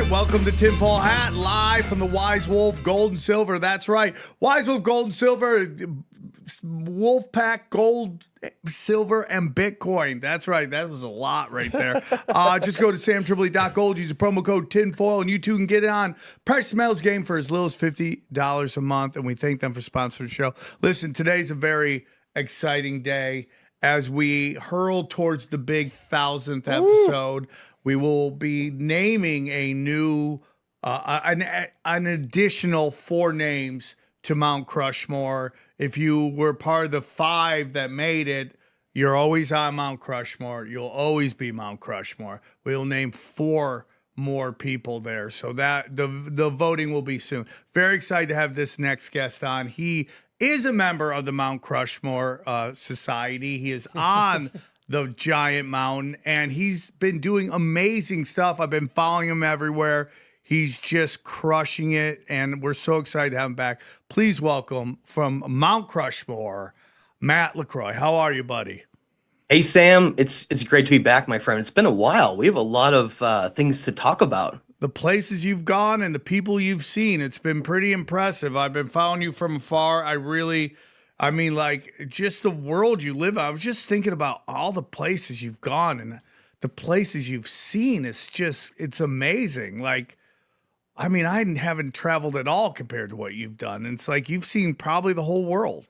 right, welcome to Tinfoil Hat, live from the Wise Wolf Gold and Silver. That's right, Wise Wolf Gold and Silver, Wolfpack Gold, Silver, and Bitcoin. That's right, that was a lot right there. Just go to samtripoli.gold, use the promo code Tinfoil, and you too can get it on Price Metals game for as little as $50 a month, and we thank them for sponsoring the show. Listen, today's a very exciting day as we hurl towards the big 1,000th episode. We will be naming a new, an additional 4 names to Mount Crushmore. If you were part of the 5 that made it, you're always on Mount Crushmore. You'll always be Mount Crushmore. We'll name 4 more people there. So that the voting will be soon. Very excited to have this next guest on. He is a member of the Mount Crushmore Society. He is on the giant mountain, and he's been doing amazing stuff. I've been following him everywhere. He's just crushing it, and we're so excited to have him back. Please welcome from Mount Crushmore, Matt LaCroix. How are you, buddy? Hey, Sam. It's great to be back, my friend. It's been a while. We have a lot of things to talk about. The places you've gone and the people you've seen, it's been pretty impressive. I've been following you from afar. I mean, like, just the world you live in. I was just thinking about all the places you've gone and the places you've seen. It's amazing. Like, I mean, I haven't traveled at all compared to what you've done. And it's like you've seen probably the whole world.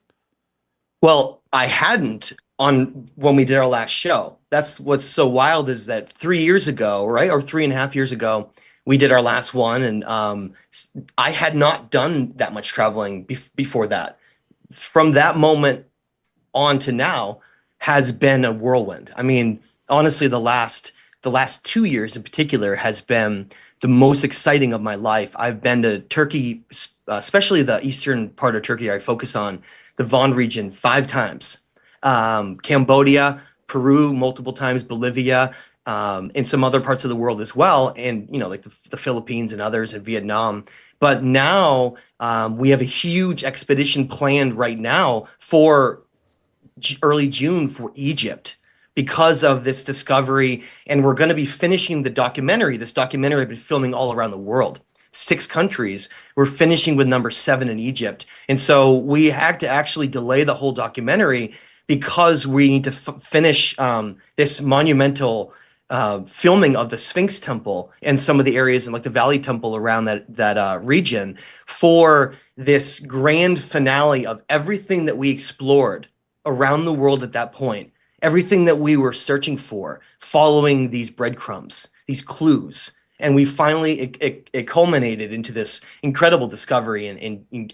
Well, I hadn't when we did our last show. That's what's so wild is that 3 years ago, right, or 3.5 years ago, we did our last one. And I had not done that much traveling before that. From that moment on to now has been a whirlwind. I mean, honestly, the last 2 years in particular has been the most exciting of my life. I've been to Turkey, especially the eastern part of Turkey. I focus on the Van region 5 times. Cambodia, Peru multiple times, Bolivia, and some other parts of the world as well. And, you know, like the Philippines and others, and Vietnam. But now we have a huge expedition planned right now for early June for Egypt because of this discovery. And we're going to be finishing this documentary I've been filming all around the world. 6 countries. We're finishing with number 7 in Egypt. And so we had to actually delay the whole documentary because we need to finish this monumental filming of the Sphinx Temple and some of the areas in like the Valley Temple around that region for this grand finale of everything that we explored around the world at that point, everything that we were searching for, following these breadcrumbs, these clues. And we finally, it culminated into this incredible discovery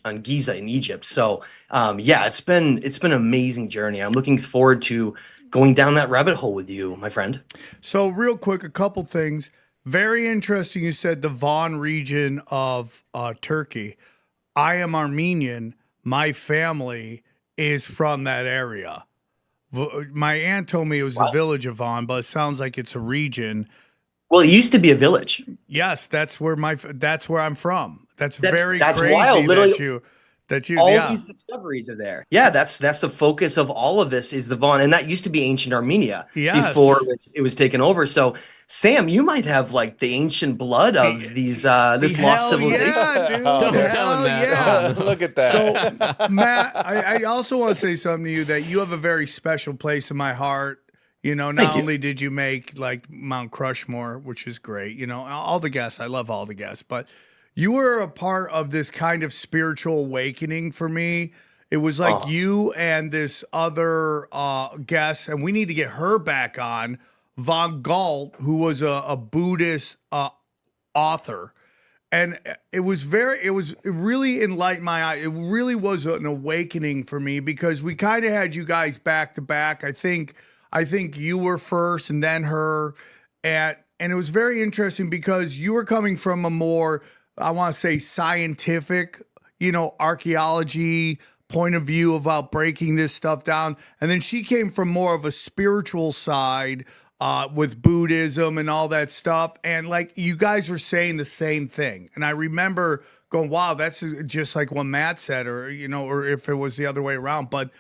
on Giza in Egypt. So yeah, it's been an amazing journey. I'm looking forward to going down that rabbit hole with you, my friend. So real quick, a couple things. Very interesting. You said the Van region of Turkey. I am Armenian. My family is from that area. My aunt told me it was the village of Van, but it sounds like it's a region. Well, it used to be a village. Yes, that's where I'm from. That's very crazy wild. Literally, these discoveries are there. Yeah, that's the focus of all of this is the Van, and that used to be ancient Armenia before it was taken over. So, Sam, you might have like the ancient blood of this lost civilization. Yeah, dude. Don't tell him that. Yeah. Look at that. So, Matt, I also want to say something to you that you have a very special place in my heart. You know, not only did you make like Mount Crushmore, which is great, you know, all the guests, I love all the guests, but you were a part of this kind of spiritual awakening for me. It was like you and this other guest, and we need to get her back on, Von Galt, who was a Buddhist author. And it really enlightened my eye. It really was an awakening for me because we kind of had you guys back to back. I think you were first and then her. And it was very interesting because you were coming from a more, I want to say, scientific, you know, archaeology point of view about breaking this stuff down. And then she came from more of a spiritual side with Buddhism and all that stuff. And like you guys were saying the same thing. And I remember going, wow, that's just like what Matt said, or, you know, or if it was the other way around. But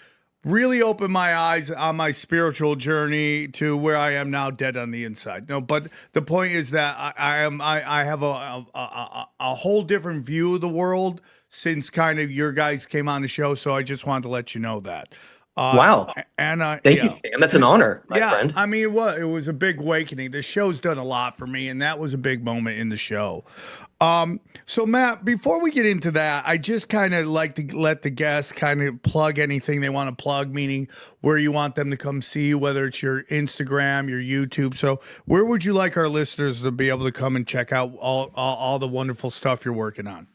really opened my eyes on my spiritual journey to where I am now, dead on the inside. No, but the point is that I have a whole different view of the world since kind of your guys came on the show. So I just wanted to let you know that. Wow. And Thank you, Sam. That's an honor, my friend. I mean, it was a big awakening. The show's done a lot for me, and that was a big moment in the show. So Matt, before we get into that, I just kind of like to let the guests kind of plug anything they want to plug, meaning where you want them to come see you, whether it's your Instagram, your YouTube. So where would you like our listeners to be able to come and check out all the wonderful stuff you're working on?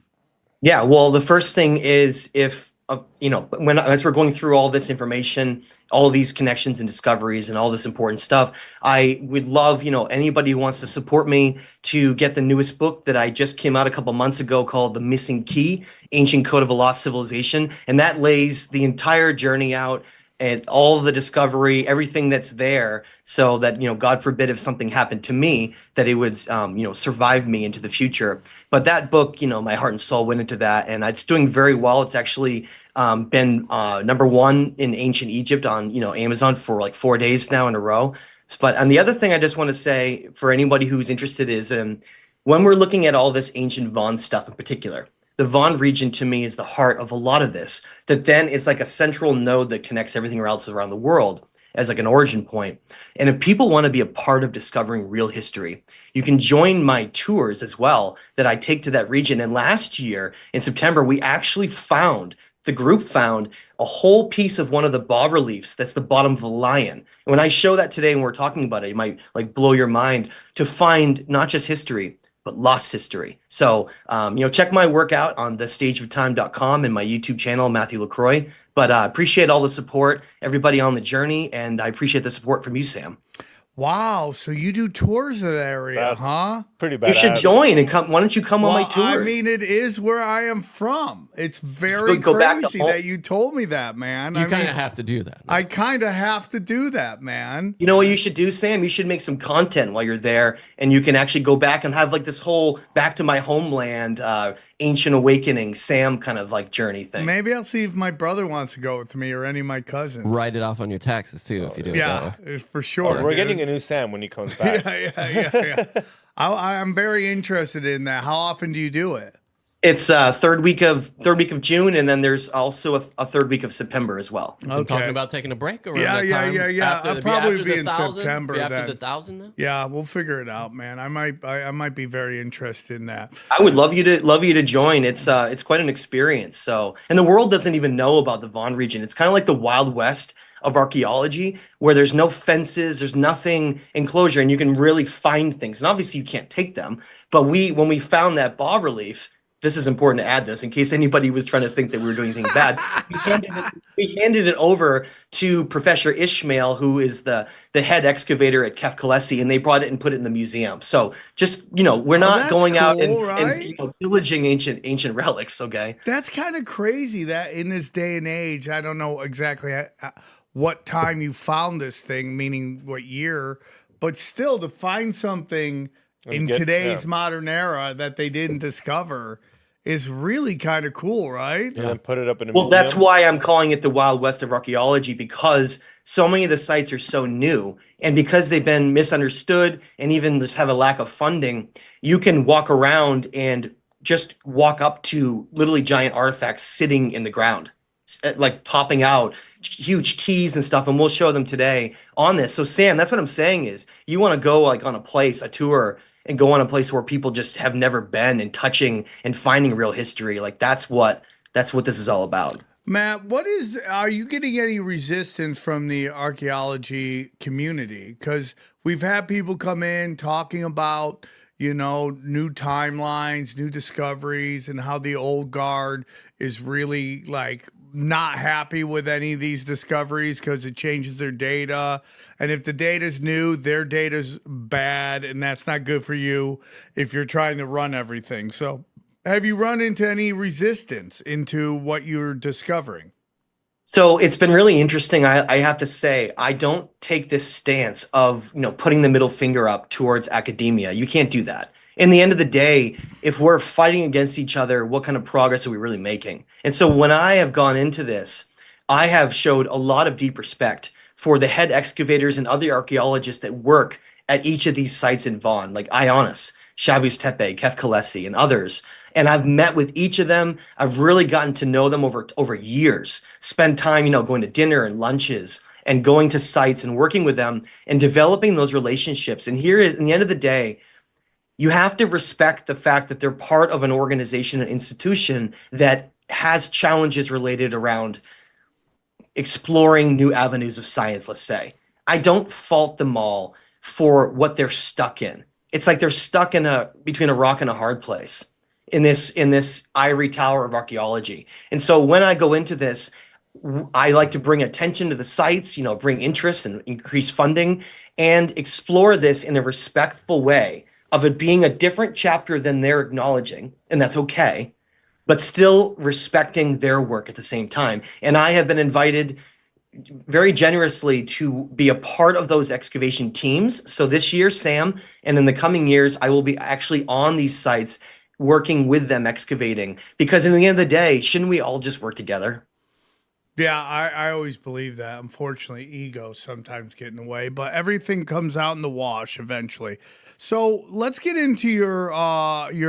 Yeah, well, the first thing is if as we're going through all this information, all these connections and discoveries and all this important stuff, I would love, anybody who wants to support me to get the newest book that I just came out a couple months ago called The Missing Key, Ancient Code of a Lost Civilization. And that lays the entire journey out and all the discovery, everything that's there, so that, God forbid if something happened to me, that it would, survive me into the future. But that book, my heart and soul went into that, and it's doing very well. It's actually been #1 in ancient Egypt on, Amazon for like 4 days now in a row. But and the other thing I just want to say for anybody who's interested is when we're looking at all this ancient Von stuff in particular, the Von region to me is the heart of a lot of this, that then it's like a central node that connects everything else around the world as like an origin point. And if people want to be a part of discovering real history, you can join my tours as well that I take to that region. And last year in September, the group found a whole piece of one of the bas-reliefs that's the bottom of a lion. And when I show that today and we're talking about it, it might like blow your mind to find not just history, but lost history. So, check my work out on thestageoftime.com and my YouTube channel, Matthew LaCroix. But I appreciate all the support, everybody on the journey, and I appreciate the support from you, Sam. Wow, so you do tours of that area, huh? Pretty badass. You should join and come. Why don't you come on my tours? I mean, it is where I am from. It's very Go back to crazy home. that you told me that, man. You kind of have to do that. I kind of have to do that, man. You know what you should do, Sam? You should make some content while you're there, and you can actually go back and have like this whole back to my homeland, ancient awakening, Sam kind of like journey thing. Maybe I'll see if my brother wants to go with me or any of my cousins. Write it off on your taxes too if you do it that way. For sure. We're getting a new Sam when he comes back. Yeah. I'm very interested in that. How often do you do it? It's third week of June, and then there's also a third week of September as well. I'm talking about taking a break around Yeah. After, I'll probably be in thousand? September. After then. the 1,000 then? Yeah, we'll figure it out, man. I might be very interested in that. I would love you to join. It's quite an experience. So, and the world doesn't even know about the Von region. It's kind of like the Wild West of archaeology, where there's no fences, there's nothing enclosure, and you can really find things. And obviously you can't take them. But when we found that bas-relief, this is important to add this in case anybody was trying to think that we were doing anything bad. We handed it over to Professor Ishmael, who is the head excavator at Kef Kalesi, and they brought it and put it in the museum. So just, we're not going out and pillaging ancient relics, okay? That's kind of crazy that in this day and age, I don't know exactly what time you found this thing, meaning what year, but still to find something in today's modern era that they didn't discover is really kind of cool, right? And then put it up in a Well, museum. that's why I'm calling it the Wild West of archaeology, because so many of the sites are so new, and because they've been misunderstood and even just have a lack of funding, you can walk around and just walk up to literally giant artifacts sitting in the ground, like popping out, huge T's and stuff, and we'll show them today on this. So Sam, that's what I'm saying is you want to go like on a tour, and go on a place where people just have never been, and touching and finding real history. Like that's what this is all about. Matt, are you getting any resistance from the archaeology community? Because we've had people come in talking about, new timelines, new discoveries, and how the old guard is really like not happy with any of these discoveries because it changes their data. And if the data's new, their data's bad, and that's not good for you if you're trying to run everything. So have you run into any resistance into what you're discovering? So it's been really interesting. I have to say, I don't take this stance of, putting the middle finger up towards academia. You can't do that. In the end of the day, if we're fighting against each other, what kind of progress are we really making? And so when I have gone into this, I have showed a lot of deep respect for the head excavators and other archaeologists that work at each of these sites in Vaughan, like Ayanis, Shavuos Tepe, Kef Kalesi, and others. And I've met with each of them. I've really gotten to know them over years, spend time, going to dinner and lunches and going to sites and working with them and developing those relationships. And here, at the end of the day, you have to respect the fact that they're part of an organization, an institution that has challenges related around exploring new avenues of science, let's say. I don't fault them all for what they're stuck in. It's like they're stuck between a rock and a hard place in this ivory tower of archaeology. And so when I go into this, I like to bring attention to the sites, bring interest and increase funding and explore this in a respectful way of it being a different chapter than they're acknowledging, and that's okay, but still respecting their work at the same time. And I have been invited very generously to be a part of those excavation teams. So this year, Sam, and in the coming years, I will be actually on these sites working with them excavating, because in the end of the day, shouldn't we all just work together? Yeah, I always believe that. Unfortunately, ego sometimes get in the way, but everything comes out in the wash eventually. So let's get into your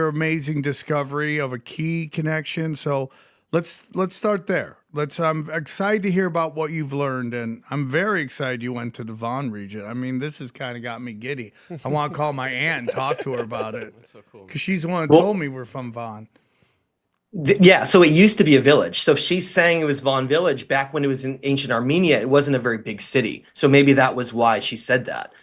amazing discovery of a key connection. So let's start there. I'm excited to hear about what you've learned, and I'm very excited you went to the Vaughan region. I mean, this has kind of got me giddy. I want to call my aunt and talk to her about it. That's so cool. Because she's the one who told me we're from Vaughan. Yeah, so it used to be a village. So if she's saying it was Vaughan Village back when it was in ancient Armenia, it wasn't a very big city. So maybe that was why she said that.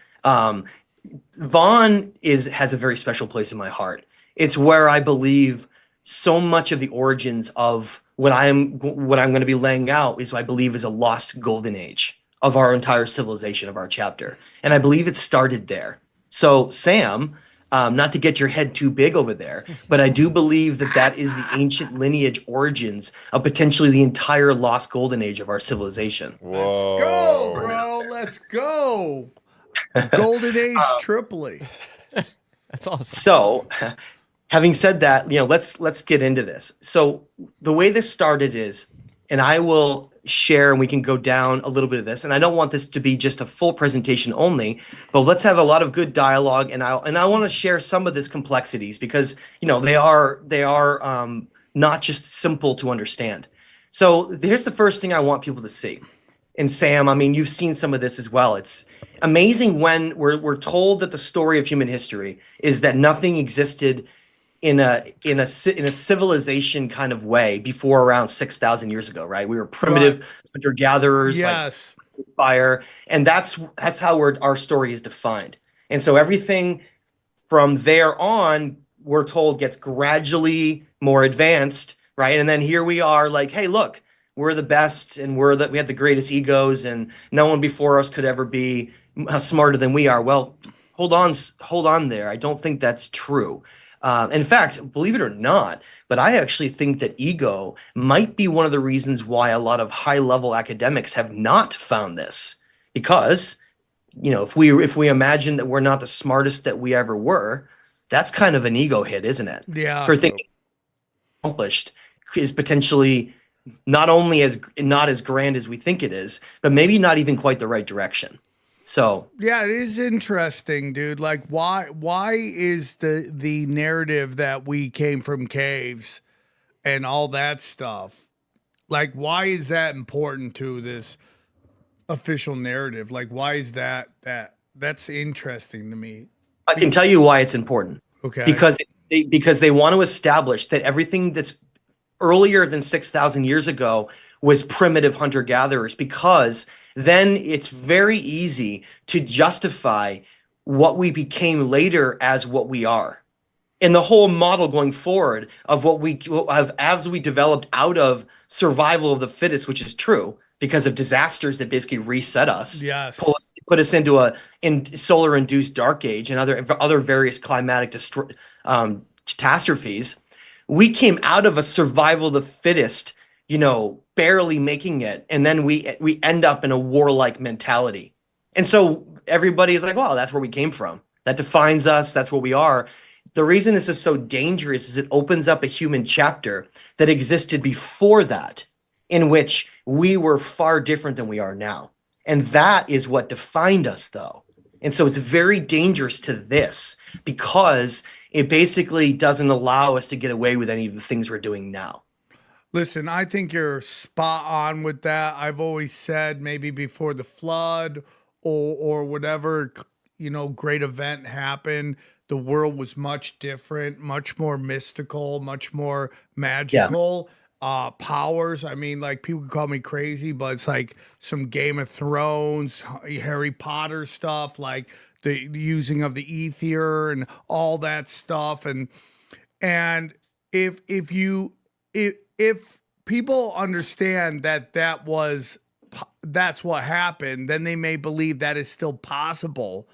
Vaughan has a very special place in my heart. It's where I believe so much of the origins of what I'm going to be laying out is what I believe is a lost golden age of our entire civilization, of our chapter. And I believe it started there. So Sam, not to get your head too big over there, but I do believe that is the ancient lineage origins of potentially the entire lost golden age of our civilization. Whoa. Let's go, bro. Let's go. Golden Age Tripoli. That's awesome. So, having said that, let's get into this. So the way this started is, and I will share, and we can go down a little bit of this. And I don't want this to be just a full presentation only, but let's have a lot of good dialogue. And I want to share some of this complexities because they are not just simple to understand. So here's the first thing I want people to see. And Sam, I mean, you've seen some of this as well. It's amazing when we're told that the story of human history is that nothing existed in a civilization kind of way before around 6,000 years ago, right? We were primitive hunter-gatherers, yes, like fire, and that's how our story is defined. And so everything from there on, we're told, gets gradually more advanced, right? And then here we are, like, hey, look, we're the best, and we have the greatest egos, and no one before us could ever be smarter than we are. Well, hold on there. I don't think that's true. In fact, believe it or not, but I actually think that ego might be one of the reasons why a lot of high-level academics have not found this. Because, if we imagine that we're not the smartest that we ever were, that's kind of an ego hit, isn't it? Yeah. For thinking accomplished is potentially not only not as grand as we think it is, but maybe not even quite the right direction. So yeah, it is interesting, dude. Like, why is the narrative that we came from caves and all that stuff? Like, why is that important to this official narrative? Like, why is that's interesting to me? I can tell you why it's important. Okay. Because they want to establish that everything that's earlier than 6,000 years ago was primitive hunter-gatherers, because then it's very easy to justify what we became later as what we are. And the whole model going forward of as we developed out of survival of the fittest, which is true because of disasters that basically reset us, yes, put us into a solar-induced dark age and other various climatic catastrophes. We came out of a survival of the fittest, barely making it, and then we end up in a warlike mentality. And so everybody is like, well, that's where we came from. That defines us. That's what we are. The reason this is so dangerous is it opens up a human chapter that existed before that. in which we were far different than we are now. And that is what defined us, though. And so it's very dangerous to this because it basically doesn't allow us to get away with any of the things we're doing now. Listen, I think you're spot on with that. I've always said maybe before the flood or whatever, great event happened, the world was much different, much more mystical, much more magical. Powers. I mean, like, people call me crazy, but it's like some Game of Thrones, Harry Potter stuff, like the using of the ether and all that stuff. And if people understand that that's what happened, then they may believe that is still possible.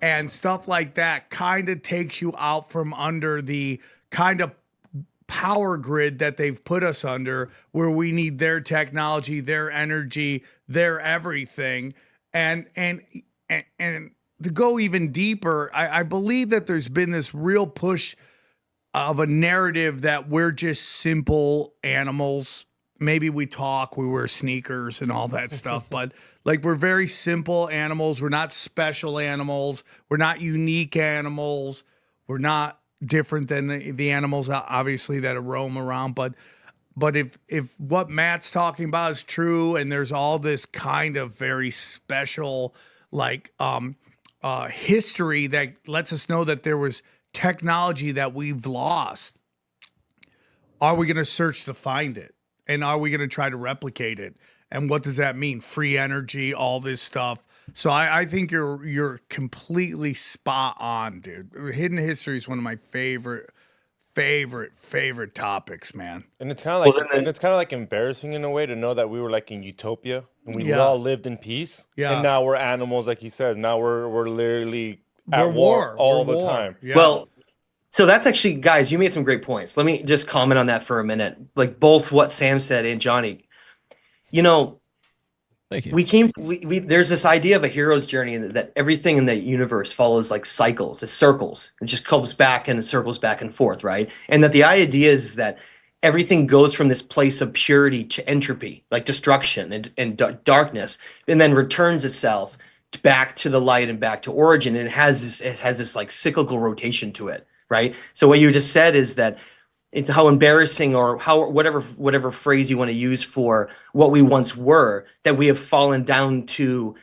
And stuff like that kind of takes you out from under the kind of power grid that they've put us under, where we need their technology, their energy, their everything. And to go even deeper, I believe that there's been this real push of a narrative that we're just simple animals. Maybe we wear sneakers and all that stuff, but like, we're very simple animals. We're not special animals. We're not unique animals. We're not different than the animals, obviously, that roam around. But if what Matt's talking about is true, and there's all this kind of very special, like, history that lets us know that there was technology that we've lost, are we going to search to find it? And are we going to try to replicate it? And what does that mean? Free energy, all this stuff. So I think you're completely spot on, dude. Hidden history is one of my favorite topics, man. And it's kind of like embarrassing in a way to know that we were like in utopia and we all lived in peace. Yeah. And now we're animals, like he says. Now we're literally at war all the time. Yeah. Well, so that's actually, guys, you made some great points. Let me just comment on that for a minute. Like, both what Sam said and Johnny. Thank you. There's this idea of a hero's journey that everything in the universe follows like cycles, it's circles. It just comes back and circles back and forth, right? And that the idea is that everything goes from this place of purity to entropy, like destruction and darkness, and then returns itself back to the light and back to origin. And it has this like cyclical rotation to it, right? So what you just said is that it's how embarrassing, or how whatever phrase you want to use for what we once were, that we have fallen down to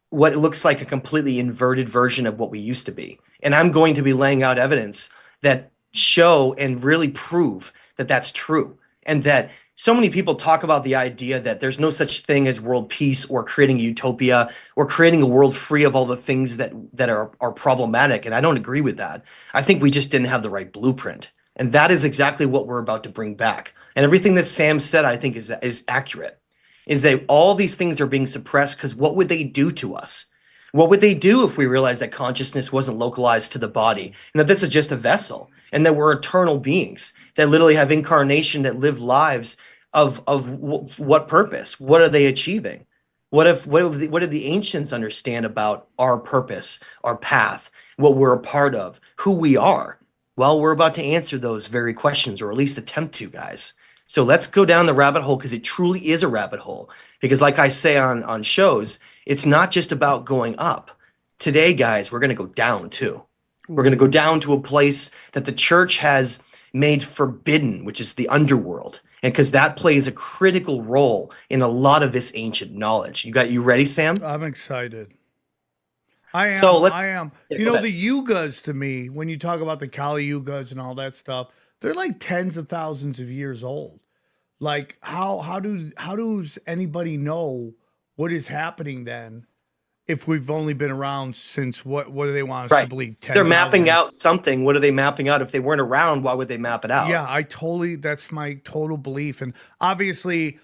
what looks like a completely inverted version of what we used to be. And I'm going to be laying out evidence that show and really prove that that's true. And that so many people talk about the idea that there's no such thing as world peace or creating a utopia or creating a world free of all the things that are problematic. And I don't agree with that. I think we just didn't have the right blueprint. And that is exactly what we're about to bring back. And everything that Sam said, I think, is accurate. Is that all these things are being suppressed because what would they do to us? What would they do if we realized that consciousness wasn't localized to the body, and that this is just a vessel, and that we're eternal beings that literally have incarnation, that live lives of what purpose? What are they achieving? What did the ancients understand about our purpose, our path, what we're a part of, who we are? Well, we're about to answer those very questions, or at least attempt to, guys. So let's go down the rabbit hole, because it truly is a rabbit hole. Because like I say on shows, it's not just about going up. Today, guys, we're going to go down too. We're going to go down to a place that the church has made forbidden, which is the underworld. And because that plays a critical role in a lot of this ancient knowledge. You ready, Sam? I'm excited. I am. So I am. Yeah, the yugas, to me, when you talk about the Kali yugas and all that stuff, they're like tens of thousands of years old. Like, how does anybody know what is happening then, if we've only been around since what do they want us to believe? 10, they're mapping out something. What are they mapping out? If they weren't around, why would they map it out? Yeah, that's my total belief. And obviously,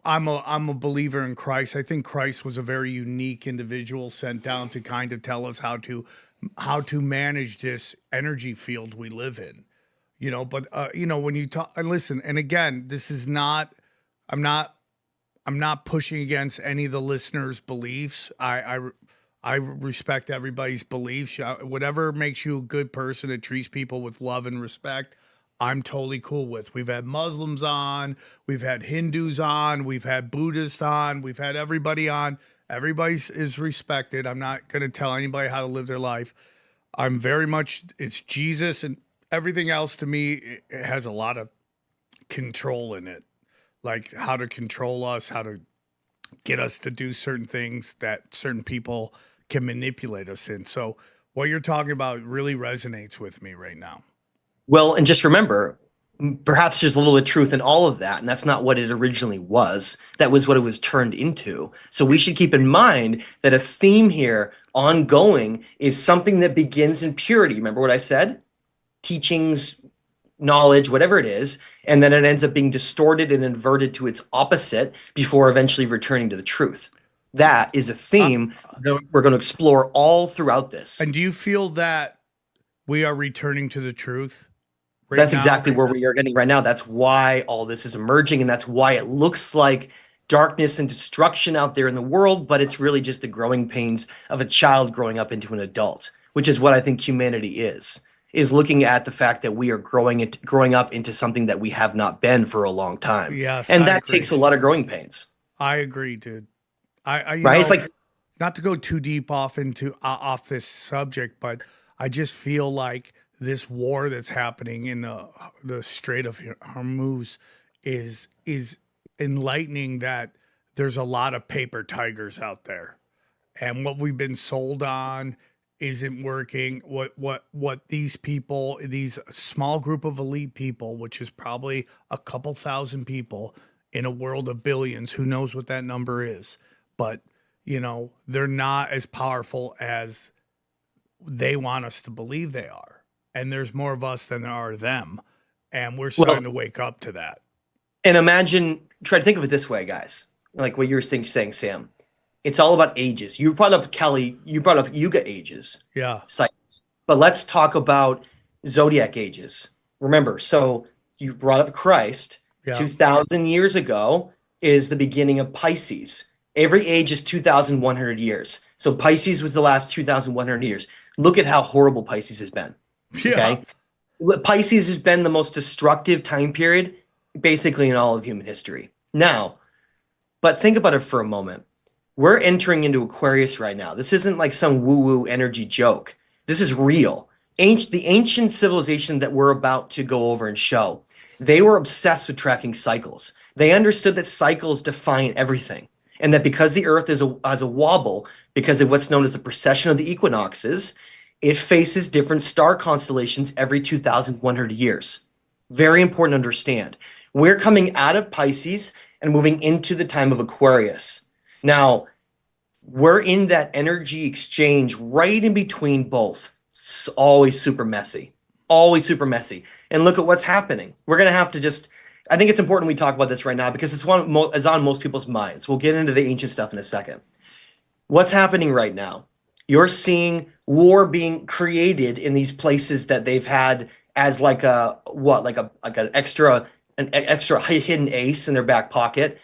I'm a believer in Christ. I think Christ was a very unique individual sent down to kind of tell us how to manage this energy field we live in. But when you talk and listen, and again, this is not, I'm not pushing against any of the listeners' beliefs. I respect everybody's beliefs. Whatever makes you a good person that treats people with love and respect, I'm totally cool with. We've had Muslims on, we've had Hindus on, we've had Buddhists on, we've had everybody on. Everybody is respected. I'm not going to tell anybody how to live their life. I'm very much, it's Jesus, and everything else to me, it has a lot of control in it. Like how to control us, how to get us to do certain things that certain people can manipulate us in. So what you're talking about really resonates with me right now. Well, and just remember, perhaps there's a little bit of truth in all of that, and that's not what it originally was. That was what it was turned into. So we should keep in mind that a theme here, ongoing, is something that begins in purity. Remember what I said? Teachings, knowledge, whatever it is, and then it ends up being distorted and inverted to its opposite before eventually returning to the truth. That is a theme that we're going to explore all throughout this. And do you feel that we are returning to the truth? That's exactly where we are getting right now. That's why all this is emerging, and that's why it looks like darkness and destruction out there in the world, but it's really just the growing pains of a child growing up into an adult, which is what I think humanity is looking at the fact that we are growing up into something that we have not been for a long time. Yes, and that takes a lot of growing pains. I agree, dude. I right? It's like, not to go too deep off off this subject, but I just feel like this war that's happening in the Strait of Hormuz is enlightening that there's a lot of paper tigers out there, and what we've been sold on isn't working. What these people, these small group of elite people, which is probably a couple thousand people in a world of billions, who knows what that number is, but they're not as powerful as they want us to believe they are. And there's more of us than there are them. And we're starting to wake up to that. And try to think of it this way, guys. Like what you were saying, Sam. It's all about ages. You brought up Yuga ages. Yeah. Cycles. But let's talk about zodiac ages. Remember, so you brought up Christ. Yeah. 2,000 years ago is the beginning of Pisces. Every age is 2,100 years. So Pisces was the last 2,100 years. Look at how horrible Pisces has been. Yeah. Okay. Pisces has been the most destructive time period basically in all of human history. Now, but think about it for a moment. We're entering into Aquarius right now. This isn't like some woo-woo energy joke. This is real. The ancient civilization that we're about to go over and show, they were obsessed with tracking cycles. They understood that cycles define everything, and that because the Earth has a wobble, because of what's known as the precession of the equinoxes, it faces different star constellations every 2,100 years. Very important to understand. We're coming out of Pisces and moving into the time of Aquarius. Now, we're in that energy exchange right in between both. It's always super messy. Always super messy. And look at what's happening. We're going to have to I think it's important we talk about this right now because it's on most people's minds. We'll get into the ancient stuff in a second. What's happening right now? You're seeing war being created in these places that they've had as like an extra hidden ace in their back pocket,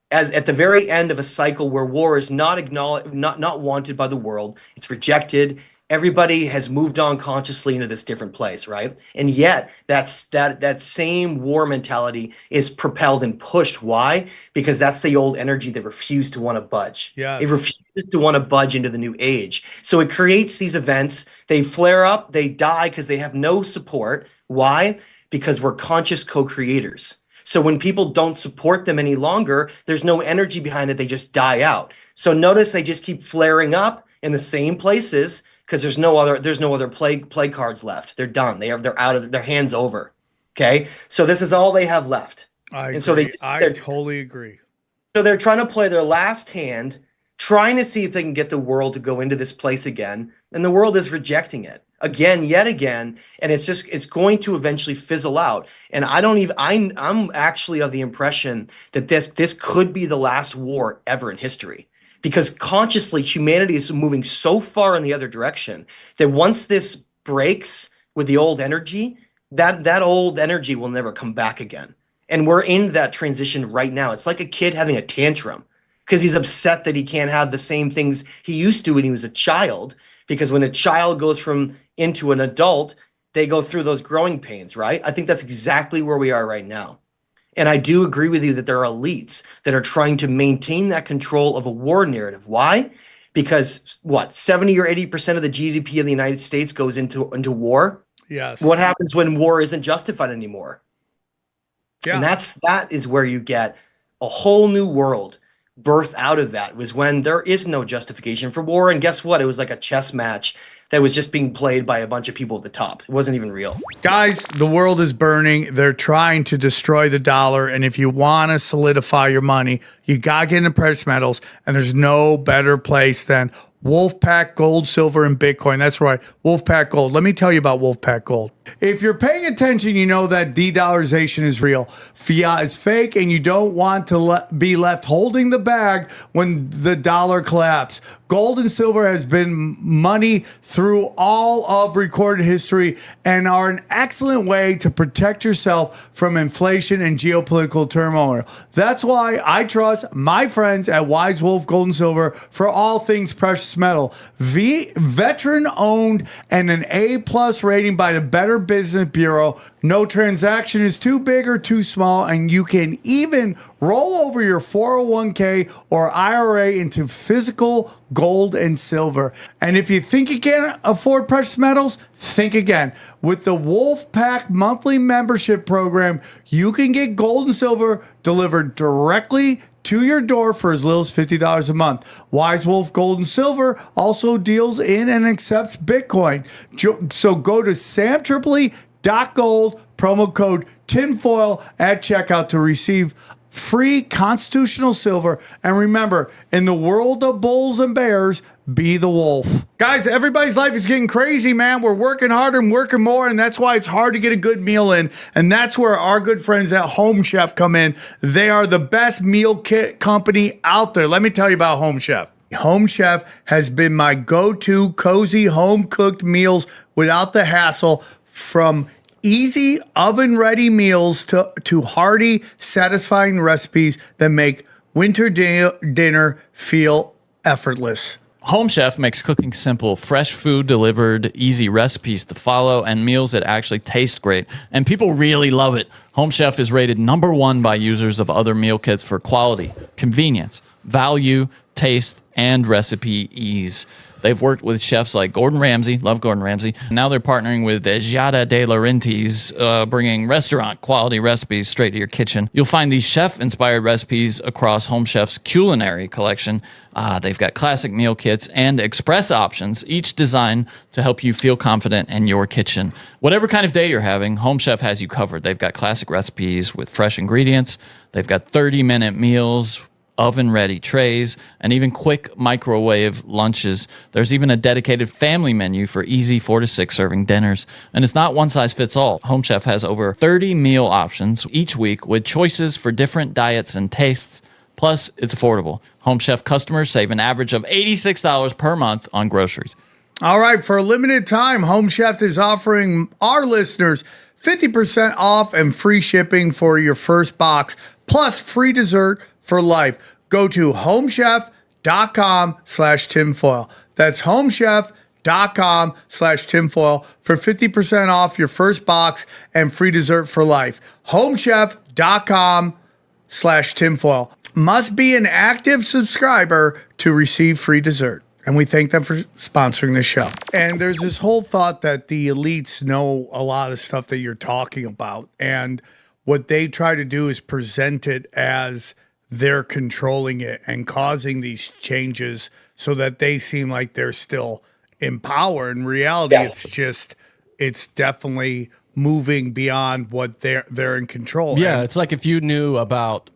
as at the very end of a cycle where war is not acknowledged, not wanted by the world. It's rejected. Everybody has moved on consciously into this different place, right? And yet that same war mentality is propelled and pushed. Why? Because that's the old energy that refused to want to budge. Yes. It refuses to want to budge into the new age. So it creates these events. They flare up, they die because they have no support. Why? Because we're conscious co-creators. So when people don't support them any longer, there's no energy behind it. They just die out. So notice they just keep flaring up in the same places because there's no other play cards left. They're done. They're out of their hands over. Okay, so this is all they have left. I totally agree. So they're trying to play their last hand, trying to see if they can get the world to go into this place again, and the world is rejecting it again, yet again, and it's going to eventually fizzle out. And I'm actually of the impression that this could be the last war ever in history. Because consciously, humanity is moving so far in the other direction that once this breaks with the old energy, that old energy will never come back again. And we're in that transition right now. It's like a kid having a tantrum because he's upset that he can't have the same things he used to when he was a child. Because when a child goes into an adult, they go through those growing pains, right? I think that's exactly where we are right now. And I do agree with you that there are elites that are trying to maintain that control of a war narrative. Why? Because 70 or 80% of the GDP of the United States goes into war. Yes. What happens when war isn't justified anymore? Yeah. And that is where you get a whole new world birth out of that, was when there is no justification for war. And guess what? It was like a chess match that was just being played by a bunch of people at the top. It wasn't even real. Guys, the world is burning. They're trying to destroy the dollar. And if you want to solidify your money, you got to get into precious metals. And there's no better place than Wolfpack Gold, Silver, and Bitcoin. That's right, Wolfpack Gold. Let me tell you about Wolfpack Gold. If you're paying attention, you know that de-dollarization is real. Fiat is fake, and you don't want to be left holding the bag when the dollar collapses. Gold and silver has been money through all of recorded history and are an excellent way to protect yourself from inflation and geopolitical turmoil. That's why I trust my friends at Wise Wolf Gold and Silver for all things precious metal. Veteran owned and an A+ rating by the Better Business Bureau. No transaction is too big or too small, and you can even roll over your 401k or IRA into physical gold and silver. And if you think you can't afford precious metals, think again. With the Wolfpack monthly membership program, you can get gold and silver delivered directly to your door for as little as $50 a month. Wise Wolf Gold and Silver also deals in and accepts Bitcoin. So go to samtripoli.gold, promo code tinfoil at checkout to receive free constitutional silver. And remember, in the world of bulls and bears, be the wolf. Guys, everybody's life is getting crazy, man. We're working harder and working more, and that's why it's hard to get a good meal in. And that's where our good friends at Home Chef come in. They are the best meal kit company out there. Let me tell you about Home Chef. Home Chef has been my go-to cozy home-cooked meals without the hassle, from easy oven-ready meals to hearty, satisfying recipes that make winter dinner feel effortless. Home Chef makes cooking simple, fresh food delivered, easy recipes to follow, and meals that actually taste great. And people really love it. Home Chef is rated #1 by users of other meal kits for quality, convenience, value, taste, and recipe ease. They've worked with chefs like Gordon Ramsay, love Gordon Ramsay. Now they're partnering with Giada de Laurentiis, bringing restaurant quality recipes straight to your kitchen. You'll find these chef-inspired recipes across Home Chef's culinary collection. They've got classic meal kits and express options, each designed to help you feel confident in your kitchen. Whatever kind of day you're having, Home Chef has you covered. They've got classic recipes with fresh ingredients. They've got 30-minute meals, oven-ready trays, and even quick microwave lunches. There's even a dedicated family menu for easy 4 to 6 serving dinners. And it's not one size fits all. Home Chef has over 30 meal options each week with choices for different diets and tastes. Plus, it's affordable. Home Chef customers save an average of $86 per month on groceries. All right, for a limited time, Home Chef is offering our listeners 50% off and free shipping for your first box, plus free dessert for life. Go to homechef.com/tinfoil. That's homechef.com/tinfoil for 50% off your first box and free dessert for life. homechef.com/tinfoil. Must be an active subscriber to receive free dessert. And we thank them for sponsoring the show. And there's this whole thought that the elites know a lot of stuff that you're talking about. And what they try to do is present it as they're controlling it and causing these changes so that they seem like they're still in power. In reality, it's definitely moving beyond what they're in control. Yeah, it's like if you knew about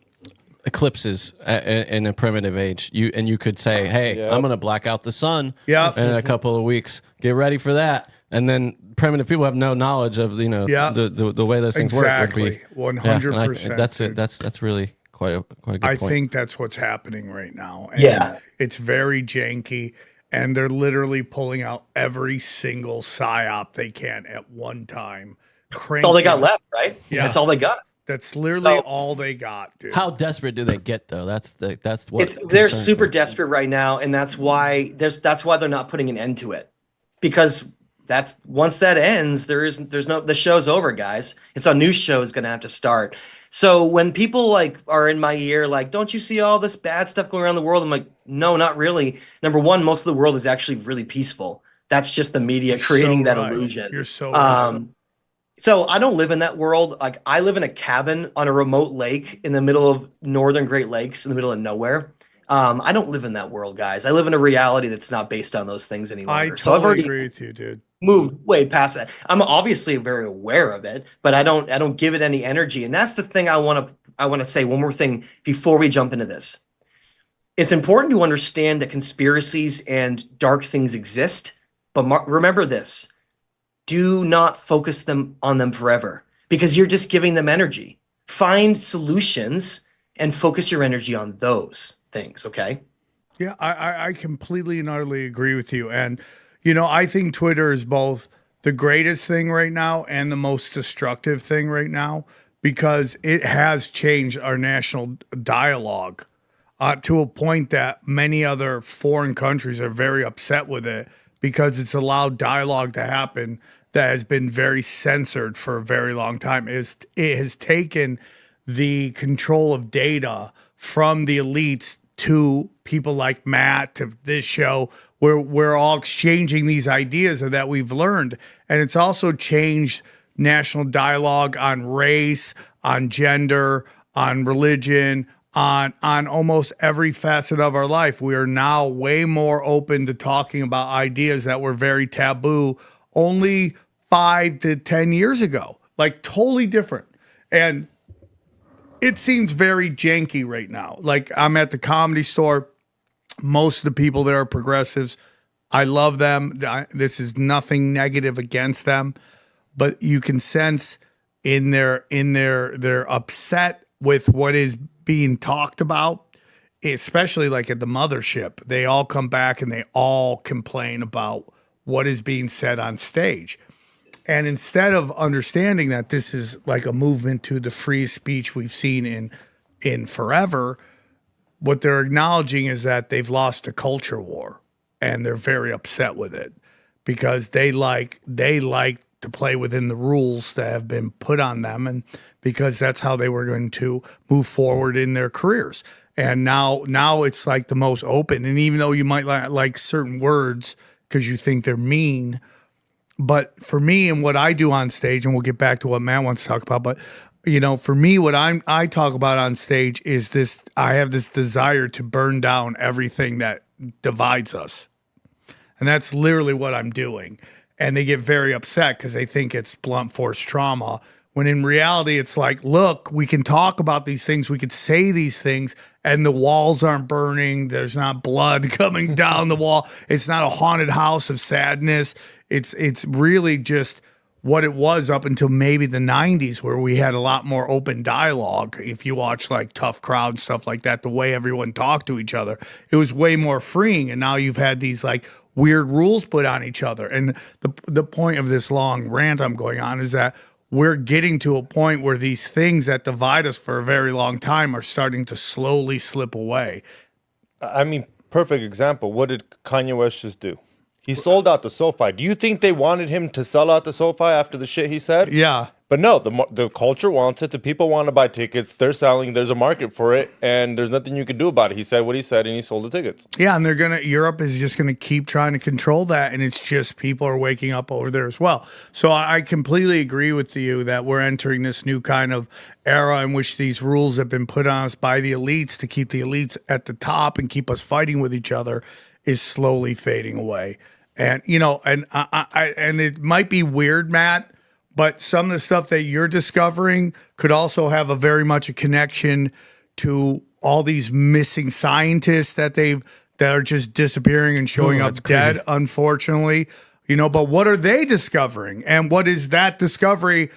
eclipses in a primitive age, you could say, hey, I'm going to black out the sun in a couple of weeks. Get ready for that. And then primitive people have no knowledge of, the way those things work. Exactly. 100%. That's it. That's really quite a good point. I think that's what's happening right now. And it's very janky, and they're literally pulling out every single psyop they can at one time. That's all they got left, right? Yeah. That's all they got. That's literally all they got, dude. How desperate do they get, though? That's what they're super desperate right now, and that's why they're not putting an end to it. Because that's once that ends, there's no, the show's over, guys. It's a new show is going to have to start. So when people like are in my ear, like, don't you see all this bad stuff going around the world? I'm like, no, not really. Number one, most of the world is actually really peaceful. That's just the media creating that illusion. You're so right. So I don't live in that world. Like, I live in a cabin on a remote lake in the middle of northern Great Lakes in the middle of nowhere. I don't live in that world, guys. I live in a reality that's not based on those things any longer. I So I've already agree with you, dude. moved way past that. I'm obviously very aware of it, but I don't give it any energy. And that's the thing I want to say one more thing before we jump into this. It's important to understand that conspiracies and dark things exist, but remember this. Do not focus on them forever, because you're just giving them energy. Find solutions and focus your energy on those things, okay? Yeah, I completely and utterly agree with you. And, I think Twitter is both the greatest thing right now and the most destructive thing right now, because it has changed our national dialogue to a point that many other foreign countries are very upset with it, because it's allowed dialogue to happen that has been very censored for a very long time. It has taken the control of data from the elites to people like Matt, to this show, where we're all exchanging these ideas that we've learned. And it's also changed national dialogue on race, on gender, on religion, on almost every facet of our life. We are now way more open to talking about ideas that were very taboo only 5 to 10 years ago, like totally different. And it seems very janky right now. Like, I'm at the Comedy Store. Most of the people there are progressives. I love them. This is nothing negative against them, but you can sense in their they're upset with what is being talked about, especially like at the mothership. They all come back and they all complain about what is being said on stage. And instead of understanding that this is like a movement to the free speech we've seen in forever, what they're acknowledging is that they've lost a culture war, and they're very upset with it, because they like to play within the rules that have been put on them, and because that's how they were going to move forward in their careers. And now it's like the most open. And even though you might like certain words because you think they're mean, but for me and what I do on stage, and we'll get back to what Matt wants to talk about, but for me, what I talk about on stage is this: I have this desire to burn down everything that divides us. And that's literally what I'm doing. And they get very upset because they think it's blunt force trauma, when in reality, it's like, look, we can talk about these things, we could say these things, and the walls aren't burning. There's not blood coming down the wall. It's not a haunted house of sadness. It's really just what it was up until maybe the 90s, where we had a lot more open dialogue. If you watch like Tough Crowd, stuff like that, the way everyone talked to each other, it was way more freeing. And now you've had these like weird rules put on each other. And the point of this long rant I'm going on is that we're getting to a point where these things that divide us for a very long time are starting to slowly slip away. I mean, perfect example. What did Kanye West just do? He sold out the SoFi. Do you think they wanted him to sell out the SoFi after the shit he said? Yeah. But no, the culture wants it. The people want to buy tickets. They're selling. There's a market for it, and there's nothing you can do about it. He said what he said, and he sold the tickets. Yeah, and Europe is just gonna keep trying to control that, and it's just people are waking up over there as well. So I completely agree with you that we're entering this new kind of era in which these rules have been put on us by the elites to keep the elites at the top and keep us fighting with each other is slowly fading away. And and it might be weird, Matt, but some of the stuff that you're discovering could also have a very much a connection to all these missing scientists that are just disappearing and showing up dead, unfortunately. But what are they discovering? And what is that discovery,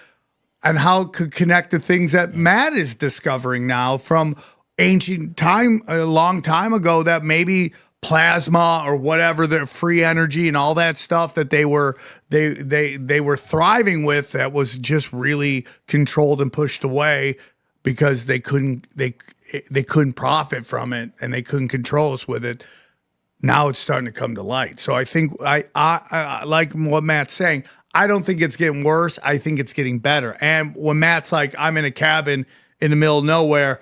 and how it could connect to things that Matt is discovering now from ancient time, a long time ago, that maybe plasma or whatever, the free energy and all that stuff that they were thriving with, that was just really controlled and pushed away because they couldn't profit from it and they couldn't control us with it. now it's starting to come to light. So I think I like what Matt's saying. I don't think it's getting worse. I think it's getting better. And when Matt's like, I'm in a cabin in the middle of nowhere,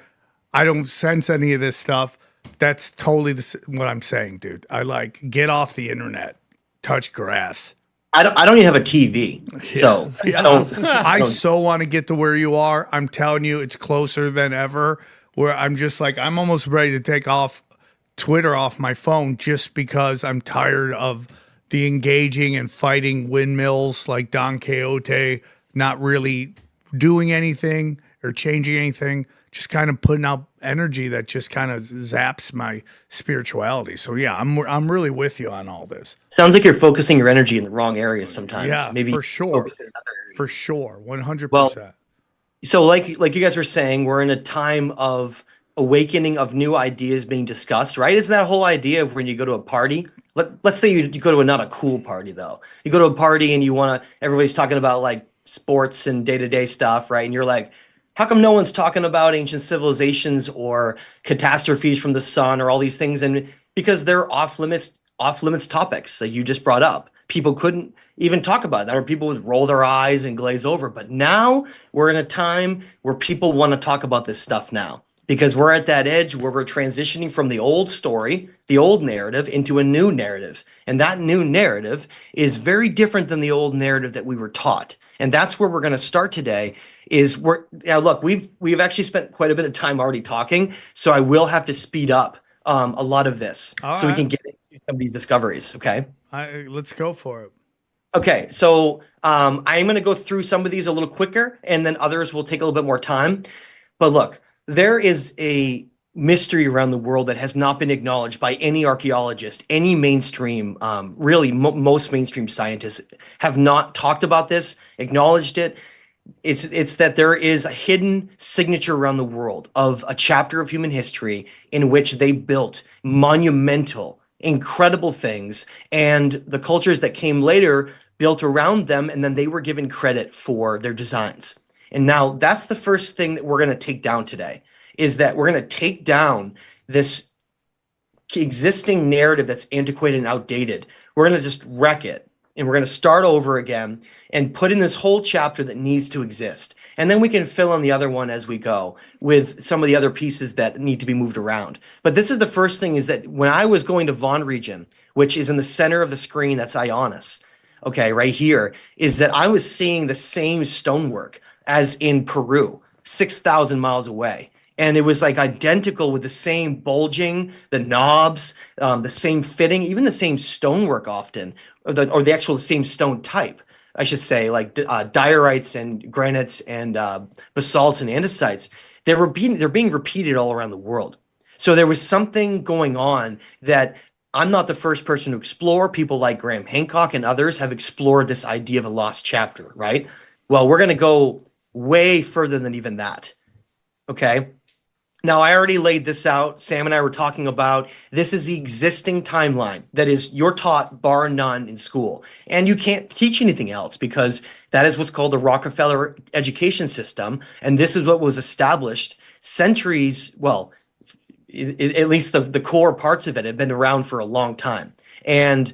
I don't sense any of this stuff. That's totally what I'm saying, dude. I like, get off the internet, touch grass. I don't even have a TV, so I so want to get to where you are. I'm telling you, it's closer than ever. Where I'm just like, I'm almost ready to take off Twitter off my phone just because I'm tired of the engaging and fighting windmills like Don Quixote, not really doing anything or changing anything, just kind of putting out energy that just kind of zaps my spirituality. So yeah, I'm really with you on all this. Sounds like you're focusing your energy in the wrong areas sometimes. Yeah, maybe for sure. For sure, 100%. Well, so like you guys were saying, we're in a time of awakening of new ideas being discussed, right? Isn't that whole idea of when you go to a party? Let's say you go to not a cool party though. You go to a party and everybody's talking about like sports and day-to-day stuff, right? And you're like, how come no one's talking about ancient civilizations or catastrophes from the sun or all these things? And because they're off limits topics that you just brought up. People couldn't even talk about that, or people would roll their eyes and glaze over. But now we're in a time where people want to talk about this stuff now, because we're at that edge where we're transitioning from the old story, the old narrative, into a new narrative. And that new narrative is very different than the old narrative that we were taught. And that's where we're going to start today. We've actually spent quite a bit of time already talking, so I will have to speed up a lot of this we can get into some of these discoveries. Okay. Let's go for it. Okay, so I'm going to go through some of these a little quicker, and then others will take a little bit more time. But look, there is a mystery around the world that has not been acknowledged by any archaeologist, any mainstream, most mainstream scientists have not talked about this, acknowledged it. It's that there is a hidden signature around the world of a chapter of human history in which they built monumental, incredible things, and the cultures that came later built around them, and then they were given credit for their designs. And now that's the first thing that we're going to take down today, is that we're going to take down this existing narrative that's antiquated and outdated. We're going to just wreck it, and we're going to start over again and put in this whole chapter that needs to exist. And then we can fill in the other one as we go with some of the other pieces that need to be moved around. But this is the first thing, is that when I was going to Von region, which is in the center of the screen, that's Ayanis, okay, right here, is that I was seeing the same stonework as in Peru, 6,000 miles away. And it was like identical, with the same bulging, the knobs, the same fitting, even the same stonework often, or the actual same stone type, I should say, like diorites and granites and basalts and andesites. They're being repeated all around the world. So there was something going on that I'm not the first person to explore. People like Graham Hancock and others have explored this idea of a lost chapter, right? Well, we're going to go way further than even that, okay? Now, I already laid this out. Sam and I were talking about this is the existing timeline that is you're taught bar none in school. And you can't teach anything else, because that is what's called the Rockefeller education system. And this is what was established centuries, well, at least the core parts of it have been around for a long time. And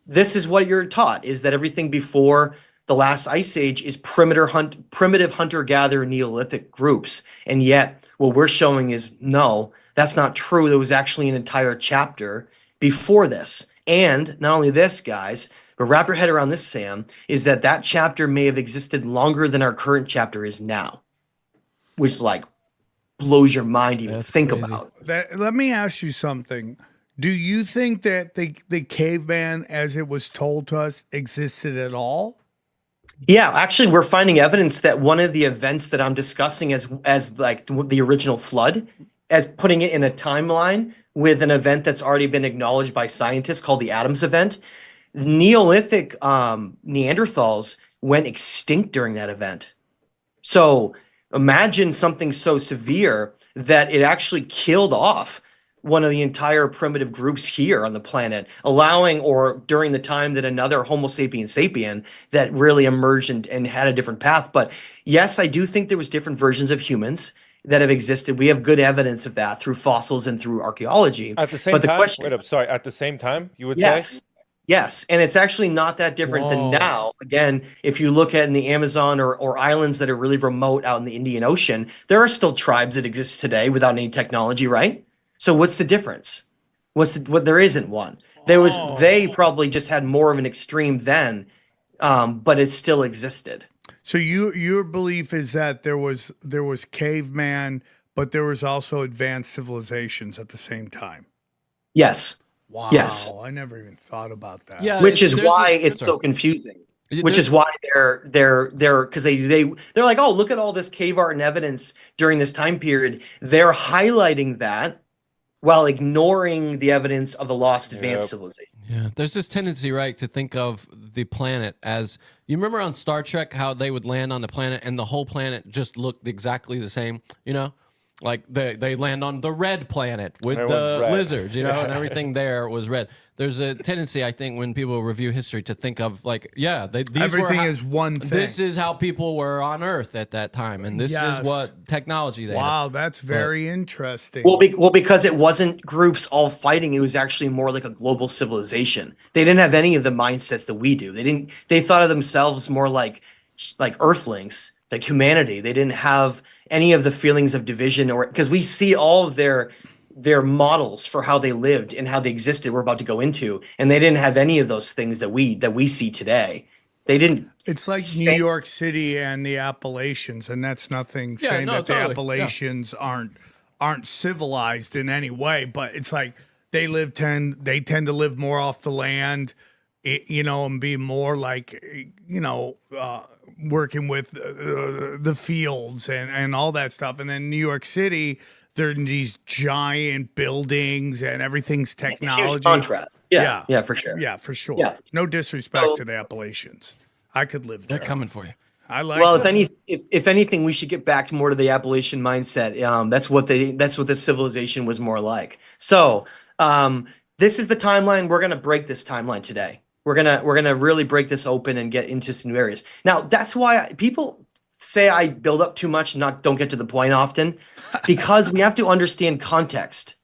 this is what you're taught, is that everything before the last ice age is primitive hunter-gatherer Neolithic groups. And yet what we're showing is, no, that's not true. There was actually an entire chapter before this. And not only this, guys, but wrap your head around this, Sam, is that chapter may have existed longer than our current chapter is now, which like blows your mind to even think about. Let me ask you something. Do you think that the caveman, as it was told to us, existed at all? Yeah, actually, we're finding evidence that one of the events that I'm discussing as like the original flood, as putting it in a timeline with an event that's already been acknowledged by scientists called the Adams event. Neolithic Neanderthals went extinct during that event. So imagine something so severe that it actually killed off one of the entire primitive groups here on the planet, allowing, or during the time that another Homo sapiens sapien that really emerged and had a different path. But yes, I do think there was different versions of humans. that have existed. We have good evidence of that through fossils and through archaeology. At the same but the time, question, wait up, sorry. At the same time, you would yes, say? yes, and it's actually not that different than now. Again, if you look at in the Amazon or islands that are really remote out in the Indian Ocean, there are still tribes that exist today without any technology, right? So what's the difference? There isn't one. They probably just had more of an extreme then, but it still existed. So your belief is that there was caveman, but there was also advanced civilizations at the same time. Yes. Wow. Yes. I never even thought about that. Yeah, Which is why it's so confusing. Which is why they're because they're like, oh, look at all this cave art and evidence during this time period. They're highlighting that while ignoring the evidence of the lost advanced civilization. Yeah, there's this tendency, right, to think of the planet as, you remember on Star Trek how they would land on the planet and the whole planet just looked exactly the same, you know? Like they land on the red planet with the lizards, you know, and everything there was red. There's a tendency, I think, when people review history to think of like, everything is one thing. This is how people were on Earth at that time, and this is what technology they had. Wow, that's very interesting. Well, because it wasn't groups all fighting, it was actually more like a global civilization. They didn't have any of the mindsets that we do. They thought of themselves more like Earthlings, like humanity. They didn't have any of the feelings of division, or because we see all of their models for how they lived and how they existed we're about to go into, and they didn't have any of those things that we see today. They didn't. It's like New York City and the Appalachians, and that's nothing saying that the Appalachians aren't civilized in any way, but it's like they tend to live more off the land, you know, and be more like, you know, working with the fields and all that stuff. And then New York City, there are these giant buildings and everything's technology. Huge contrast. Yeah, for sure. Yeah, for sure. Yeah. No disrespect to the Appalachians. I could live there. They're coming for you. I like. Well, if anything, we should get back more to the Appalachian mindset. That's what this civilization was more like. So, this is the timeline. We're gonna break this timeline today. We're gonna really break this open and get into some new areas. Now, that's why people say I build up too much and don't get to the point often, because we have to understand context.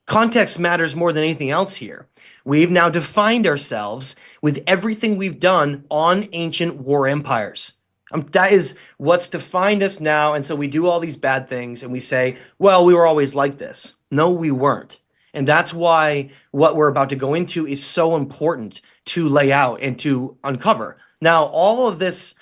Context matters more than anything else here. We've now defined ourselves with everything we've done on ancient war empires. That is what's defined us now. And so we do all these bad things and we say, well, we were always like this. No, we weren't. And that's why what we're about to go into is so important to lay out and to uncover. Now, all of these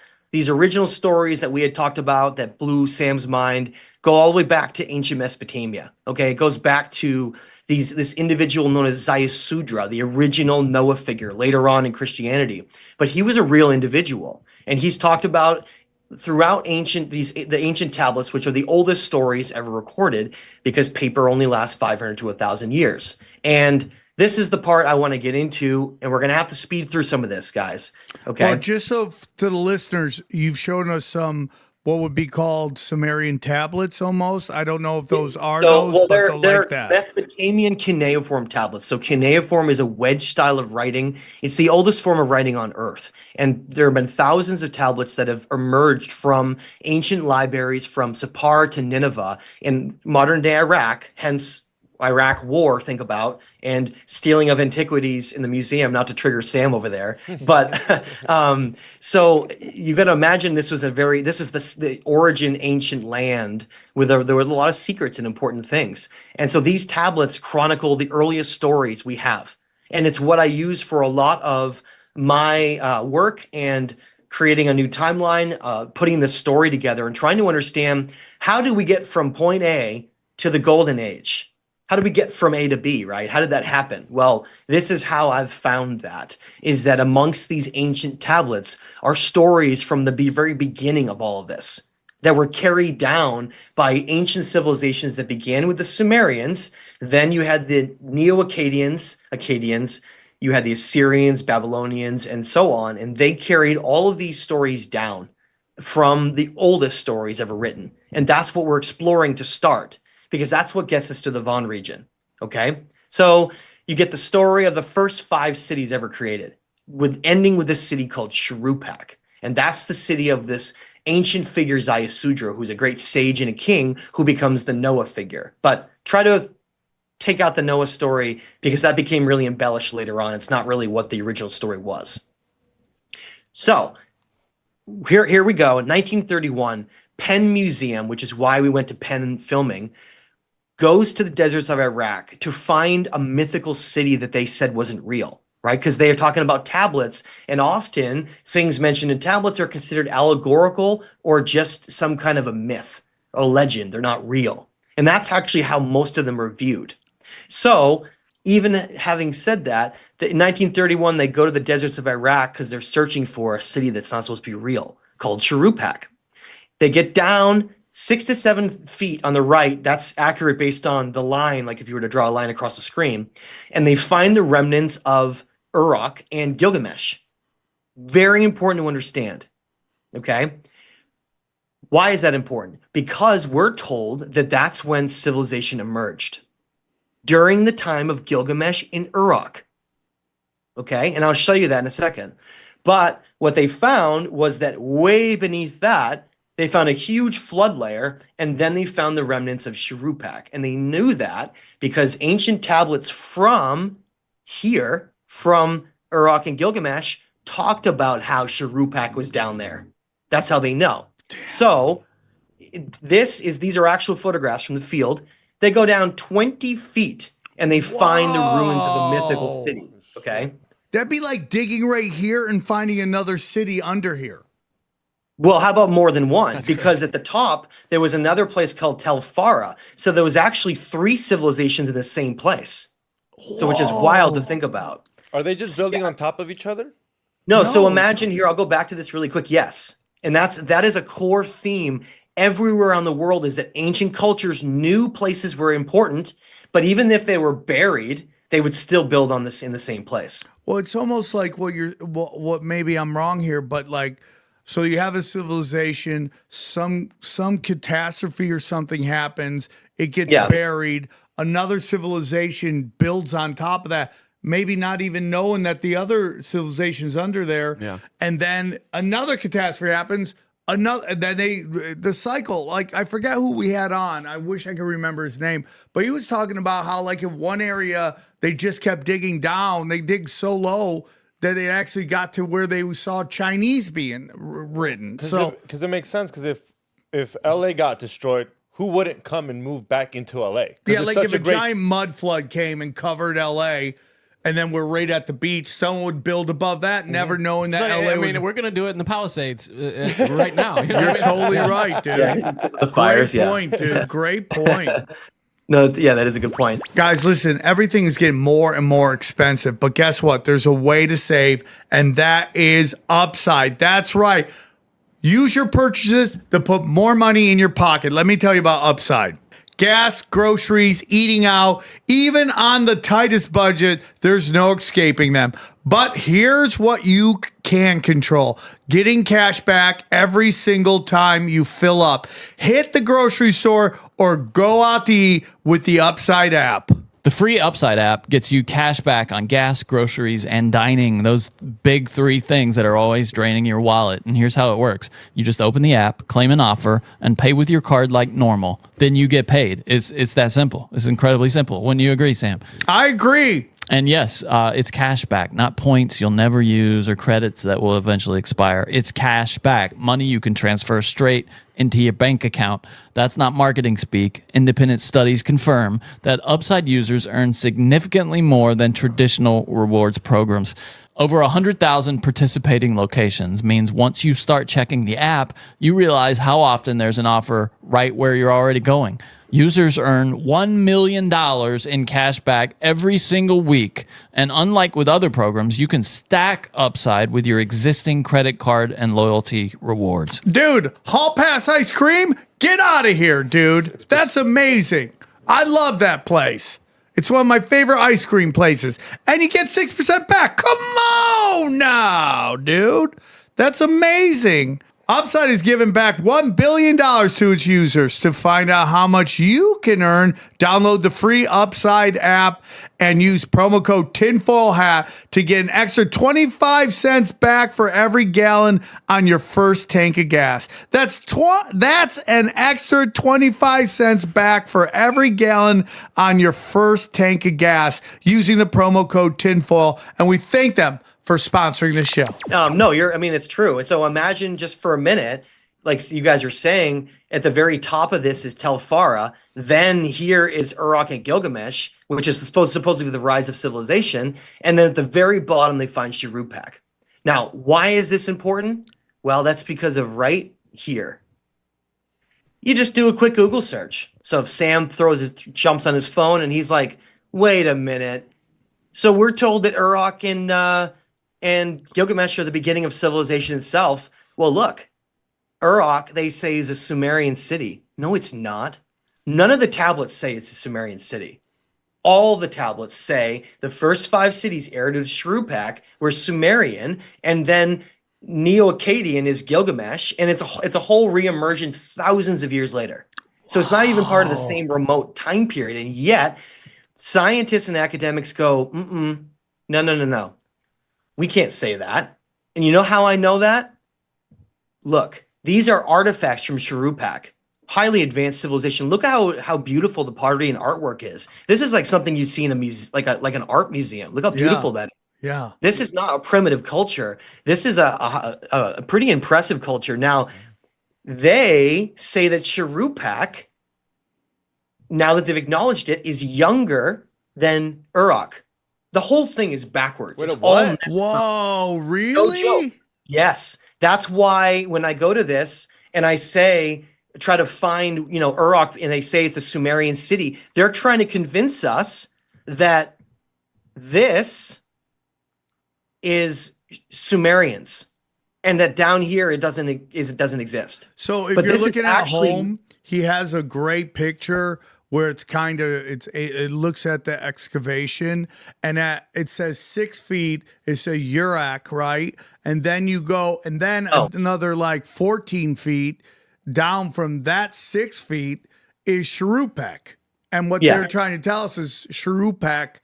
original stories that we had talked about that blew Sam's mind go all the way back to ancient Mesopotamia. Okay, it goes back to this individual known as Ziusudra, the original Noah figure later on in Christianity. But he was a real individual, and he's talked about throughout the ancient tablets, which are the oldest stories ever recorded, because paper only lasts 500 to 1,000 years. And this is the part I want to get into, and we're going to have to speed through some of this, guys. Okay. Well, just so to the listeners, you've shown us some what would be called Sumerian tablets almost. I don't know if those are but they're like that. Mesopotamian cuneiform tablets. So cuneiform is a wedge style of writing. It's the oldest form of writing on Earth. And there have been thousands of tablets that have emerged from ancient libraries from Sippar to Nineveh in modern day Iraq, hence Iraq war, think about, and stealing of antiquities in the museum, not to trigger Sam over there. But so you got to imagine this is the origin ancient land where there were a lot of secrets and important things. And so these tablets chronicle the earliest stories we have. And it's what I use for a lot of my work and creating a new timeline, putting this story together and trying to understand, how do we get from point A to the golden age? How do we get from A to B, right? How did that happen? Well, this is how I've found that, is that amongst these ancient tablets are stories from the very beginning of all of this that were carried down by ancient civilizations that began with the Sumerians. Then you had the Neo-Akkadians, you had the Assyrians, Babylonians, and so on. And they carried all of these stories down from the oldest stories ever written. And that's what we're exploring to start, because that's what gets us to the Van region, okay? So you get the story of the first 5 cities ever created, ending with this city called Shuruppak. And that's the city of this ancient figure Ziusudra, who's a great sage and a king who becomes the Noah figure. But try to take out the Noah story because that became really embellished later on. It's not really what the original story was. So here we go. In 1931, Penn Museum, which is why we went to Penn filming, goes to the deserts of Iraq to find a mythical city that they said wasn't real, right? Because they are talking about tablets, and often things mentioned in tablets are considered allegorical or just some kind of a myth, a legend. They're not real. And that's actually how most of them are viewed. So even having said that, in 1931, they go to the deserts of Iraq because they're searching for a city that's not supposed to be real called Shuruppak. They get down 6 to 7 feet on the right. That's accurate based on the line, like if you were to draw a line across the screen. And they find the remnants of Uruk and Gilgamesh. Very important to understand, okay? Why is that important? Because we're told that that's when civilization emerged, during the time of Gilgamesh in Uruk, okay? And I'll show you that in a second. But what they found was that way beneath that, they found a huge flood layer, and then they found the remnants of Shuruppak. And they knew that because ancient tablets from here, from Uruk and Gilgamesh, talked about how Shuruppak was down there. That's how they know. Damn. So these are actual photographs from the field. They go down 20 feet, and they find the ruins of a mythical city, okay? That'd be like digging right here and finding another city under here. Well, how about more than one? That's because crazy. at the top, there was another place called Tel Farah. So there was actually 3 civilizations in the same place. So which is wild to think about. Are they just building on top of each other? No, so imagine here, I'll go back to this really quick. Yes. And that is a core theme everywhere around the world, is that ancient cultures knew places were important, but even if they were buried, they would still build on this in the same place. Well, it's almost like what maybe I'm wrong here, but like, so you have a civilization, some catastrophe or something happens, it gets buried, another civilization builds on top of that, maybe not even knowing that the other civilization's under there. Yeah. And then another catastrophe happens, the cycle, like I forget who we had on. I wish I could remember his name, but he was talking about how like in one area, they just kept digging down. They dig so low that they actually got to where they saw Chinese being written. So, because it makes sense. Because if LA got destroyed, who wouldn't come and move back into LA? Yeah, like if a giant mud flood came and covered LA, and then we're right at the beach, someone would build above that, never knowing that LA I mean, was. we're going to do it in the Palisades right now. You know You're what I mean? totally right, dude. Yeah, because of the fires, Great point, dude. Great point. No, yeah, that is a good point. Guys, listen, everything is getting more and more expensive, but guess what? There's a way to save, and that is Upside. That's right. Use your purchases to put more money in your pocket. Let me tell you about Upside. Gas, groceries, eating out, even on the tightest budget, there's no escaping them. But here's what you can control: getting cash back every single time you fill up. Hit the grocery store or go out to eat with the Upside app. The free Upside app gets you cash back on gas, groceries, and dining, those big 3 things that are always draining your wallet. And here's how it works. You just open the app, claim an offer, and pay with your card like normal. Then you get paid. It's that simple. It's incredibly simple. Wouldn't you agree, Sam? I agree. And yes, it's cash back, not points you'll never use or credits that will eventually expire. It's cash back, money you can transfer straight into your bank account. That's not marketing speak. Independent studies confirm that Upside users earn significantly more than traditional rewards programs. Over 100,000 participating locations means once you start checking the app, you realize how often there's an offer right where you're already going. Users earn $1 million in cash back every single week. And unlike with other programs, you can stack Upside with your existing credit card and loyalty rewards. Dude, Hall Pass Ice Cream, get out of here, dude. That's amazing. I love that place. It's one of my favorite ice cream places. And you get 6% back. Come on now, dude. That's amazing. Upside is giving back $1 billion to its users. To find out how much you can earn, download the free Upside app and use promo code Tinfoil Hat to get an extra 25 cents back for every gallon on your first tank of gas. That's an extra 25 cents back for every gallon on your first tank of gas using the promo code Tinfoil, and we thank them for sponsoring the show. No, it's true. So imagine just for a minute, like you guys are saying, at the very top of this is Tel Farah. Then here is Uruk and Gilgamesh, which is supposedly the rise of civilization. And then at the very bottom, they find Shuruppak. Now, why is this important? Well, that's because of right here. You just do a quick Google search. So if Sam jumps on his phone and he's like, wait a minute. So we're told that Uruk and Gilgamesh are the beginning of civilization itself. Well, look, Uruk, they say, is a Sumerian city. No, it's not. None of the tablets say it's a Sumerian city. All the tablets say the first 5 cities heir to Shuruppak were Sumerian, and then Neo-Akkadian is Gilgamesh, and it's a whole reemergence thousands of years later. So it's not even part of the same remote time period, and yet scientists and academics go, no. We can't say that. And you know how I know that? Look, these are artifacts from Shuruppak, highly advanced civilization. Look how beautiful the pottery and artwork is. This is like something you see in a like an art museum. Look how beautiful that is. Yeah. This is not a primitive culture. This is a pretty impressive culture. Now, they say that Shuruppak, now that they've acknowledged it, is younger than Uruk. The whole thing is backwards. Wait, it's what? all messed up. Whoa, No really? joke. Yes. That's why when I go to this and I try to find, Uruk, and they say it's a Sumerian city, they're trying to convince us that this is Sumerians and that down here it doesn't exist. So if But you're this is looking at actually- home, he has a great picture where it's it looks at the excavation, and it says 6 feet. It's a Uruk, right? And then you go, and then another like 14 feet down from that 6 feet is Shuruppak. And what they're trying to tell us is Shuruppak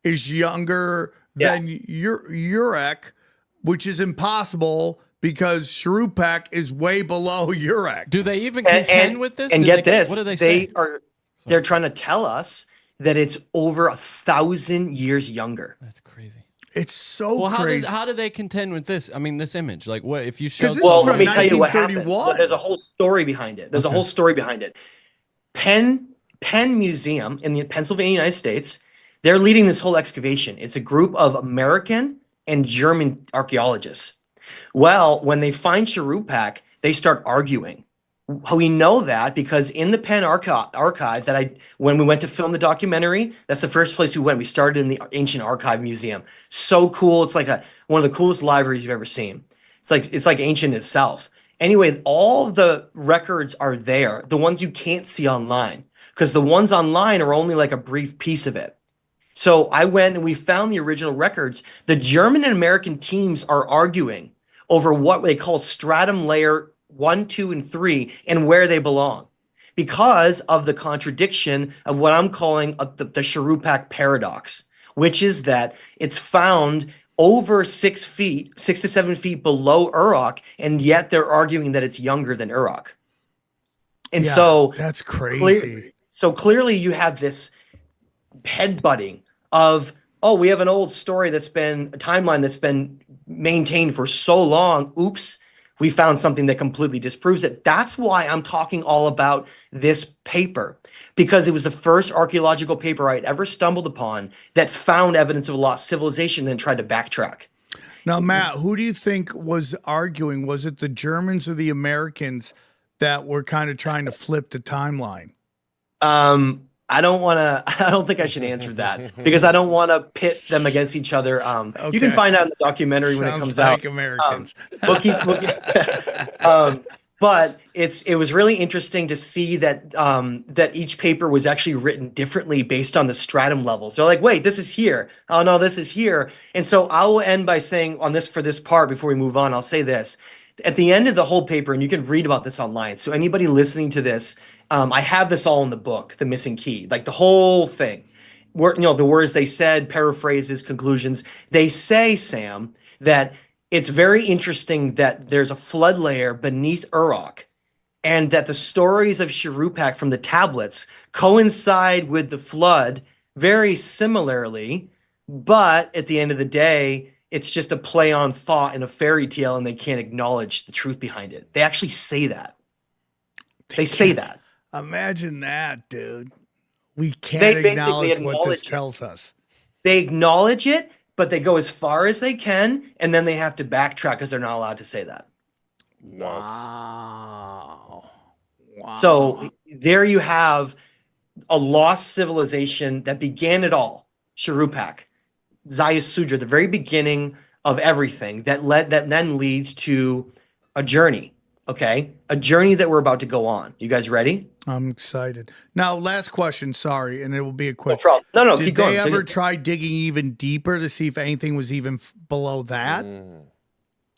is younger than Uruk, which is impossible because Shuruppak is way below Uruk. Do they even contend with this? And get this, what do they say? they're trying to tell us that it's over 1,000 years younger. That's crazy. It's so crazy. How do they contend with this? I mean, this image, like what if you show? This is Well, from let me tell you what happened. 1931. There's a whole story behind it. There's a whole story behind it. Penn Museum in the Pennsylvania, United States, they're leading this whole excavation. It's a group of American and German archaeologists. Well, when they find Shuruppak, they start arguing. We know that because in the Penn archive when we went to film the documentary, that's the first place we went. We started in the Ancient Archive Museum. So cool. It's like one of the coolest libraries you've ever seen. It's like ancient itself. Anyway, all the records are there, the ones you can't see online, because the ones online are only like a brief piece of it. So I went and we found the original records. The German and American teams are arguing over what they call stratum layer 1, 2, and 3 and where they belong because of the contradiction of what I'm calling the Shuruppak paradox, which is that it's found over 6 to 7 feet below Uruk, and yet they're arguing that it's younger than Uruk. And so that's crazy. So clearly you have this headbutting of, we have an old story a timeline that's been maintained for so long. Oops. We found something that completely disproves it. That's why I'm talking all about this paper, because it was the first archaeological paper I'd ever stumbled upon that found evidence of a lost civilization and then tried to backtrack. Now, Matt, who do you think was arguing? Was it the Germans or the Americans that were kind of trying to flip the timeline? I don't think I should answer that because I don't want to pit them against each other. You can find out in the documentary when it comes out. Americans. But it was really interesting to see that each paper was actually written differently based on the stratum levels. They're like, wait, this is here. Oh no, this is here. And so I will end by saying for this part before we move on, I'll say this. at the end of the whole paper, and you can read about this online. So anybody listening to this, I have this all in the book, The Missing Key, like the whole thing. Where, the words they said, paraphrases, conclusions. They say, Sam, that it's very interesting that there's a flood layer beneath Uruk, and that the stories of Shuruppak from the tablets coincide with the flood very similarly, but at the end of the day, it's just a play on thought and a fairy tale, and they can't acknowledge the truth behind it. They actually say that. They say that. Imagine that, dude. We can't acknowledge what this tells us. They acknowledge it, but they go as far as they can, and then they have to backtrack because they're not allowed to say that. Wow. So there you have a lost civilization that began it all. Shuruppak, Ziusudra, the very beginning of everything that then leads to a journey. Okay, a journey that we're about to go on. You guys ready? I'm excited. Now, last question. Sorry, and it will be a quick. No problem. No, Did keep going. they ever try digging even deeper to see if anything was even below that?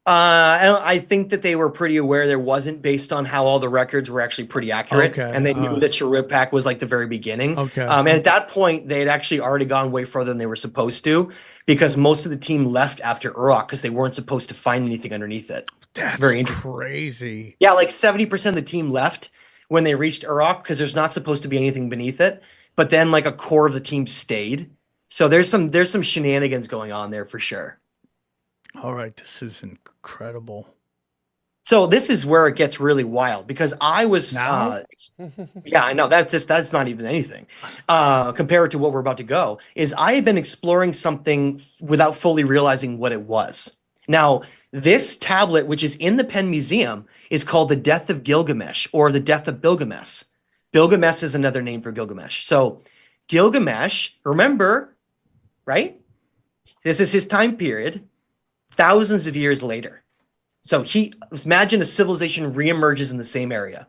I think that they were pretty aware there wasn't, based on how all the records were actually pretty accurate, and they knew that Shuruppak was like the very beginning. And at that point, they had actually already gone way further than they were supposed to, because most of the team left after Uruk because they weren't supposed to find anything underneath it. That's very crazy. Yeah, like 70% of the team left when they reached Uruk because there's not supposed to be anything beneath it. But then like a core of the team stayed. So there's some shenanigans going on there for sure. All right, this is incredible. So this is where it gets really wild, because I was, yeah, I know that's not even anything compared to what we're about to go. Is I had been exploring something without fully realizing what it was. Now, this tablet, which is in the Penn Museum, is called the Death of Gilgamesh, or the Death of Bilgamesh. Bilgamesh is another name for Gilgamesh. So Gilgamesh, remember, right? This is his time period, thousands of years later. So imagine a civilization reemerges in the same area.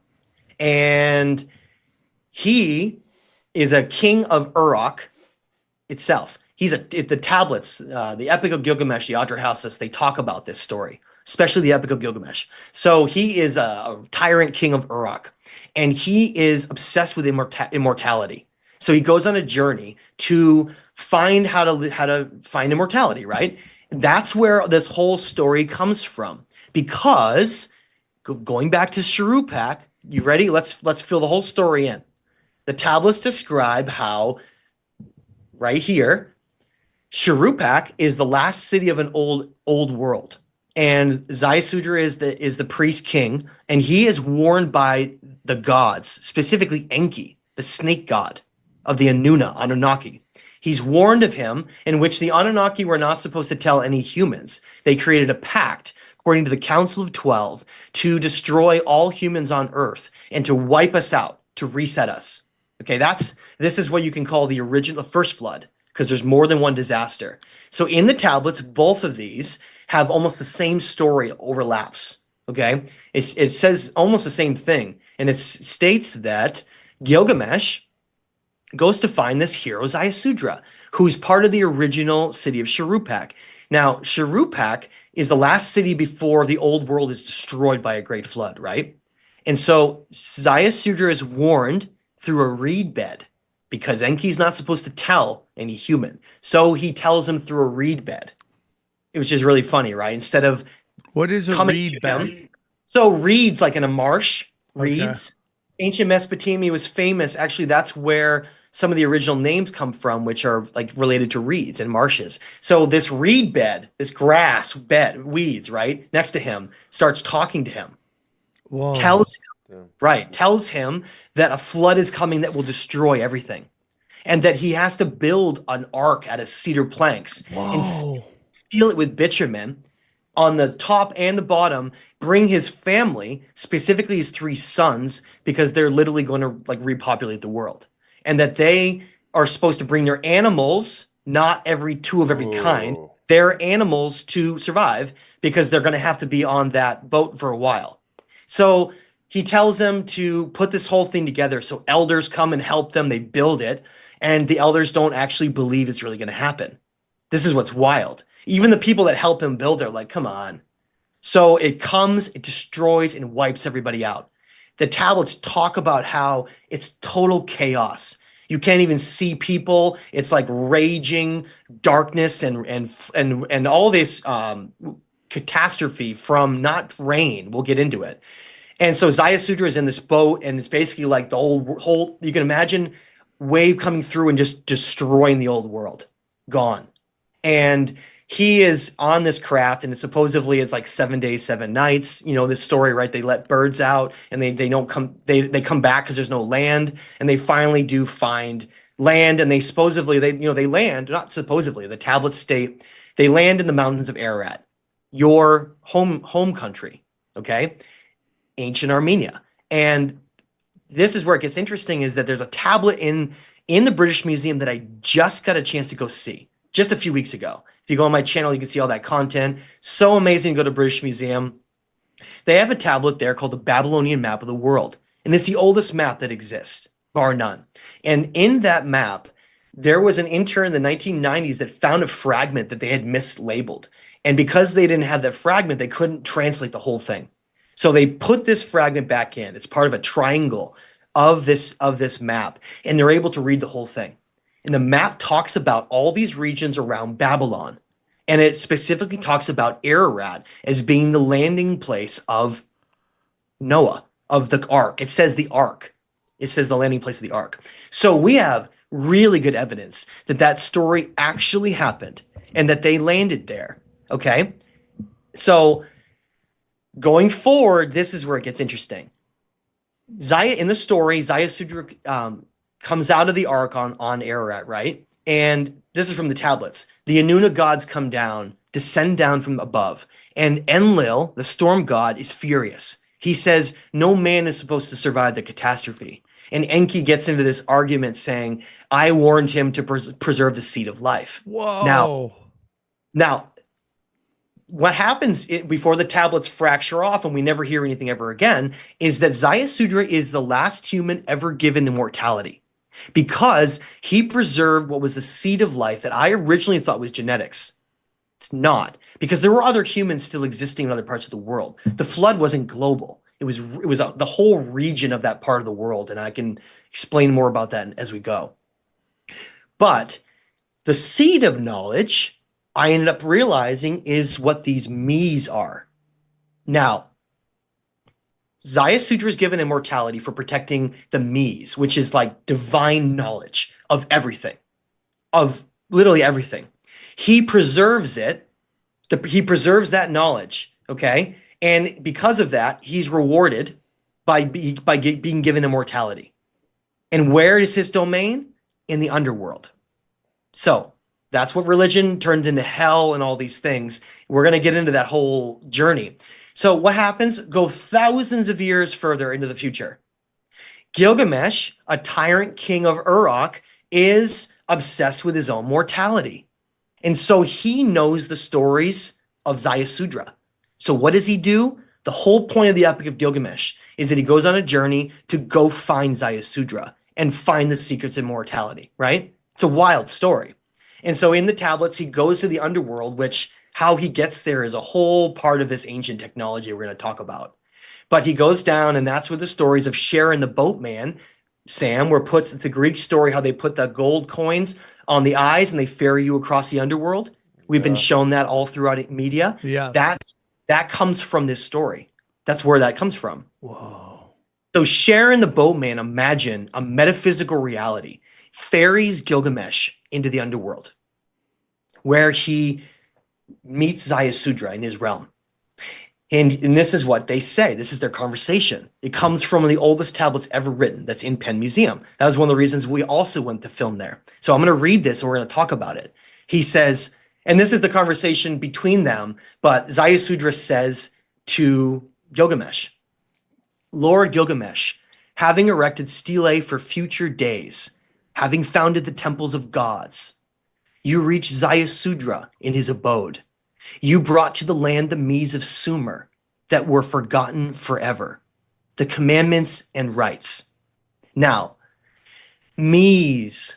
And he is a king of Uruk itself. The tablets, the Epic of Gilgamesh, the Atrahasis, they talk about this story, especially the Epic of Gilgamesh. So he is a tyrant king of Uruk, and he is obsessed with immortality. So he goes on a journey to find how to find immortality, right? That's where this whole story comes from, because going back to Shuruppak, you ready? Let's fill the whole story in. The tablets describe how, right here, Shuruppak is the last city of an old world, and Ziusudra is the priest king, and he is warned by the gods, specifically Enki, the snake god of the Anunnaki. He's warned of him, in which the Anunnaki were not supposed to tell any humans. They created a pact, according to the Council of 12, to destroy all humans on Earth and to wipe us out, to reset us. Okay, this is what you can call the first flood, because there's more than one disaster. So in the tablets, both of these have almost the same story, overlaps. Okay, it says almost the same thing, and it states that Gilgamesh goes to find this hero Ziusudra, who's part of the original city of Shuruppak. Now, Shuruppak is the last city before the old world is destroyed by a great flood, right? And so Ziusudra is warned through a reed bed, because Enki's not supposed to tell any human. So he tells him through a reed bed, which is really funny, right? Instead of what is a reed bed? So reeds, like in a marsh, reeds. Okay. Ancient Mesopotamia was famous. Actually, that's where some of the original names come from, which are like related to reeds and marshes. So this reed bed, this grass bed, weeds, right, next to him, starts talking to him. Whoa. Tells him that a flood is coming that will destroy everything, and that he has to build an ark out of cedar planks and seal it with bitumen on the top and the bottom, bring his family, specifically his 3 sons, because they're literally going to like repopulate the world, and that they are supposed to bring their animals, not every 2 of every kind, their animals to survive, because they're going to have to be on that boat for a while. So he tells them to put this whole thing together. So elders come and help them. They build it. And the elders don't actually believe it's really going to happen. This is what's wild. Even the people that help him build are like, come on. So it comes, it destroys and wipes everybody out. The tablets talk about how it's total chaos. You can't even see people. It's like raging darkness and all this catastrophe from not rain. We'll get into it. And so Ziusudra is in this boat, and it's basically like the whole you can imagine wave coming through and just destroying the old world, gone. And he is on this craft, and supposedly it's like 7 days, 7 nights. You know this story, right? They let birds out, and they don't come. They come back because there's no land, and they finally do find land, and they supposedly they land. Not supposedly, the tablets state they land in the mountains of Ararat, your home country. Okay, ancient Armenia, and this is where it gets interesting. Is that there's a tablet in the British Museum that I just got a chance to go see just a few weeks ago. If you go on my channel, you can see all that content. So amazing to go to British Museum. They have a tablet there called the Babylonian Map of the World. And it's the oldest map that exists, bar none. And in that map, there was an intern in the 1990s that found a fragment that they had mislabeled. And because they didn't have that fragment, they couldn't translate the whole thing. So they put this fragment back in. It's part of a triangle of this map. And they're able to read the whole thing. And the map talks about all these regions around Babylon. And it specifically talks about Ararat as being the landing place of Noah, of the ark. It says the ark. It says the landing place of the ark. So we have really good evidence that that story actually happened and that they landed there. Okay? So going forward, this is where it gets interesting. In the story, Ziusudra comes out of the ark on Ararat, right? And this is from the tablets. The Anuna gods come down, descend down from above. And Enlil, the storm god, is furious. He says, no man is supposed to survive the catastrophe. And Enki gets into this argument saying, I warned him to preserve the seed of life. Whoa. Now, what happens before the tablets fracture off and we never hear anything ever again is that Ziusudra is the last human ever given immortality, because he preserved what was the seed of life that I originally thought was genetics. It's not, because there were other humans still existing in other parts of the world. The flood wasn't global. It was the whole region of that part of the world, and I can explain more about that as we go. But the seed of knowledge, I ended up realizing, is what these me's are. Now, Ziusudra is given immortality for protecting the me's, which is like divine knowledge of everything, of literally everything. He preserves it. He preserves that knowledge, okay? And because of that, he's rewarded by being given immortality. And where is his domain? In the underworld. So that's what religion turned into hell and all these things. We're going to get into that whole journey. So what happens? Go thousands of years further into the future. Gilgamesh, a tyrant king of Uruk, is obsessed with his own mortality. And so he knows the stories of Ziusudra. So what does he do? The whole point of the Epic of Gilgamesh is that he goes on a journey to go find Ziusudra and find the secrets of immortality, right? It's a wild story. And so in the tablets, he goes to the underworld, which how he gets there is a whole part of this ancient technology we're going to talk about. But he goes down, and that's where the stories of Sharon the boatman, Sam, it's the Greek story, how they put the gold coins on the eyes and they ferry you across the underworld. We've been shown that all throughout media. Yeah. That comes from this story. That's where that comes from. Whoa. So Sharon the boatman, imagine a metaphysical reality, ferries Gilgamesh into the underworld, where he meets Ziusudra in his realm. And this is what they say. This is their conversation. It comes from the oldest tablets ever written that's in Penn Museum. That was one of the reasons we also went to film there. So I'm going to read this and we're going to talk about it. He says, and this is the conversation between them, but Ziusudra says to Gilgamesh, Lord Gilgamesh, having erected stelae for future days, having founded the temples of gods, you reached Ziusudra in his abode. You brought to the land the me's of Sumer that were forgotten forever, the commandments and rites. Now, me's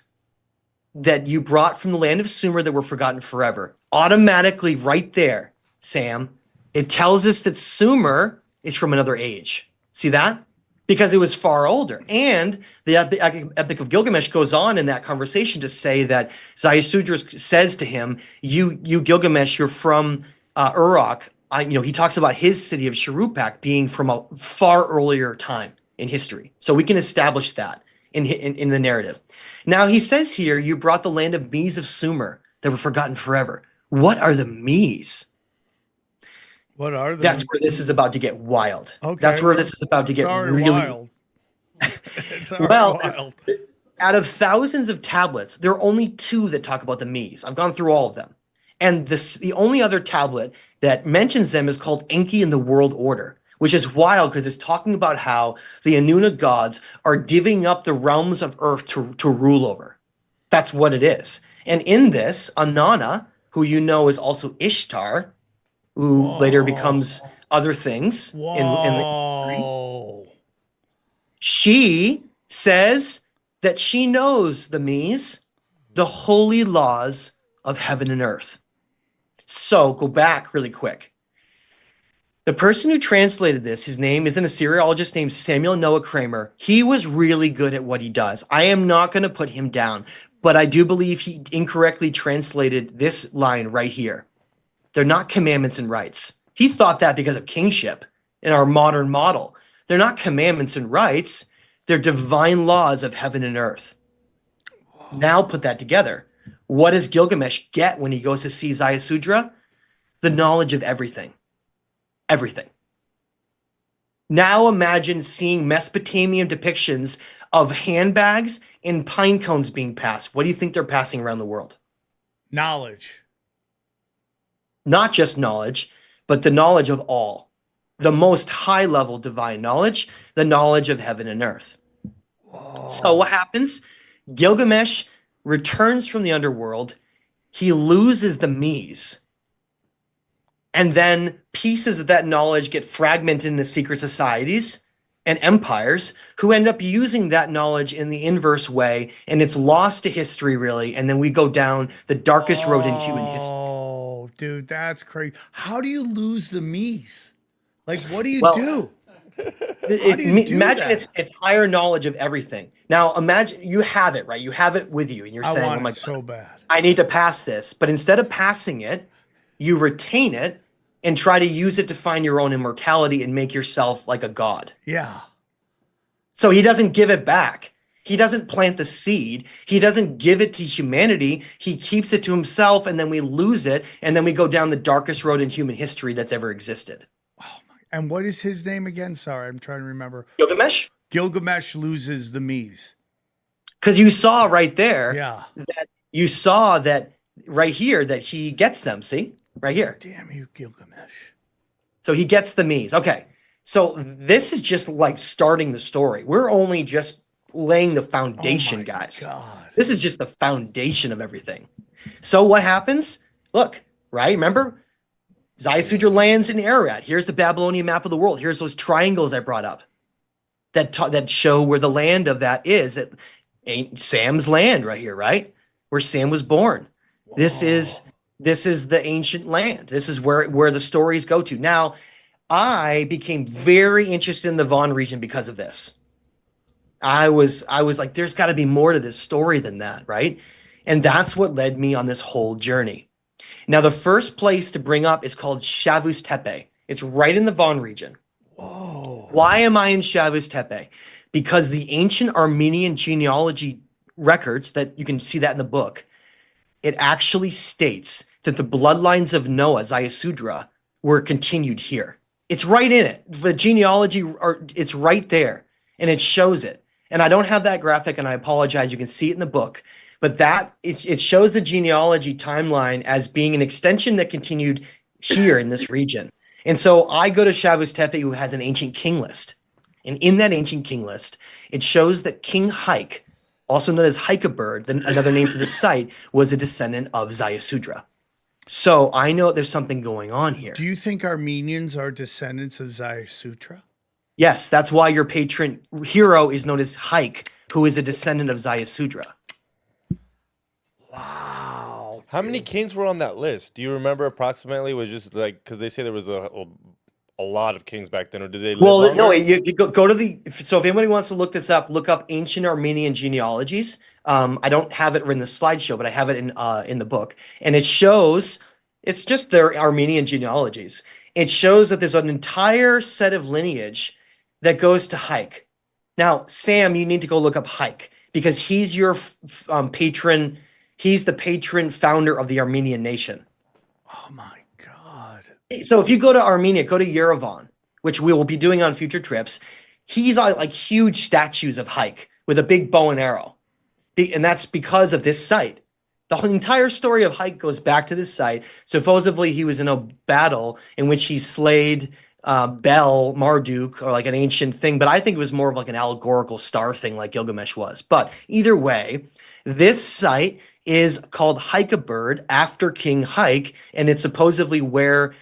that you brought from the land of Sumer that were forgotten forever, automatically right there, Sam, It tells us that Sumer is from another age. See that? Because it was far older. And the Epic of Gilgamesh goes on in that conversation to say that Ziusudra says to him, you Gilgamesh, you're from Uruk. He talks about his city of Shuruppak being from a far earlier time in history. So we can establish that in the narrative. Now he says here, you brought the land of Mies of Sumer that were forgotten forever. What are the Mies? What are they? That's where this is about to get wild. Okay. That's where this is about to get really wild. It's wild. Out of thousands of tablets, there are only 2 that talk about the Mies. I've gone through all of them. And the only other tablet that mentions them is called Enki in the World Order, which is wild because it's talking about how the Anuna gods are divvying up the realms of earth to rule over. That's what it is. And in this, Anana, who you know is also Ishtar, who later becomes other things. She says that she knows the Mies, the holy laws of heaven and earth. So go back really quick. The person who translated this, his name is an Assyriologist named Samuel Noah Kramer. He was really good at what he does. I am not going to put him down, but I do believe he incorrectly translated this line right here. They're not commandments and rights. He thought that because of kingship in our modern model. They're not commandments and rights. They're divine laws of heaven and earth. Now put that together. What does Gilgamesh get when he goes to see Ziusudra? The knowledge of everything. Everything. Now imagine seeing Mesopotamian depictions of handbags and pine cones being passed. What do you think they're passing around the world? Knowledge. Not just knowledge, but the knowledge of all. The most high-level divine knowledge, the knowledge of heaven and earth. Whoa. So what happens? Gilgamesh returns from the underworld. He loses the Mies. And then pieces of that knowledge get fragmented into secret societies and empires who end up using that knowledge in the inverse way. And it's lost to history, really. And then we go down the darkest road in human history. Oh, dude, that's crazy. How do you lose the Mies? Like, what do you do? Imagine it's higher knowledge of everything. Now, imagine you have it, right? You have it with you, and you're saying, "Oh my God, so bad. I need to pass this." But instead of passing it, you retain it and try to use it to find your own immortality and make yourself like a god. Yeah. So he doesn't give it back. He doesn't plant the seed. He doesn't give it to humanity. He keeps it to himself, and then we lose it, and then we go down the darkest road in human history that's ever existed. And what is his name again? Sorry, I'm trying to remember. Gilgamesh? Gilgamesh loses the Mies. Because you saw right there that you saw that right here that he gets them. See? Right here. Damn you, Gilgamesh. So he gets the Mies. Okay. So this is just like starting the story. We're only just laying the foundation, guys. God. This is just the foundation of everything. So what happens? Look, right? Remember? Ziusudra lands in Ararat. Here's the Babylonian map of the world. Here's those triangles I brought up that show where the land of that is. It ain't Sam's land right here, right? Where Sam was born. Whoa. This is the ancient land. This is where the stories go to. Now, I became very interested in the Von region because of this. I was like, there's got to be more to this story than that, right? And that's what led me on this whole journey. Now, the first place to bring up is called Shavus Tepe. It's right in the Von region. Whoa. Why am I in Shavus Tepe? Because the ancient Armenian genealogy records, that you can see that in the book, it actually states that the bloodlines of Noah, Ziusudra, were continued here. It's right in it. The genealogy, it's right there, and it shows it. And I don't have that graphic, and I apologize. You can see it in the book. But it shows the genealogy timeline as being an extension that continued here in this region. And so I go to Shavus Tepe, who has an ancient king list. And in that ancient king list, it shows that King Haik, also known as Haikabird, another name for the site, was a descendant of Ziusudra. So I know there's something going on here. Do you think Armenians are descendants of Ziusudra? Yes, that's why your patron hero is known as Haik, who is a descendant of Ziusudra. Wow, How many kings were on that list? Do you remember approximately? Was just like because they say there was a lot of kings back then, or did they live Well, longer? no, you go to the. So if anybody wants to look this up, look up ancient Armenian genealogies. I don't have it in the slideshow, but I have it in the book, and it shows. It's just their Armenian genealogies. It shows that there's an entire set of lineage that goes to Hike. Now, Sam, you need to go look up Hike because he's your patron. He's the patron founder of the Armenian nation. Oh my God. So if you go to Armenia, go to Yerevan, which we will be doing on future trips. He's like huge statues of Hike with a big bow and arrow. And that's because of this site. The whole entire story of Hike goes back to this site. Supposedly he was in a battle in which he slayed Bel Marduk, or like an ancient thing, but I think it was more of like an allegorical star thing like Gilgamesh was. But either way, this site is called Hike-a-Bird after King Hike, and it's supposedly where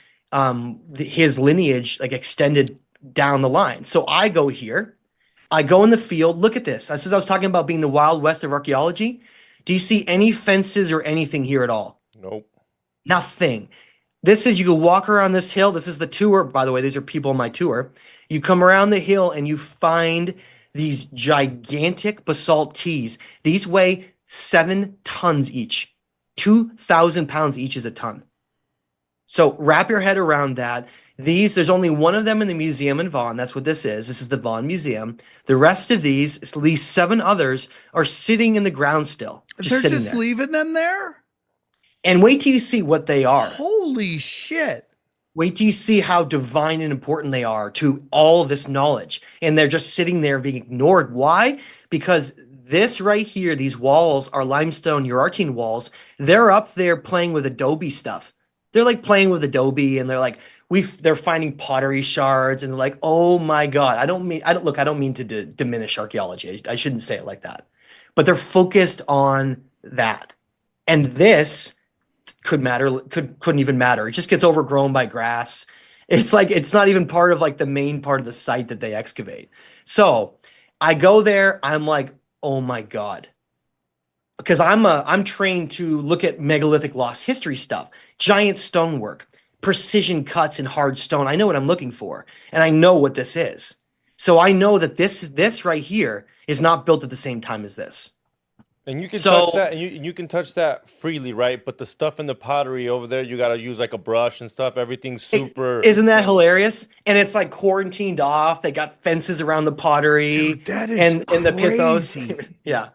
his lineage like extended down the line. So I go here, I go in the field, look at this. As I was talking about being the Wild West of archaeology, do you see any fences or anything here at all? Nope. Nothing. This is, you can walk around this hill. This is the tour, by the way. These are people on my tour. You come around the hill and you find these gigantic basalt tees. These weigh 7 tons each. 2,000 pounds each is a ton. So wrap your head around that. There's only one of them in the museum in Vaughan. That's what this is. This is the Vaughan Museum. The rest of these, at least 7 others, are sitting in the ground still. They're sitting just there. leaving them there? And wait till you see what they are. Holy shit. Wait till you see how divine and important they are to all of this knowledge. And they're just sitting there being ignored. Why? Because this right here, these walls are limestone Urartian walls. They're up there playing with Adobe stuff. They're like playing with Adobe, and they're like, they're finding pottery shards, and they're like, oh my God. I don't mean to diminish archaeology. I shouldn't say it like that. But they're focused on that. And this couldn't even matter. It just gets overgrown by grass. It's like, it's not even part of like the main part of the site that they excavate. So I go there, I'm like, oh my God. Because I'm trained to look at megalithic lost history stuff, giant stonework, precision cuts in hard stone. I know what I'm looking for, and I know what this is. So I know that this right here is not built at the same time as this. And you can touch that, and you can touch that freely, right? But the stuff in the pottery over there, you got to use like a brush and stuff. Everything's super. Isn't that hilarious? And it's like quarantined off. They got fences around the pottery. Dude, that is and the pithos. Yeah.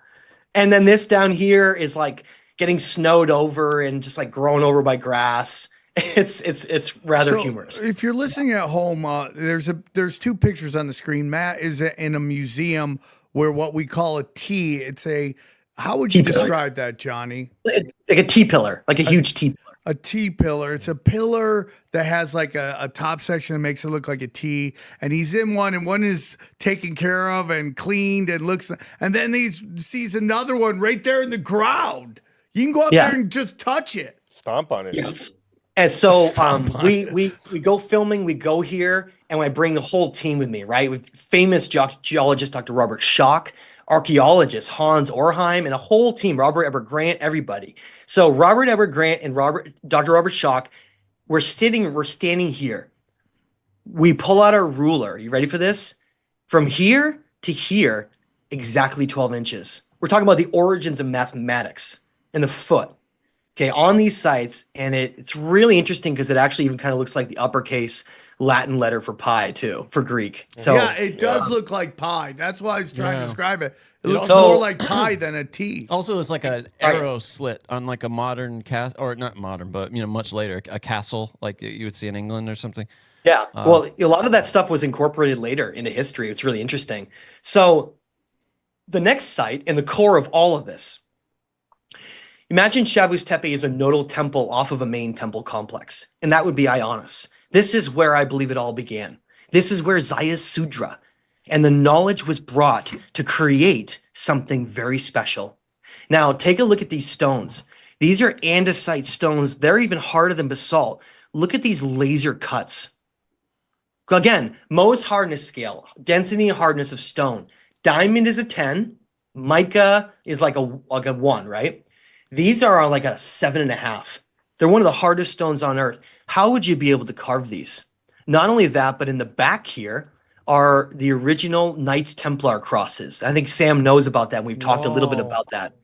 And then this down here is like getting snowed over and just like grown over by grass. It's rather humorous. If you're listening at home, there's 2 pictures on the screen. Matt is in a museum where what we call a T. It's a, how would you describe that, Johnny? Like a T-pillar, like a huge T-pillar. A T-pillar. It's a pillar that has like a top section that makes it look like a T. And he's in one, and one is taken care of and cleaned and looks. And then he sees another one right there in the ground. You can go up there and just touch it. Stomp on it. Yes. And so we go filming, we go here, and I bring the whole team with me, right? With famous geologist Dr. Robert Schock, archaeologist Hans Orheim, and a whole team, Robert Ebert Grant, everybody. So Robert Ebert Grant and Dr. Robert Schock, we're standing here. We pull out our ruler. You ready for this? From here to here, exactly 12 inches. We're talking about the origins of mathematics in the foot. Okay, on these sites, and it's really interesting because it actually even kind of looks like the uppercase Latin letter for pi too, for Greek. So yeah, it does look like pi. That's why I was trying to describe it. It looks more like pi than a T. Also, it's like an arrow slit on like a modern or not modern, but much later, a castle like you would see in England or something. Yeah, well, a lot of that stuff was incorporated later into history. It's really interesting. So the next site in the core of all of this, imagine Shavuos Tepe is a nodal temple off of a main temple complex, and that would be Ayanis. This is where I believe it all began. This is where Ziusudra and the knowledge was brought to create something very special. Now, take a look at these stones. These are andesite stones. They're even harder than basalt. Look at these laser cuts. Again, Mohs hardness scale, density and hardness of stone. Diamond is a 10. Mica is like a 1, right? These are like at a 7.5. They're one of the hardest stones on earth. How would you be able to carve these? Not only that, but in the back here are the original Knights Templar crosses. I think Sam knows about that. And we've talked a little bit about that.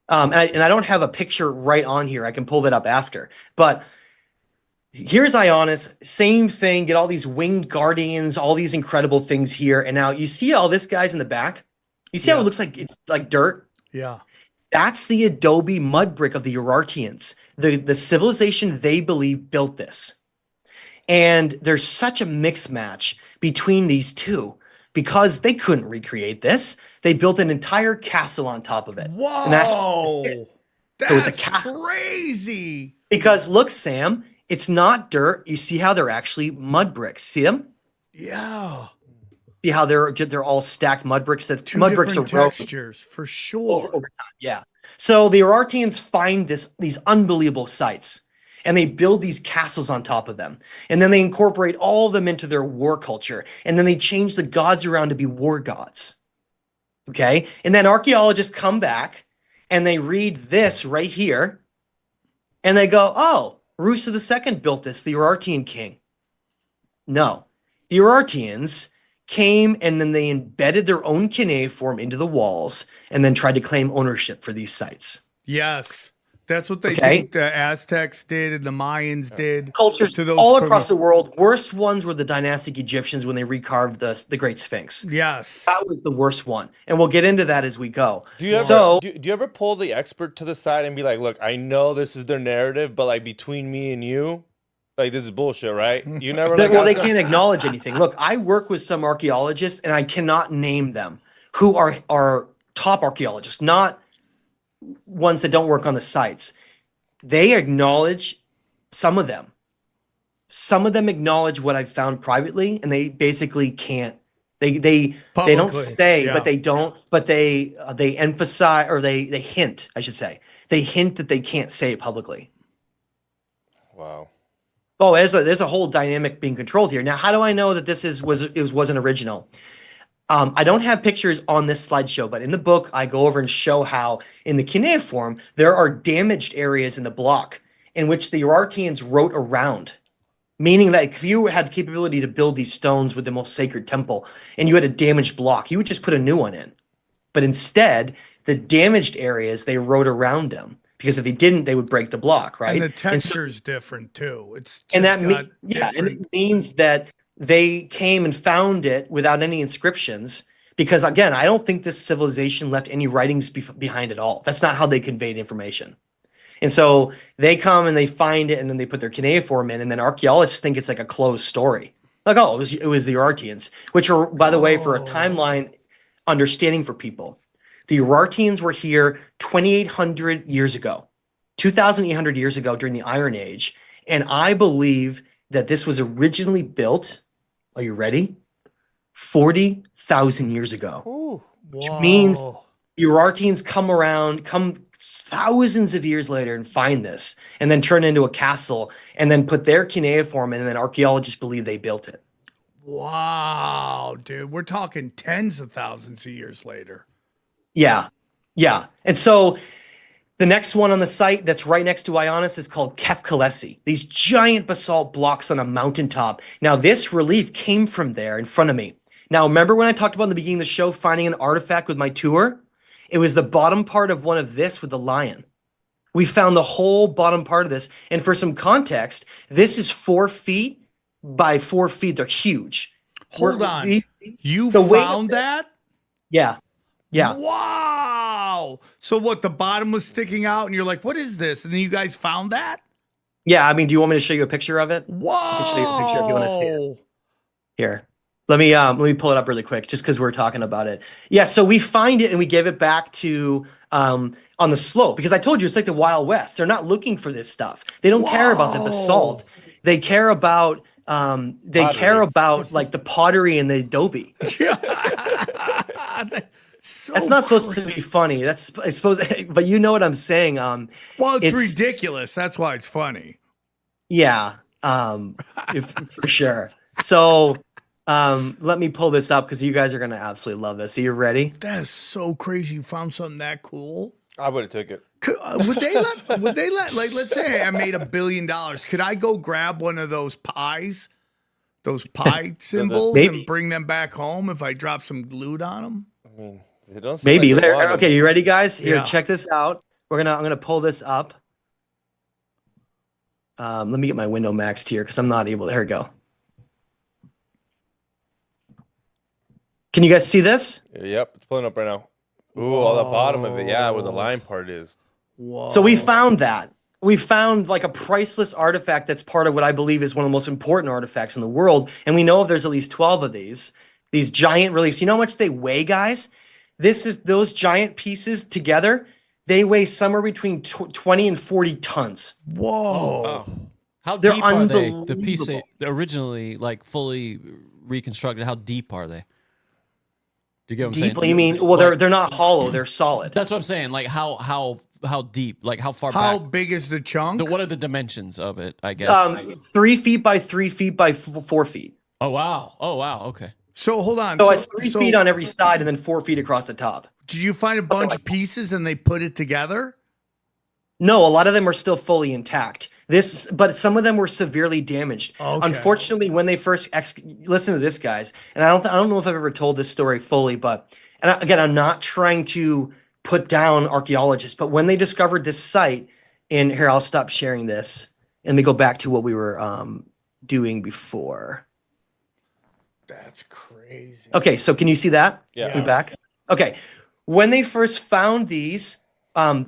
And I don't have a picture right on here. I can pull that up after. But here's Ayanis, same thing. Get all these winged guardians, all these incredible things here. And now you see all this guys in the back. You see how it looks like it's like dirt? Yeah. That's the adobe mud brick of the Urartians. The civilization they believe built this. And there's such a mix match between these two because they couldn't recreate this. They built an entire castle on top of it. Whoa. And So it's a castle. Crazy. Because look, Sam, it's not dirt. You see how they're actually mud bricks. See them? Yeah. See how they're all stacked mud bricks? That Two mud bricks are different textures for sure. over time. Yeah. So the Urartians find these unbelievable sites and they build these castles on top of them. And then they incorporate all of them into their war culture. And then they change the gods around to be war gods. Okay. And then archaeologists come back and they read this right here and they go, oh, Rusa II built this, the Urartian king. No, the Urartians came and then they embedded their own cuneiform into the walls and then tried to claim ownership for these sites. Yes. That's what they Okay. think the Aztecs did and the Mayans did. Cultures to those all from across the world. Worst ones were the dynastic Egyptians when they recarved the Great Sphinx. Yes. That was the worst one. And we'll get into that as we go. Do you ever So do you ever pull the expert to the side and be like, look, I know this is their narrative, but like between me and you, like this is bullshit, right? You never like well, they ask them? can't acknowledge anything. Look, I work with some archaeologists and I cannot name them who are top archaeologists, not ones that don't work on the sites. They acknowledge some of them. Some of them acknowledge what I've found privately, and they basically can't. They don't Publicly, say, yeah. but they don't. But they emphasize, or they hint. I should say they hint that they can't say it publicly. Wow. Oh, there's a whole dynamic being controlled here. Now, how do I know that this wasn't original? I don't have pictures on this slideshow, but in the book, I go over and show how in the cuneiform, there are damaged areas in the block in which the Urartians wrote around, meaning that if you had the capability to build these stones with the most sacred temple and you had a damaged block, you would just put a new one in. But instead, the damaged areas, they wrote around them because if they didn't, they would break the block, right? And the texture's different too. It's just And that got and different- it means that they came and found it without any inscriptions because again, I don't think this civilization left any writings behind at all. That's not how they conveyed information. And so they come and they find it and then they put their cuneiform in and then archaeologists think it's like a closed story. Like, oh, it was the Urartians, which are, by the way, for a timeline understanding for people. The Urartians were here 2,800 years ago, 2,800 years ago during the Iron Age. And I believe that this was originally built, are you ready? 40,000 years ago. Which means the Urartians come thousands of years later and find this and then turn it into a castle and then put their cuneiform in and then archaeologists believe they built it. Wow, dude. We're talking tens of thousands of years later. Yeah. Yeah. And so the next one on the site that's right next to Ayanis is called Kefkalesi. These giant basalt blocks on a mountaintop. Now, this relief came from there in front of me. Now, remember when I talked about in the beginning of the show, finding an artifact with my tour? It was the bottom part of one of this with the lion. We found the whole bottom part of this. And for some context, this is 4 feet by 4 feet. They're huge. Hold on. You the weight found that? Yeah. Yeah. Wow. So what, the bottom was sticking out and you're like, what is this? And then you guys found that? Yeah. I mean, do you want me to show you a picture of it? Whoa. I can show you a picture if you want to see it. Here. Let me pull it up really quick just because we're talking about it. Yeah, so we find it and we give it back to on the slope because I told you it's like the Wild West. They're not looking for this stuff. They don't care about the basalt. They care about like the pottery and the adobe. So That's not supposed to be funny. That's I suppose, but you know what I'm saying. well, it's ridiculous. That's why it's funny. Yeah, for sure. So let me pull this up because you guys are gonna absolutely love this. Are you ready? That is so crazy. You found something that cool. I would have took it. Would they let like let's say I made $1 billion. Could I go grab one of those pies, those pie symbols, Maybe. and bring them back home if I drop some loot on them? I mean, they don't seem Maybe. like they want Okay, them. you ready, guys? Here, Yeah. check this out. I'm gonna pull this up. Let me get my window maxed here because I'm not able. There we go. Can you guys see this? Yep, it's pulling up right now. Ooh, on the bottom of it, yeah, where the line part is. Whoa. So we found that. We found like a priceless artifact that's part of what I believe is one of the most important artifacts in the world. And we know there's at least 12 of these giant reliefs. You know how much they weigh, guys? Those giant pieces together, they weigh somewhere between 20 and 40 tons. Whoa. How They're deep are they? The piece unbelievable. originally like fully reconstructed. How deep are they? Do you get what I'm Deep? saying? You mean? Well, they're not hollow. They're solid. That's what I'm saying. Like how deep? Like how far How back? big is the chunk? What are the dimensions of it? I guess. 3 feet by 3 feet by 4 feet. Oh wow. Oh wow. Okay. So hold on. So it's 3 feet on every side and then 4 feet across the top. Did you find a bunch of pieces and they put it together? No, a lot of them are still fully intact. But some of them were severely damaged. Okay. Unfortunately, when they first listen to this, guys, and I don't know if I've ever told this story fully, but again, I'm not trying to put down archaeologists, but when they discovered this site, and here I'll stop sharing this, and we go back to what we were doing before. That's crazy. Okay, so can you see that? Yeah. We back? Okay. When they first found these,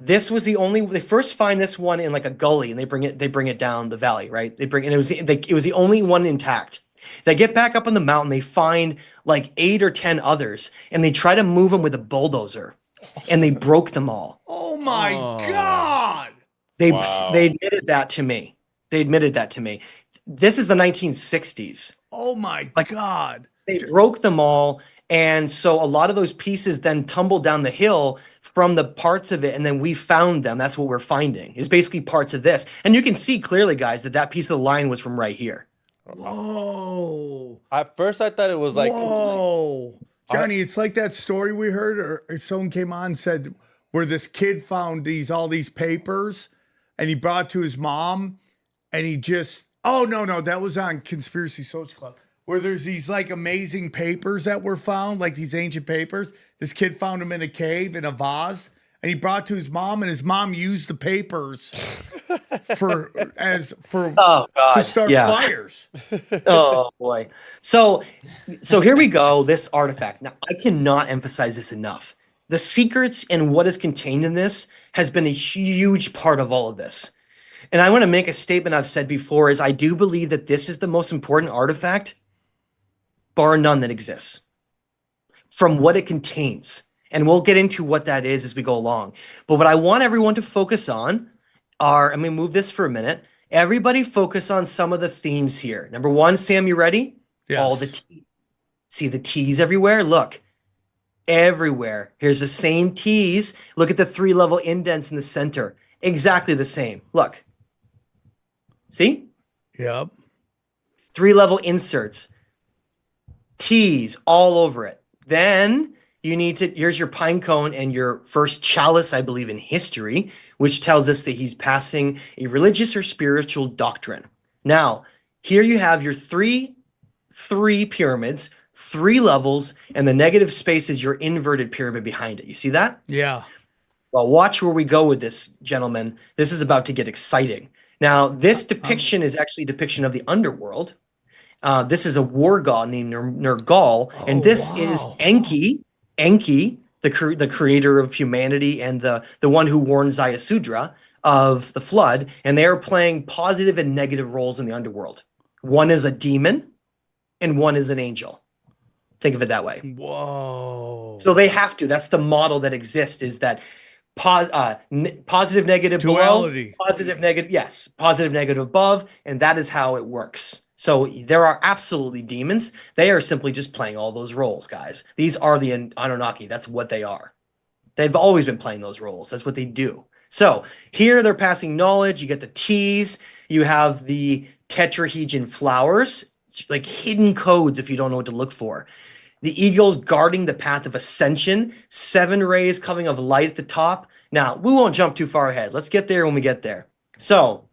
this was the only. They first find this one in like a gully, and they bring it down the valley, right? And it was the only one intact. They get back up on the mountain. They find like 8 or 10 others, and they try to move them with a bulldozer, and they broke them all. Oh my God. They Wow. they admitted that to me. This is the 1960s. Oh my God. They broke them all. And so a lot of those pieces then tumbled down the hill from the parts of it. And then we found them. That's what we're finding is basically parts of this. And you can see clearly, guys, that piece of the line was from right here. Whoa. At first, I thought it was like, Whoa. Johnny, it's like that story we heard, or someone came on and said where this kid found all these papers and he brought it to his mom and he just, oh, no, that was on Conspiracy Social Club. Where there's these like amazing papers that were found, like these ancient papers. This kid found them in a cave in a vase, and he brought it to his mom, and his mom used the papers to start fires. Oh boy. So here we go. This artifact. Now I cannot emphasize this enough. The secrets and what is contained in this has been a huge part of all of this. And I want to make a statement I've said before is I do believe that this is the most important artifact, bar none, that exists from what it contains. And we'll get into what that is as we go along. But what I want everyone to focus on are, I'm going to move this for a minute. Everybody focus on some of the themes here. Number one, Sam, you ready? Yes. All the T's. See the T's everywhere? Look, everywhere. Here's the same T's. Look at the 3-level indents in the center. Exactly the same. Look. See? Yep. 3-level inserts. T's all over it. Then you need to, here's your pine cone and your first chalice, I believe, in history, which tells us that he's passing a religious or spiritual doctrine. Now, here you have your three pyramids, 3 levels, and the negative space is your inverted pyramid behind it. You see that? Yeah. Well, watch where we go with this, gentlemen. This is about to get exciting. Now, this depiction is actually a depiction of the underworld. This is a war god named Nergal, and this is Enki, the creator of humanity and the one who warned Ziusudra of the flood, and they are playing positive and negative roles in the underworld. One is a demon, and one is an angel. Think of it that way. Whoa. So they have to. That's the model that exists, is that positive, negative Duality. below, positive, negative, yes, positive, negative above, and that is how it works. So there are absolutely demons. They are simply just playing all those roles, guys. These are the Anunnaki. That's what they are. They've always been playing those roles. That's what they do. So here they're passing knowledge. You get the T's. You have the tetrahedron flowers. It's like hidden codes if you don't know what to look for. The eagles guarding the path of ascension, 7 rays coming of light at the top. Now, we won't jump too far ahead. Let's get there when we get there. So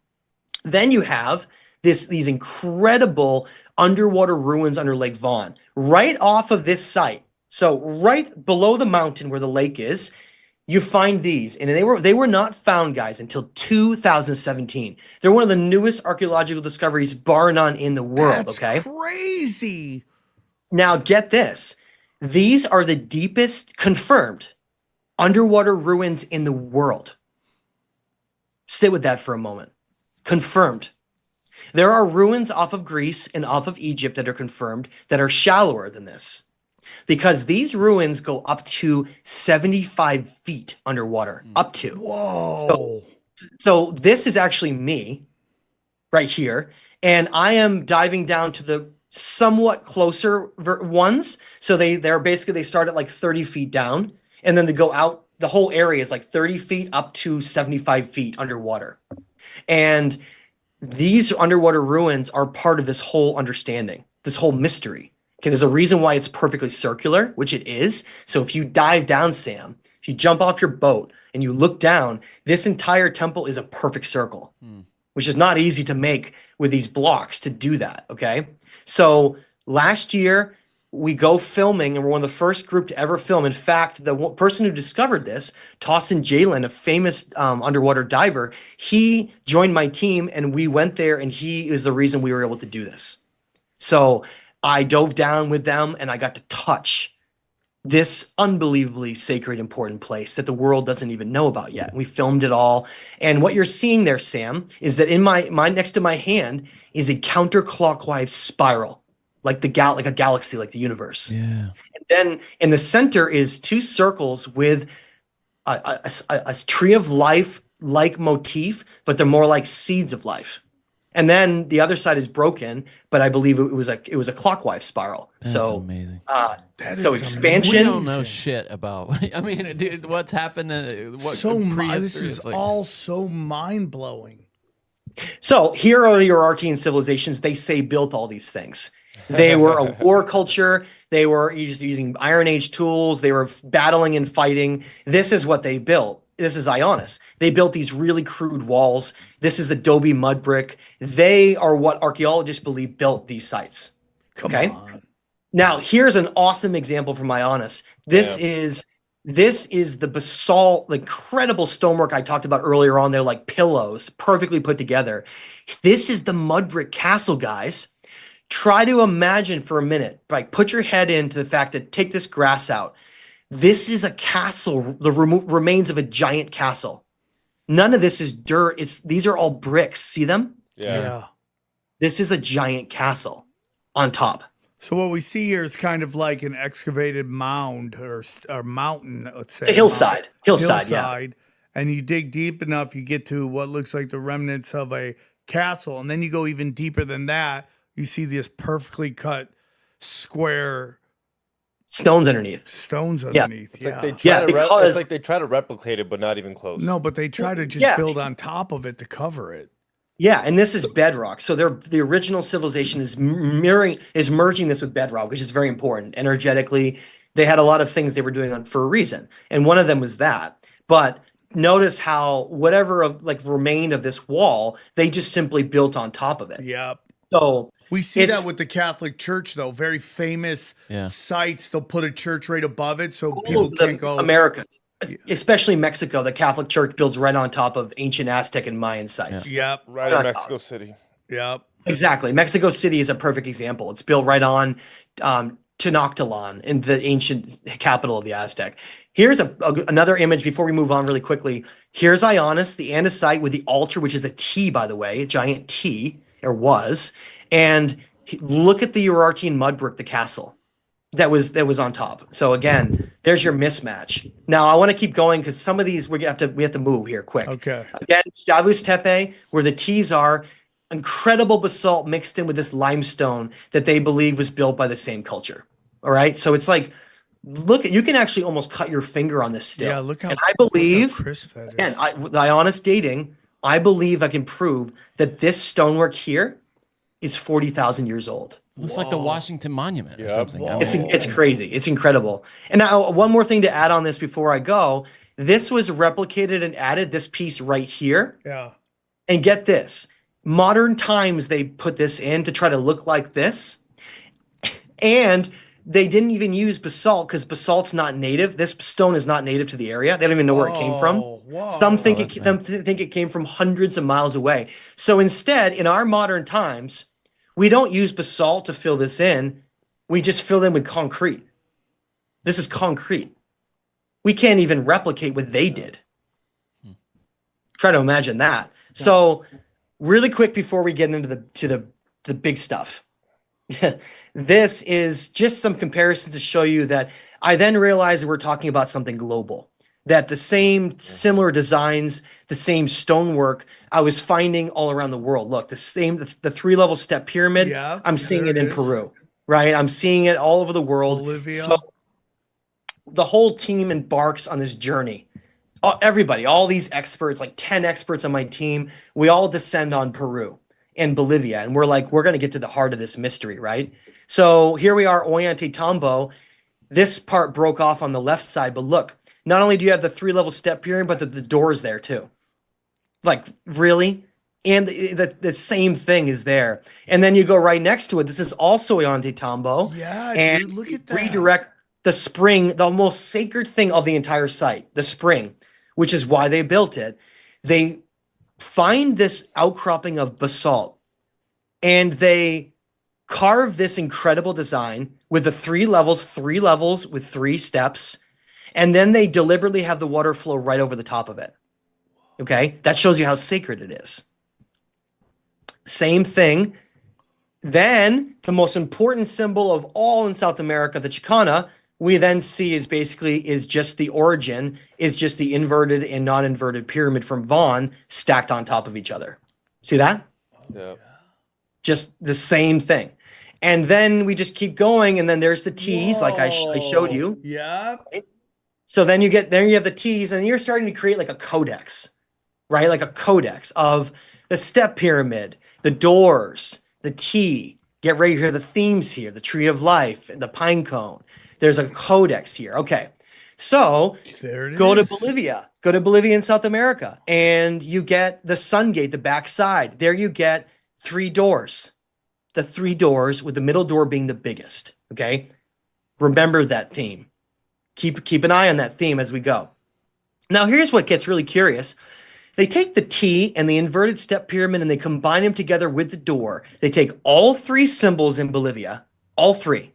then you have these incredible underwater ruins under Lake Vaughn, right off of this site. So right below the mountain where the lake is, you find these, and they were not found, guys, until 2017. They're one of the newest archaeological discoveries, bar none, in the world. That's okay, crazy. Now get this: these are the deepest confirmed underwater ruins in the world. Sit with that for a moment. Confirmed. There are ruins off of Greece and off of Egypt that are confirmed that are shallower than this, because these ruins go up to 75 feet underwater, up to. Whoa. So this is actually me right here, and I am diving down to the somewhat closer ones. So they start at like 30 feet down, and then they go out. The whole area is like 30 feet up to 75 feet underwater. And these underwater ruins are part of this whole understanding, this whole mystery. Okay, there's a reason why it's perfectly circular, which it is. So if you dive down, Sam, if you jump off your boat and you look down, this entire temple is a perfect circle, which is not easy to make with these blocks to do that, okay? So last year, we go filming, and we're one of the first group to ever film. In fact, the person who discovered this, Tossin Jalen, a famous underwater diver, he joined my team, and we went there, and he is the reason we were able to do this. So I dove down with them, and I got to touch this unbelievably sacred, important place that the world doesn't even know about yet. We filmed it all. And what you're seeing there, Sam, is that in my next to my hand is a counterclockwise spiral, like like a galaxy, like the universe. Yeah. And then in the center is 2 circles with a tree of life like motif, but they're more like seeds of life. And then the other side is broken, but I believe it was a clockwise spiral. That's so amazing. So expansion. We don't know shit about. I mean, dude, what's happened? What This is like, all so mind blowing. So here are the Urartian civilizations. They say built all these things. They were a war culture. They were using Iron Age tools. They were battling and fighting. This is what they built. This is Ayanis. They built these really crude walls. This is adobe mud brick. They are what archaeologists believe built these sites. Come on. Now, here's an awesome example from Ayanis. This is the basalt, the incredible stonework I talked about earlier on. They're like pillows, perfectly put together. This is the mud brick castle, guys. Try to imagine for a minute, like put your head into the fact that take this grass out. This is a castle, the remains of a giant castle. None of this is dirt. These are all bricks. See them? Yeah. This is a giant castle on top. So what we see here is kind of like an excavated mound or mountain, let's say. It's a hillside. Hillside, yeah. And you dig deep enough, you get to what looks like the remnants of a castle. And then you go even deeper than that. You see this perfectly cut square stones underneath. Yeah. It's like they try to replicate it, but not even close. No, but they try to just build on top of it to cover it. Yeah, and this is bedrock. So the original civilization is merging this with bedrock, which is very important. Energetically, they had a lot of things they were doing for a reason, and one of them was that. But notice how whatever remained of this wall, they just simply built on top of it. Yep. So we see that with the Catholic Church, though. Very famous sites. They'll put a church right above it, so people can't go. Americas, especially Mexico, the Catholic Church builds right on top of ancient Aztec and Mayan sites. Yep. Right in Mexico City. Yep. Exactly. Mexico City is a perfect example. It's built right on Tenochtitlan, in the ancient capital of the Aztec. Here's another image before we move on really quickly. Here's Ayanis, the andesite with the altar, which is a T, by the way, a giant T. Or was, and look at the Urartian mud brick, the castle that was on top. So again, there's your mismatch. Now I want to keep going because some of these we have to move here quick. Okay. Again, Davos Tepe, where the T's are, incredible basalt mixed in with this limestone that they believe was built by the same culture. All right, so it's like, look, you can actually almost cut your finger on this still. Yeah, look how. And I believe, crisp that is. again, the Ayanis dating. I believe I can prove that this stonework here is 40,000 years old. looks like the Washington Monument or Yep. something. I It's mean, it's crazy. It's incredible. And now one more thing to add on this before I go. This was replicated and added, this piece right here. Yeah. And get this. Modern times they put this in to try to look like this. And they didn't even use basalt because basalt's not native. This stone is not native to the area. They don't even know where it came from. Whoa. Some think it came from hundreds of miles away. So instead, in our modern times, we don't use basalt to fill this in. We just fill in with concrete. This is concrete. We can't even replicate what they did. Try to imagine that. So really quick before we get into the big stuff. This is just some comparisons to show you that I then realized that we're talking about something global, that the same similar designs, the same stonework I was finding all around the world. Look, the 3-level step pyramid. Yeah, I'm seeing there it in is. Peru, right? I'm seeing it all over the world. Bolivia. So the whole team embarks on this journey. Everybody, all these experts, like 10 experts on my team, we all descend on Peru and Bolivia. And we're like, we're going to get to the heart of this mystery, right? So here we are, Ollantaytambo. This part broke off on the left side, but look, not only do you have the 3-level step pyramid, but the door's there too. Like, really? And the same thing is there. And then you go right next to it. This is also Ollantaytambo. Yeah, and dude, look at that. redirect the spring, the most sacred thing of the entire site, the spring, which is why they built it. They find this outcropping of basalt and they carve this incredible design with the 3 levels with 3 steps. And then they deliberately have the water flow right over the top of it. Okay. That shows you how sacred it is. Same thing. Then the most important symbol of all in South America, the Chicana, we then see is just the origin, is just the inverted and non-inverted pyramid from Vaughan stacked on top of each other. See that? Yeah. Just the same thing. And then we just keep going, and then there's the T's, like I showed you. Yeah. So then you have the T's, and you're starting to create like a codex, right? Like a codex of the step pyramid, the doors, the T. Get ready to hear the themes here, the tree of life, and the pine cone. There's a codex here. Okay. So go to Bolivia. Go to Bolivia in South America, and you get the sun gate, the back side. There you get 3 doors. The 3 doors, with the middle door being the biggest. Okay. Remember that theme. Keep an eye on that theme as we go. Now, here's what gets really curious. They take the T and the inverted step pyramid and they combine them together with the door. They take all 3 symbols in Bolivia, all 3.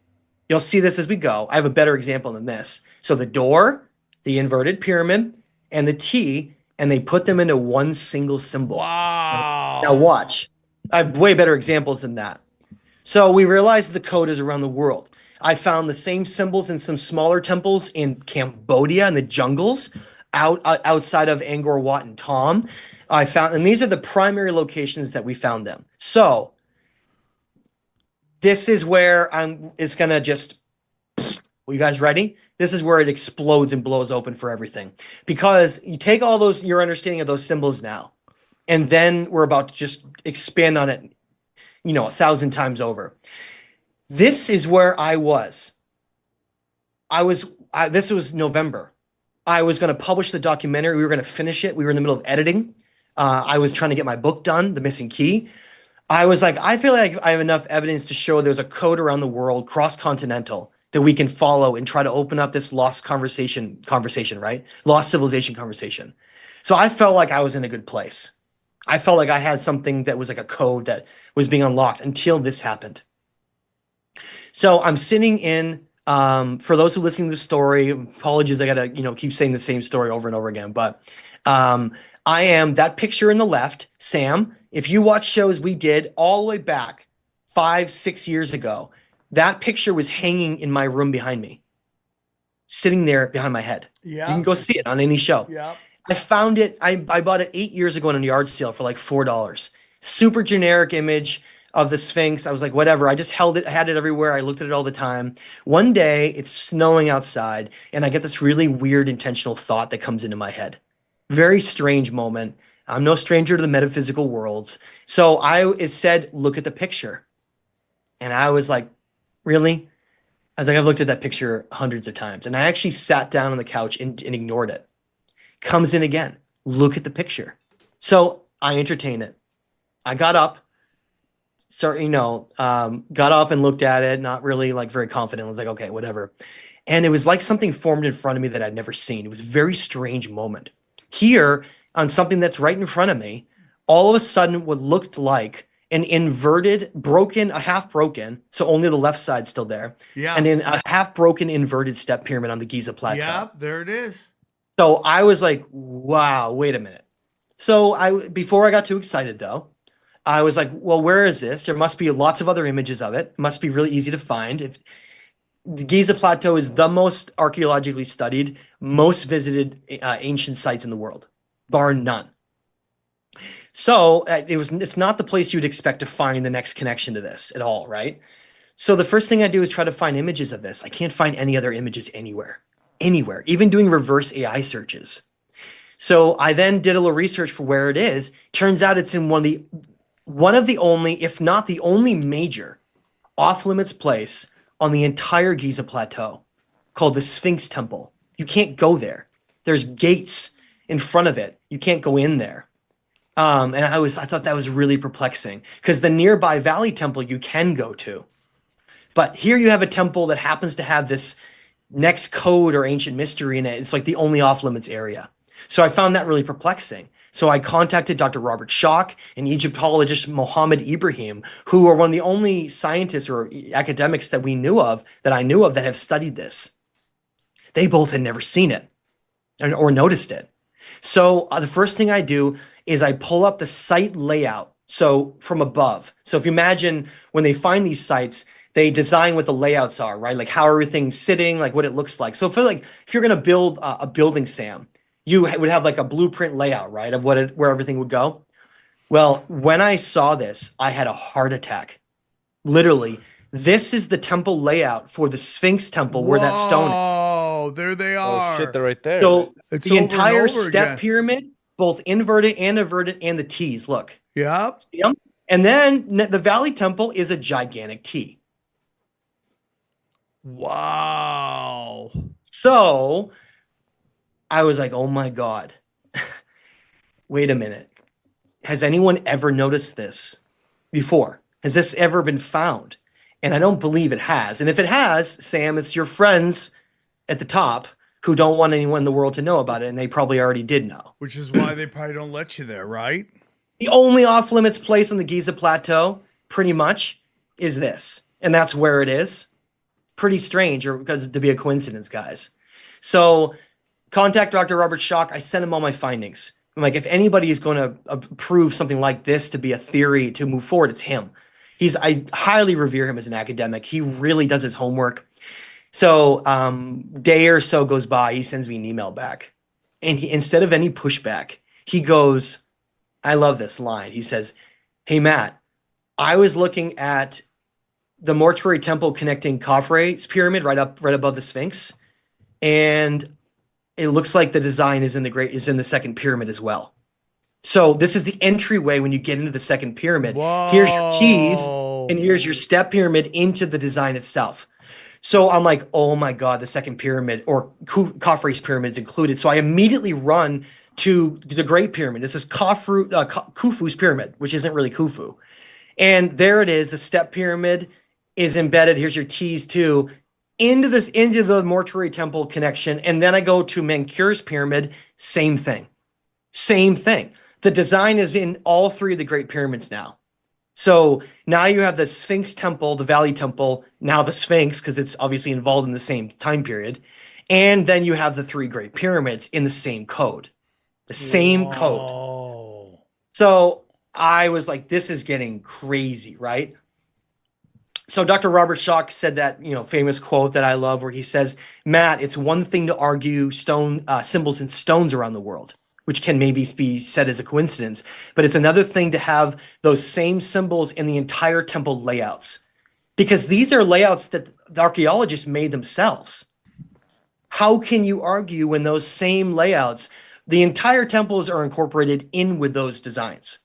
You'll see this as we go. I have a better example than this. So the door, the inverted pyramid, and the T, and they put them into one single symbol. Wow. Now watch. I have way better examples than that. So we realized the code is around the world. I found the same symbols in some smaller temples in Cambodia in the jungles outside of Angkor Wat and Tom. And these are the primary locations that we found them. So this is where it's going to just, are you guys ready? This is where it explodes and blows open for everything. Because you take all those, your understanding of those symbols now, and then we're about to just expand on it, 1,000 times over. This is where I was. This was November. I was going to publish the documentary. We were going to finish it. We were in the middle of editing. I was trying to get my book done, The Missing Key. I was like, I feel like I have enough evidence to show there's a code around the world, cross-continental, that we can follow and try to open up this lost conversation, right? Lost civilization conversation. So I felt like I was in a good place. I felt like I had something that was like a code that was being unlocked until this happened. So I'm sitting in, for those who listen to the story, apologies, I gotta, keep saying the same story over and over again, but I am that picture in the left, Sam. If you watch shows we did all the way back 5-6 years ago, that picture was hanging in my room behind me, sitting there behind my head. Yeah. You can go see it on any show. Yeah. I found it. I bought it 8 years ago in a yard sale for like $4. Super generic image of the Sphinx. I was like, whatever. I just held it, had it everywhere. I looked at it all the time. One day it's snowing outside and I get this really weird intentional thought that comes into my head. Very strange moment. I'm no stranger to the metaphysical worlds. So it said, look at the picture. And I was like, really? I was like, I've looked at that picture hundreds of times. And I actually sat down on the couch and ignored it. Comes in again. Look at the picture. So I entertain it. I got up, got up and looked at it, not really like very confident. I was like, okay, whatever. And it was like something formed in front of me that I'd never seen. It was a very strange moment. Here, on something that's right in front of me, all of a sudden what looked like an inverted, a half broken, so only the left side still there. Yeah. And then a half broken inverted step pyramid on the Giza Plateau. Yeah, there it is. So I was like, wow, wait a minute. So before I got too excited though, I was like, well, where is this? There must be lots of other images of it. It must be really easy to find. If the Giza Plateau is the most archaeologically studied, most visited ancient sites in the world, bar none. So it's not the place you'd expect to find the next connection to this at all, right? So the first thing I do is try to find images of this. I can't find any other images anywhere, even doing reverse AI searches. So I then did a little research for where it is. Turns out it's in one of the only, if not the only major off-limits place on the entire Giza Plateau called the Sphinx Temple. You can't go there. There's gates in front of it. You can't go in there. And I thought that was really perplexing because the nearby Valley Temple you can go to. But here you have a temple that happens to have this next code or ancient mystery in it. It's like the only off-limits area. So I found that really perplexing. So I contacted Dr. Robert Schoch and Egyptologist Mohammed Ibrahim, who are one of the only scientists or academics that I knew of that have studied this. They both had never seen it or noticed it. So the first thing I do is I pull up the site layout. So from above. So if you imagine when they find these sites, they design what the layouts are, right? Like how everything's sitting, like what it looks like. So if you're going to build a building, Sam, you would have like a blueprint layout, right, of where everything would go. Well, when I saw this, I had a heart attack. Literally, this is the temple layout for the Sphinx Temple where that stone is. Oh, there they are. Oh shit, they're right there. So It's the over entire and over step again. pyramid, both inverted and the T's, look. Yep. See 'em? And then the Valley Temple is a gigantic T. Wow. So I was like, oh my God, wait a minute. Has anyone ever noticed this before? Has this ever been found? And I don't believe it has. And if it has, Sam, it's your friends at the top who don't want anyone in the world to know about it. And they probably already did know. Which is why they probably don't let you there, right? The only off limits place on the Giza Plateau, pretty much, is this. And that's where it is. Pretty strange, or because to be a coincidence, guys. So contact Dr. Robert Schoch. I sent him all my findings. I'm like, if anybody is going to prove something like this to be a theory to move forward, it's him. I highly revere him as an academic. He really does his homework. So day or so goes by, he sends me an email back. And instead of any pushback, he goes, I love this line. He says, hey, Matt, I was looking at the mortuary temple connecting Khafre's pyramid right above the Sphinx. And it looks like the design is in the second pyramid as well. So this is the entryway when you get into the second pyramid. Whoa. Here's your T's and here's your step pyramid into the design itself. So I'm like, oh my God, the second pyramid or Khafre's pyramid is included. So I immediately run to the Great Pyramid. This is Khufu's pyramid, which isn't really Khufu. And there it is. The step pyramid is embedded. Here's your T's too. Into the mortuary temple connection. And then I go to Menkaur's pyramid. Same thing. The design is in all three of the Great Pyramids now. So now you have the Sphinx Temple, the Valley Temple, now the Sphinx, because it's obviously involved in the same time period. And then you have the three Great Pyramids in the same code. The same code. So I was like, this is getting crazy, right? So Dr. Robert Schoch said that, famous quote that I love where he says, Matt, it's one thing to argue symbols in stones around the world, which can maybe be said as a coincidence, but it's another thing to have those same symbols in the entire temple layouts, because these are layouts that the archaeologists made themselves. How can you argue when those same layouts, the entire temples are incorporated in with those designs?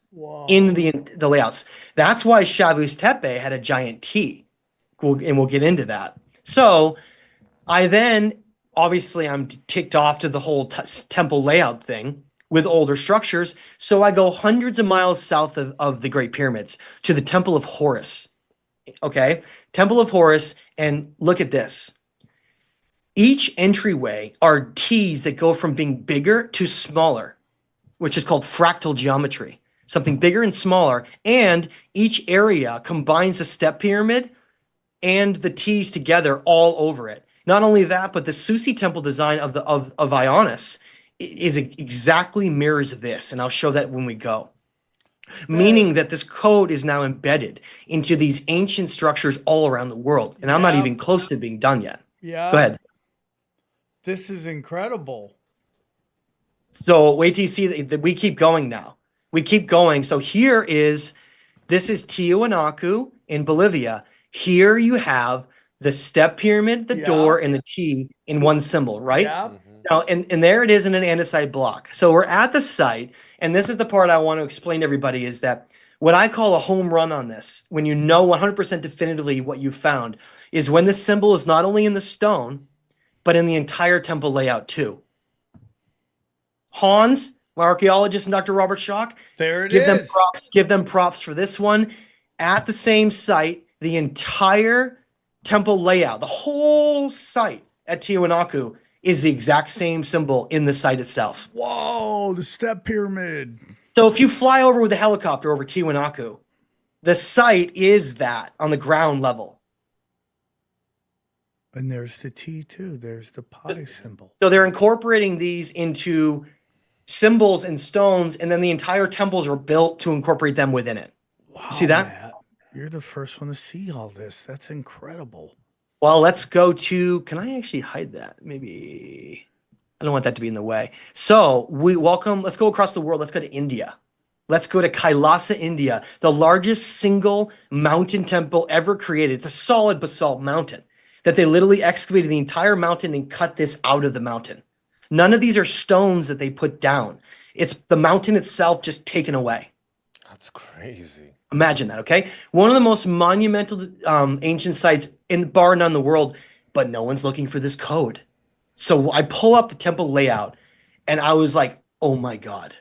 in the layouts. That's why Shavu's Tepe had a giant T, and we'll get into that. So I then, obviously, I'm ticked off to the whole temple layout thing with older structures. So I go hundreds of miles south of the Great Pyramids to the Temple of Horus. Okay, Temple of Horus, and look at this. Each entryway are T's that go from being bigger to smaller, which is called fractal geometry. Something bigger and smaller, and each area combines the step pyramid and the T's together all over it. Not only that, but the Susi temple design of Ayanis is exactly mirrors this, and I'll show that when we go. Meaning that this code is now embedded into these ancient structures all around the world, and I'm not even close to being done yet. Yeah. Go ahead. This is incredible. So wait till you see that we keep going now. We keep going. So this is Tiwanaku in Bolivia. Here you have the step pyramid, the door, and the T in one symbol, right? Yeah. Now, and there it is in an andesite block. So we're at the site, and this is the part I want to explain to everybody is that what I call a home run on this, when you know 100% definitively what you found, is when the symbol is not only in the stone, but in the entire temple layout too. Hans, my archaeologist, and Dr. Robert Schock, give them props for this one. At the same site, the entire temple layout, the whole site at Tiwanaku is the exact same symbol in the site itself. Whoa, the step pyramid. So if you fly over with a helicopter over Tiwanaku, the site is that on the ground level. And there's the T too. There's the pi symbol. So they're incorporating these into symbols and stones, and then the entire temples are built to incorporate them within it. Wow, See that? Matt, you're the first one to see all this. That's incredible. Well, let's go to, can I actually hide that? Maybe, I don't want that to be in the way. So let's go across the world. Let's go to India. Let's go to Kailasa, India, the largest single mountain temple ever created. It's a solid basalt mountain that they literally excavated the entire mountain and cut this out of the mountain. None of these are stones that they put down. It's the mountain itself just taken away. That's crazy. Imagine that, okay? One of the most monumental ancient sites bar none in the world, but no one's looking for this code. So I pull up the temple layout, and I was like, oh my God.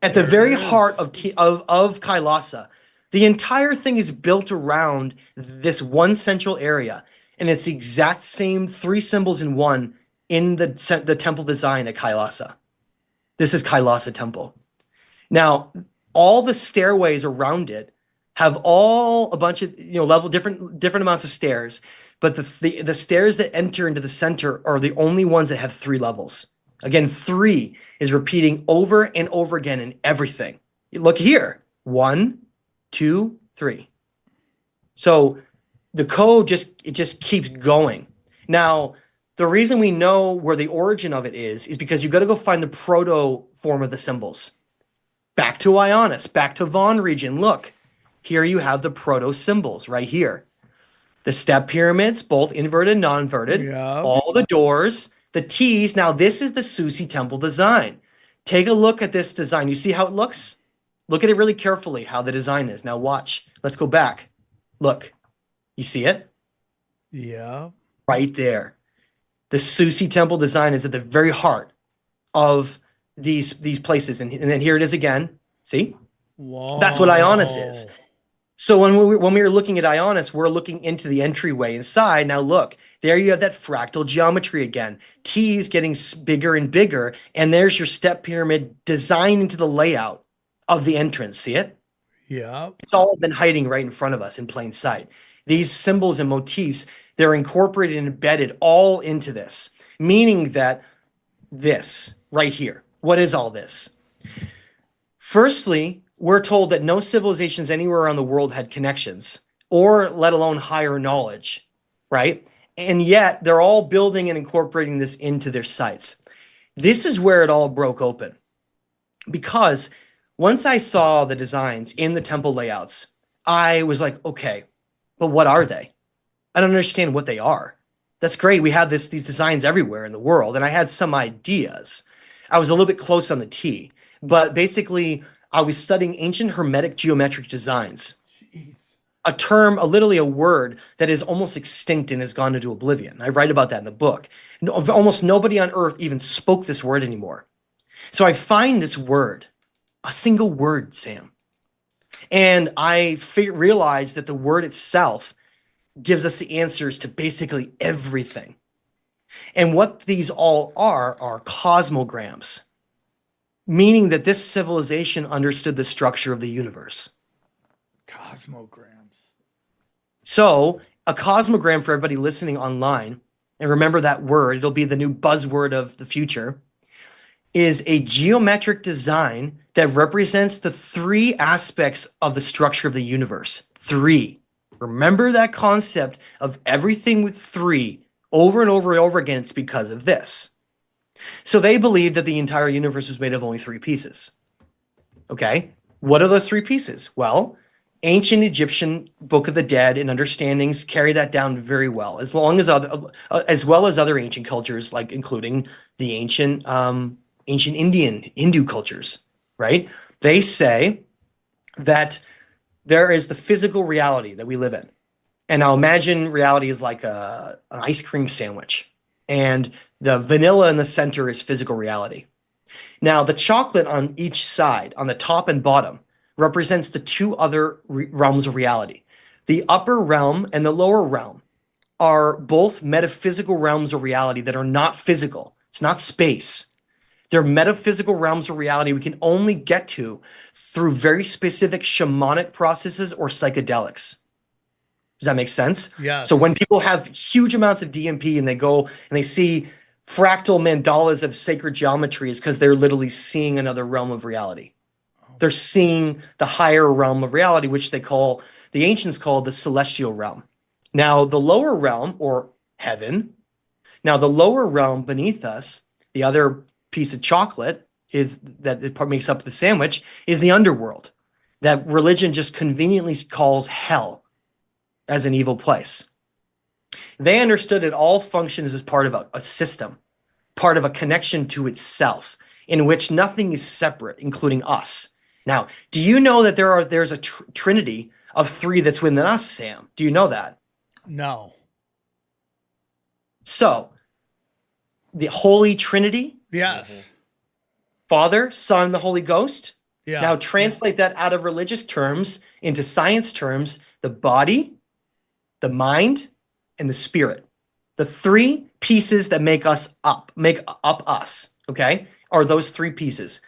At the very heart of Kailasa, the entire thing is built around this one central area, and it's the exact same three symbols in one in the temple design at Kailasa. This is Kailasa Temple. Now, all the stairways around it have all a bunch of level different amounts of stairs, but the stairs that enter into the center are the only ones that have 3 levels. Again, 3 is repeating over and over again in everything. Look here, 1, 2, 3. So the code just keeps going. Now, the reason we know where the origin of it is because you got to go find the proto form of the symbols. Back to Ayanis, back to Von region. Look, here you have the proto symbols right here. The step pyramids, both inverted and non-inverted. Yeah. All the doors, the T's. Now, this is the Susi temple design. Take a look at this design. You see how it looks? Look at it really carefully, how the design is. Now watch. Let's go back. Look. You see it? Yeah. Right there. The Susi temple design is at the very heart of these places. And then here it is again. See? Whoa. That's what Ayanis is. So when we were looking at Ayanis, we're looking into the entryway inside. Now look, there you have that fractal geometry again. T's getting bigger and bigger, and there's your step pyramid designed into the layout of the entrance. See it? Yeah. It's all been hiding right in front of us in plain sight. These symbols and motifs, they're incorporated and embedded all into this, meaning that this right here, what is all this? Firstly, we're told that no civilizations anywhere around the world had connections, or let alone higher knowledge, right? And yet they're all building and incorporating this into their sites. This is where it all broke open. Because once I saw the designs in the temple layouts, I was like, okay, but what are they? I don't understand what they are. That's great. We have these designs everywhere in the world, and I had some ideas. I was a little bit close on the T, but basically I was studying ancient Hermetic geometric designs. A term, literally a word that is almost extinct and has gone into oblivion. I write about that in the book. Almost nobody on earth even spoke this word anymore. So I find this word, a single word, Sam. And I realized that the word itself gives us the answers to basically everything. And what these all are cosmograms, meaning that this civilization understood the structure of the universe. Cosmograms. So a cosmogram, for everybody listening online, and remember that word, it'll be the new buzzword of the future, is a geometric design that represents the 3 aspects of the structure of the universe. 3. Remember that concept of everything with 3 over and over and over again. It's because of this. So they believe that the entire universe was made of only 3 pieces. Okay, what are those 3 pieces? Well, ancient Egyptian Book of the Dead and understandings carry that down very well, as well as other ancient cultures, like including the ancient Hindu cultures, right? They say that there is the physical reality that we live in. And now imagine reality is like an ice cream sandwich, and the vanilla in the center is physical reality. Now, the chocolate on each side, on the top and bottom, represents the 2 other realms of reality. The upper realm and the lower realm are both metaphysical realms of reality that are not physical. It's not space. They're metaphysical realms of reality we can only get to through very specific shamanic processes or psychedelics. Does that make sense? Yeah. So when people have huge amounts of DMP and they go and they see fractal mandalas of sacred geometry, is because they're literally seeing another realm of reality. They're seeing the higher realm of reality, which the ancients call the celestial realm. Now, the lower realm, or heaven, the lower realm beneath us, the other piece of chocolate makes up the sandwich, is the underworld, that religion just conveniently calls hell as an evil place. They understood it all functions as part of a system, part of a connection to itself, in which nothing is separate, including us. Now, do you know that there's a trinity of 3 that's within us, Sam? Do you know that? No. So, the Holy Trinity? Yes. Father, Son, the Holy Ghost? Yeah. Now, translate that out of religious terms into science terms: the body, the mind, and the spirit. The 3 pieces that make up us, okay, are those 3 pieces.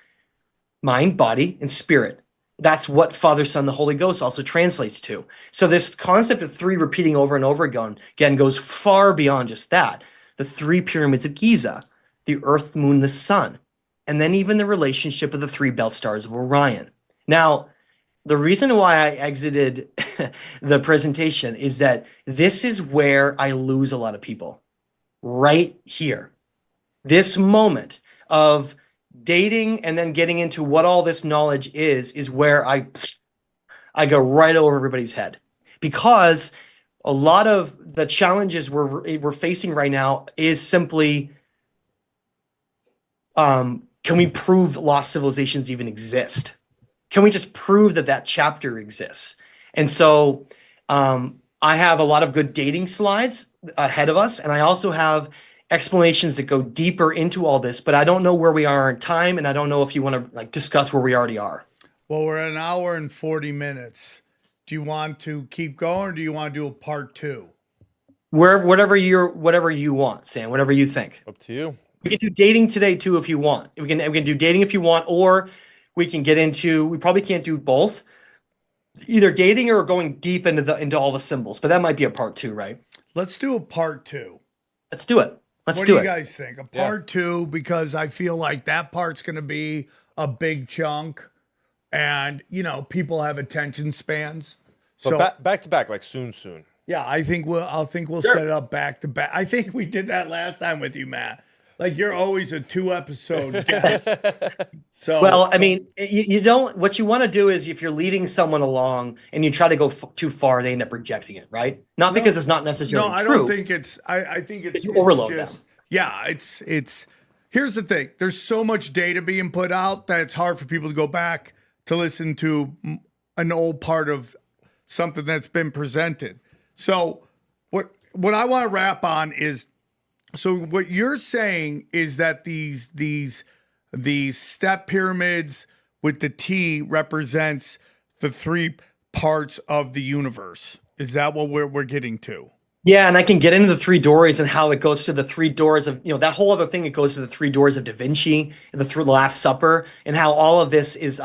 Mind, body, and spirit. That's what Father, Son, the Holy Ghost also translates to. So this concept of 3 repeating over and over again goes far beyond just that. The 3 pyramids of Giza, the earth, moon, the sun, and then even the relationship of the 3 belt stars of Orion. Now, the reason why I exited the presentation is that this is where I lose a lot of people. Right here. This moment of dating and then getting into what all this knowledge is where I go right over everybody's head, because a lot of the challenges we're facing right now is simply, can we prove lost civilizations even exist? Can we just prove that chapter exists? And so I have a lot of good dating slides ahead of us, and I also have explanations that go deeper into all this, but I don't know where we are in time, and I don't know if you want to discuss where we already are. Well, we're at 1 hour and 40 minutes. Do you want to keep going, or do you want to do a part 2? Whatever you want, Sam, whatever you think. Up to you. We can do dating today too if you want. We can do dating if you want, or we can get into, we probably can't do both. Either dating or going deep into all the symbols, but that might be a part 2, right? Let's do a part 2. Let's do it. What do you guys think? A part 2, because I feel like that part's going to be a big chunk, and people have attention spans. So back to back, like soon. Yeah, I think we'll set it up back to back. I think we did that last time with you, Matt. Like, you're always a 2-episode guest. So, well, I mean, you don't. What you want to do is, if you're leading someone along and you try to go too far, they end up rejecting it, right? Not because it's not necessarily true. No, I don't think it's. I think it's. You overload them. Yeah, it's. Here's the thing. There's so much data being put out that it's hard for people to go back to listen to an old part of something that's been presented. So what I want to wrap on is, so what you're saying is that these step pyramids with the T represents the three parts of the universe. Is that what we're getting to? Yeah, and I can get into the three doors and how it goes to the three doors of, that whole other thing. It goes to the three doors of Da Vinci, the Last Supper, and how all of this is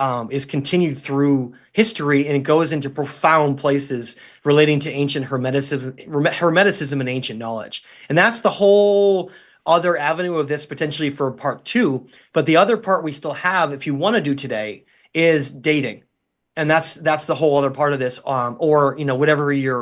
continued through history, and it goes into profound places relating to ancient hermeticism and ancient knowledge. And that's the whole other avenue of this potentially for part 2. But the other part we still have, if you want to do today, is dating. And that's the whole other part of this, or whatever you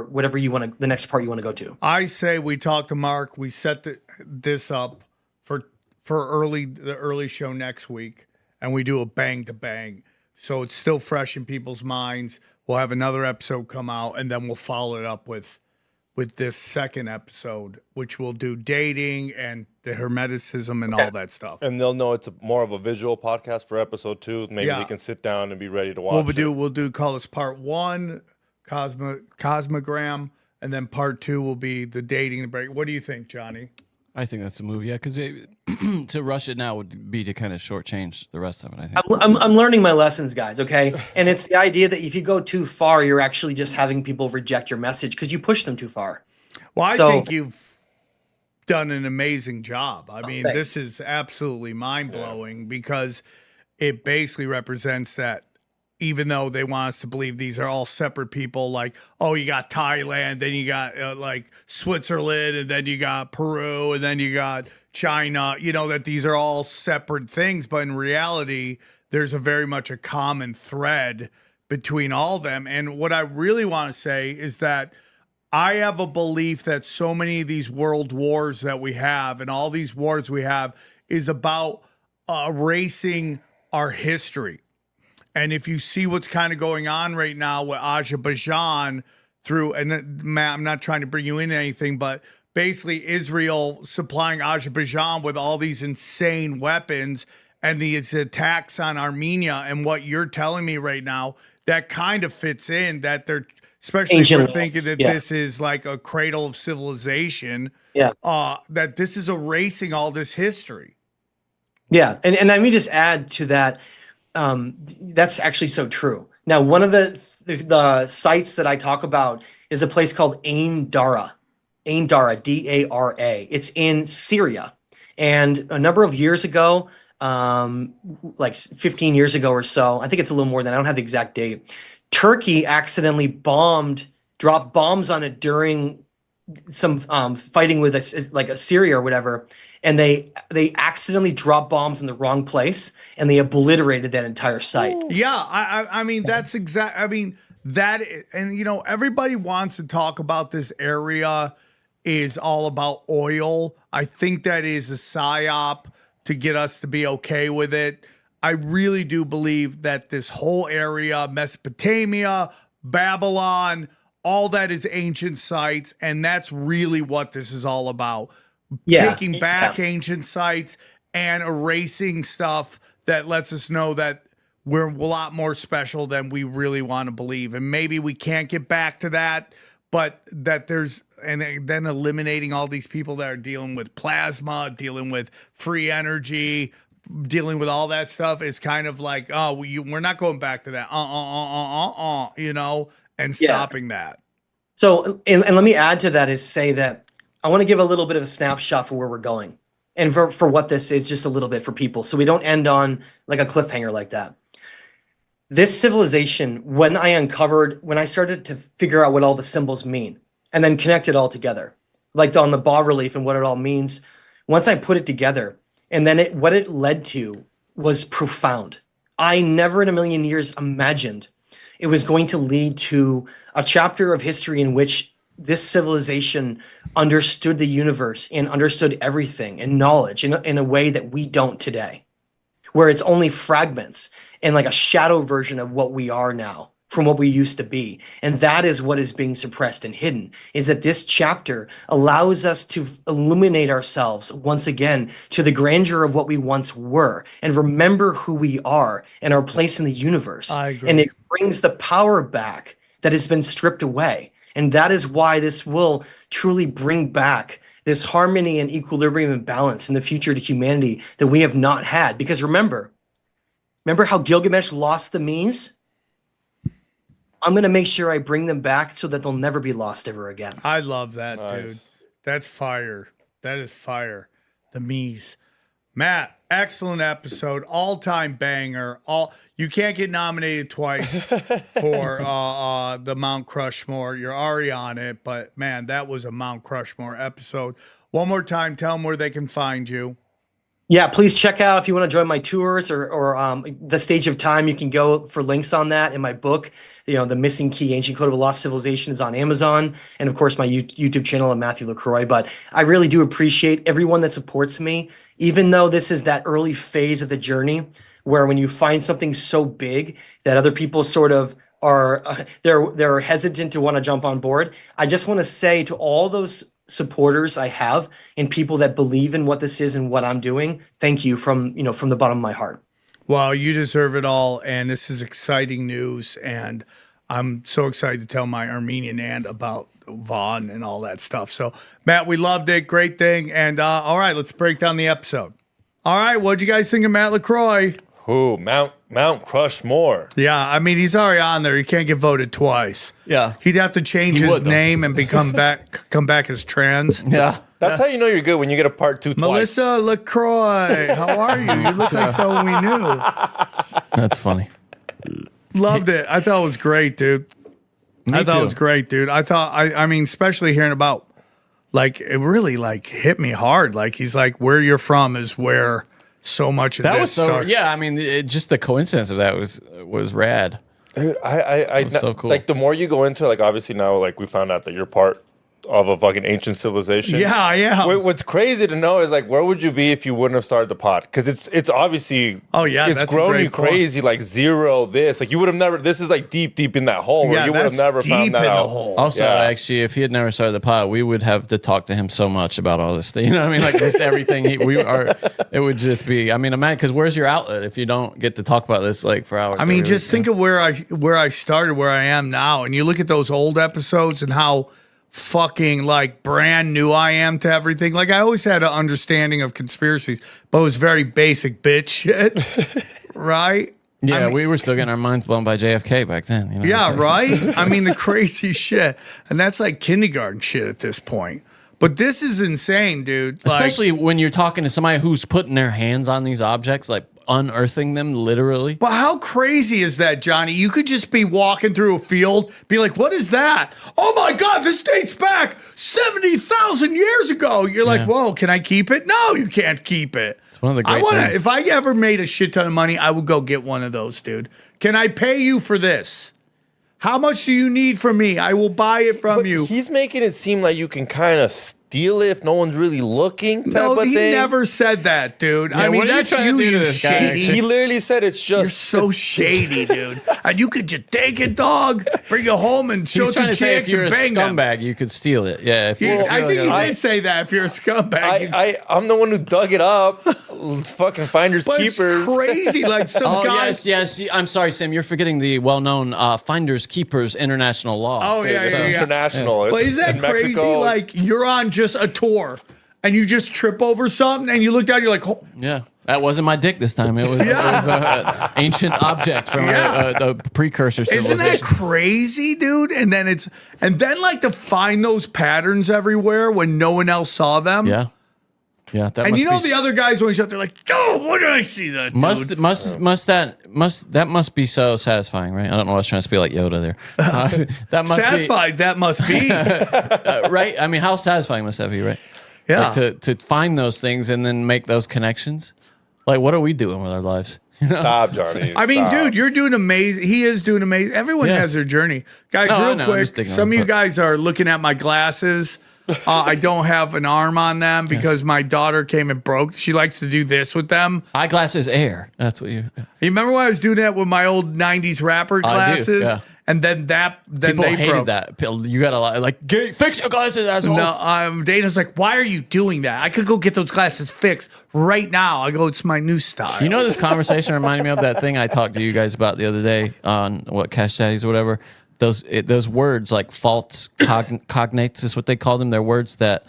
want to, the next part you want to go to. I say we talk to Mark. We set this up for the early show next week, and we do a bang to bang, so it's still fresh in people's minds. We'll have another episode come out, and then we'll follow it up with this second episode, which will do dating and the hermeticism and all that stuff. And they'll know it's more of a visual podcast for episode 2. Maybe we can sit down and be ready to watch. We'll call this part 1, Cosmogram, and then part 2 will be the dating break. What do you think, Johnny? I think that's the move, yeah, because to rush it now would be to kind of shortchange the rest of it, I think. I'm learning my lessons, guys, okay? And it's the idea that if you go too far, you're actually just having people reject your message because you push them too far. Well, I think you've done an amazing job. I mean, thanks. This is absolutely mind-blowing because it basically represents that even though they want us to believe these are all separate people, like, oh, you got Thailand, then you got like Switzerland, and then you got Peru, and then you got China, that these are all separate things. But in reality, there's a very much a common thread between all of them. And what I really want to say is that I have a belief that so many of these world wars that we have and all these wars we have is about erasing our history. And if you see what's kind of going on right now with Azerbaijan and Matt, I'm not trying to bring you into anything, but basically Israel supplying Azerbaijan with all these insane weapons and these attacks on Armenia, and what you're telling me right now, that kind of fits in, that they're, especially if we're thinking that this is like a cradle of civilization, that this is erasing all this history. Yeah, and let me just add to that. That's actually so true. Now, one of the sites that I talk about is a place called Ain Dara, Dara. It's in Syria, and a number of years ago, like 15 years ago or so, I think it's a little more than, I don't have the exact date, Turkey accidentally dropped bombs on it during some fighting with Assyria or whatever, and they accidentally dropped bombs in the wrong place, and they obliterated that entire site. Yeah, I mean that's exact. I mean that, and everybody wants to talk about this area is all about oil. I think that is a psyop to get us to be okay with it. I really do believe that this whole area, Mesopotamia, Babylon, all that is ancient sites, and that's really what this is all about. Taking back ancient sites and erasing stuff that lets us know that we're a lot more special than we really want to believe. And maybe we can't get back to that, but that there's, and then eliminating all these people that are dealing with plasma, dealing with free energy, dealing with all that stuff is kind of like, oh, we're not going back to that, and stopping that. So, and let me add to that is say that I want to give a little bit of a snapshot for where we're going and for what this is, just a little bit for people, so we don't end on like a cliffhanger like that. This civilization, when I started to figure out what all the symbols mean and then connect it all together, like on the bas relief and what it all means, once I put it together, and then what it led to was profound. I never in a million years imagined it was going to lead to a chapter of history in which this civilization understood the universe and understood everything and knowledge in a way that we don't today, where it's only fragments and like a shadow version of what we are now from what we used to be. And that is what is being suppressed and hidden, is that this chapter allows us to illuminate ourselves once again to the grandeur of what we once were and remember who we are and our place in the universe. I agree. And it brings the power back that has been stripped away. And that is why this will truly bring back this harmony and equilibrium and balance in the future to humanity that we have not had. Because remember how Gilgamesh lost the Mies? I'm going to make sure I bring them back so that they'll never be lost ever again. I love that, dude. That's fire. That is fire. The Mies. Matt, excellent episode. All-time banger. You can't get nominated twice for the Mount Crushmore. You're already on it, but man, that was a Mount Crushmore episode. One more time, tell them where they can find you. Yeah, please check out if you want to join my tours or the Stage of Time. You can go for links on that in my book. The Missing Key, Ancient Code of a Lost Civilization is on Amazon. And of course, my YouTube channel at Matthew LaCroix. But I really do appreciate everyone that supports me, even though this is that early phase of the journey where when you find something so big that other people sort of are, they're hesitant to want to jump on board. I just want to say to all those supporters I have and people that believe in what this is and what I'm doing, thank you from the bottom of my heart. Well, you deserve it all, and this is exciting news, and I'm so excited to tell my Armenian aunt about Vaughn and all that stuff. So, Matt, we loved it. Great thing. And all right, let's break down the episode. All right, what'd you guys think of Matt LaCroix? Who? Mount Crushmore. Yeah, I mean, he's already on there. He can't get voted twice. Yeah. He'd have to change his name and come back as trans. Yeah. That's how you know you're good, when you get a part 2 twice. Melissa LaCroix, how are you? You look like someone we knew. That's funny. Loved it. I thought it was great, dude. I thought too. it was great, dude. I mean, especially hearing about, like, it really, like, hit me hard. Like, he's like, where you're from is where so much of That this was so, started. yeah, I mean, just the coincidence of that was rad. Dude, I so cool. Like, the more you go into, like, obviously now, like, we found out that you're part of a fucking ancient civilization. Yeah. What's crazy to know is, like, where would you be if you wouldn't have started the pod? Because it's obviously, that's a grown great you crazy, point. like zero this. Like, you would have never, this is like deep in that hole where Yeah, you would have that's never deep found that in the out. hole. Also, Yeah. actually, if he had never started the pod, we would have to talk to him so much about all this thing. You know what I mean? Like, just everything. It would just be, I mean, imagine, because where's your outlet if you don't get to talk about this, like, for hours? I mean, just think of where I started, where I am now, and you look at those old episodes and how fucking, like, brand new I am to everything. Like, I always had an understanding of conspiracies, but it was very basic bitch shit, right? Yeah, I mean, we were still getting our minds blown by JFK back then. You know? yeah, right? I mean, the crazy shit. And that's like kindergarten shit at this point. But this is insane, dude. Like, Especially when you're talking to somebody who's putting their hands on these objects, like unearthing them literally. but how crazy is that, Johnny? You could just be walking through a field, be like, what is that? Oh my God, this dates back 70,000 years ago. You're like, whoa, can I keep it? No, you can't keep it. It's one of the great things. If I ever made a shit ton of money, I would go get one of those, dude. Can I pay you for this? How much do you need from me? I will buy it from you. He's making it seem like you can kind of steal it if no one's really looking. No, type of he thing. never said that, dude. I mean, what are you that's trying to do to you this guy, shady. He literally said it's just. You're so shady, dude. And you could just take it, dog, bring it home and show He's it trying to to say if chicks you're a and bang them. scumbag, you could steal it. Yeah, if Yeah, I think he like did say that. If you're a scumbag, I'm the one who dug it up. Fucking finders but it's keepers. crazy. Like some Oh guy. yes. I'm sorry, Sam. You're forgetting the well-known Finders Keepers International Law. Oh yeah, It's yeah, yeah. international. But It's is that in crazy? Mexico. Like you're on just a tour and you just trip over something and you look down, you're like, oh, Yeah, that wasn't my dick this time. It was an ancient object from a precursor isn't civilization. that crazy, dude? And then like to find those patterns everywhere when no one else saw them. Yeah. That And must you know be the other guys when they're like, oh, where did I see that? Dude? that must be so satisfying, right? I don't know. I was trying to speak like Yoda there. That must Satisfied, that must be. be right. I mean, how satisfying must that be, right? Yeah. Like to find those things and then make those connections. Like, what are we doing with our lives? You know? Stop, Johnny. I mean, stop. dude, you're doing amazing. He is doing amazing. Everyone Yes. has their journey. Guys, No, I real know. I'm quick, just digging some on of you it. guys are looking at my glasses. I don't have an arm on them because my daughter came and broke. She likes to do this with them. Eyeglasses air. That's what you. You remember when I was doing that with my old 90s rapper I do, glasses? yeah. And then People they hated broke. that. You gotta fix your glasses, asshole. No, Dana's like, why are you doing that? I could go get those glasses fixed right now. I go, it's my new style. You know, this conversation reminded me of that thing I talked to you guys about the other day on Cash Daddies or whatever. Those words like false cognates is what they call them. They're words that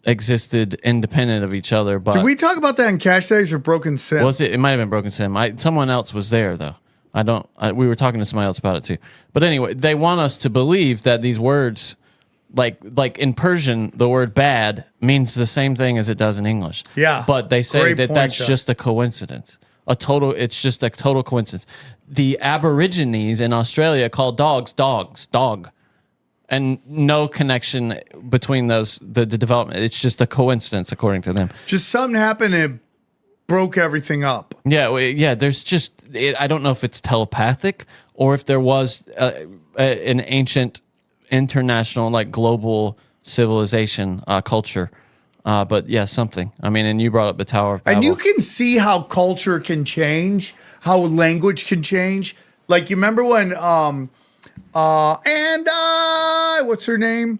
existed independent of each other. But did we talk about that in Cash Days or Broken Sim? was it? It might have been Broken Sim. Someone else was there though. We were talking to somebody else about it too. But anyway, they want us to believe that these words, like in Persian, the word bad means the same thing as it does in English. Yeah. But they say Great that point, that's John. just a coincidence. It's just a total coincidence. The Aborigines in Australia call dogs, dog. And no connection between the development. It's just a coincidence, according to them. Just something happened and it broke everything up. Yeah. There's just I don't know if it's telepathic or if there was an ancient international global civilization culture, but yeah, something. I mean, and you brought up the Tower of Babel. And you can see how culture can change, how language can change. Like you remember when what's her name?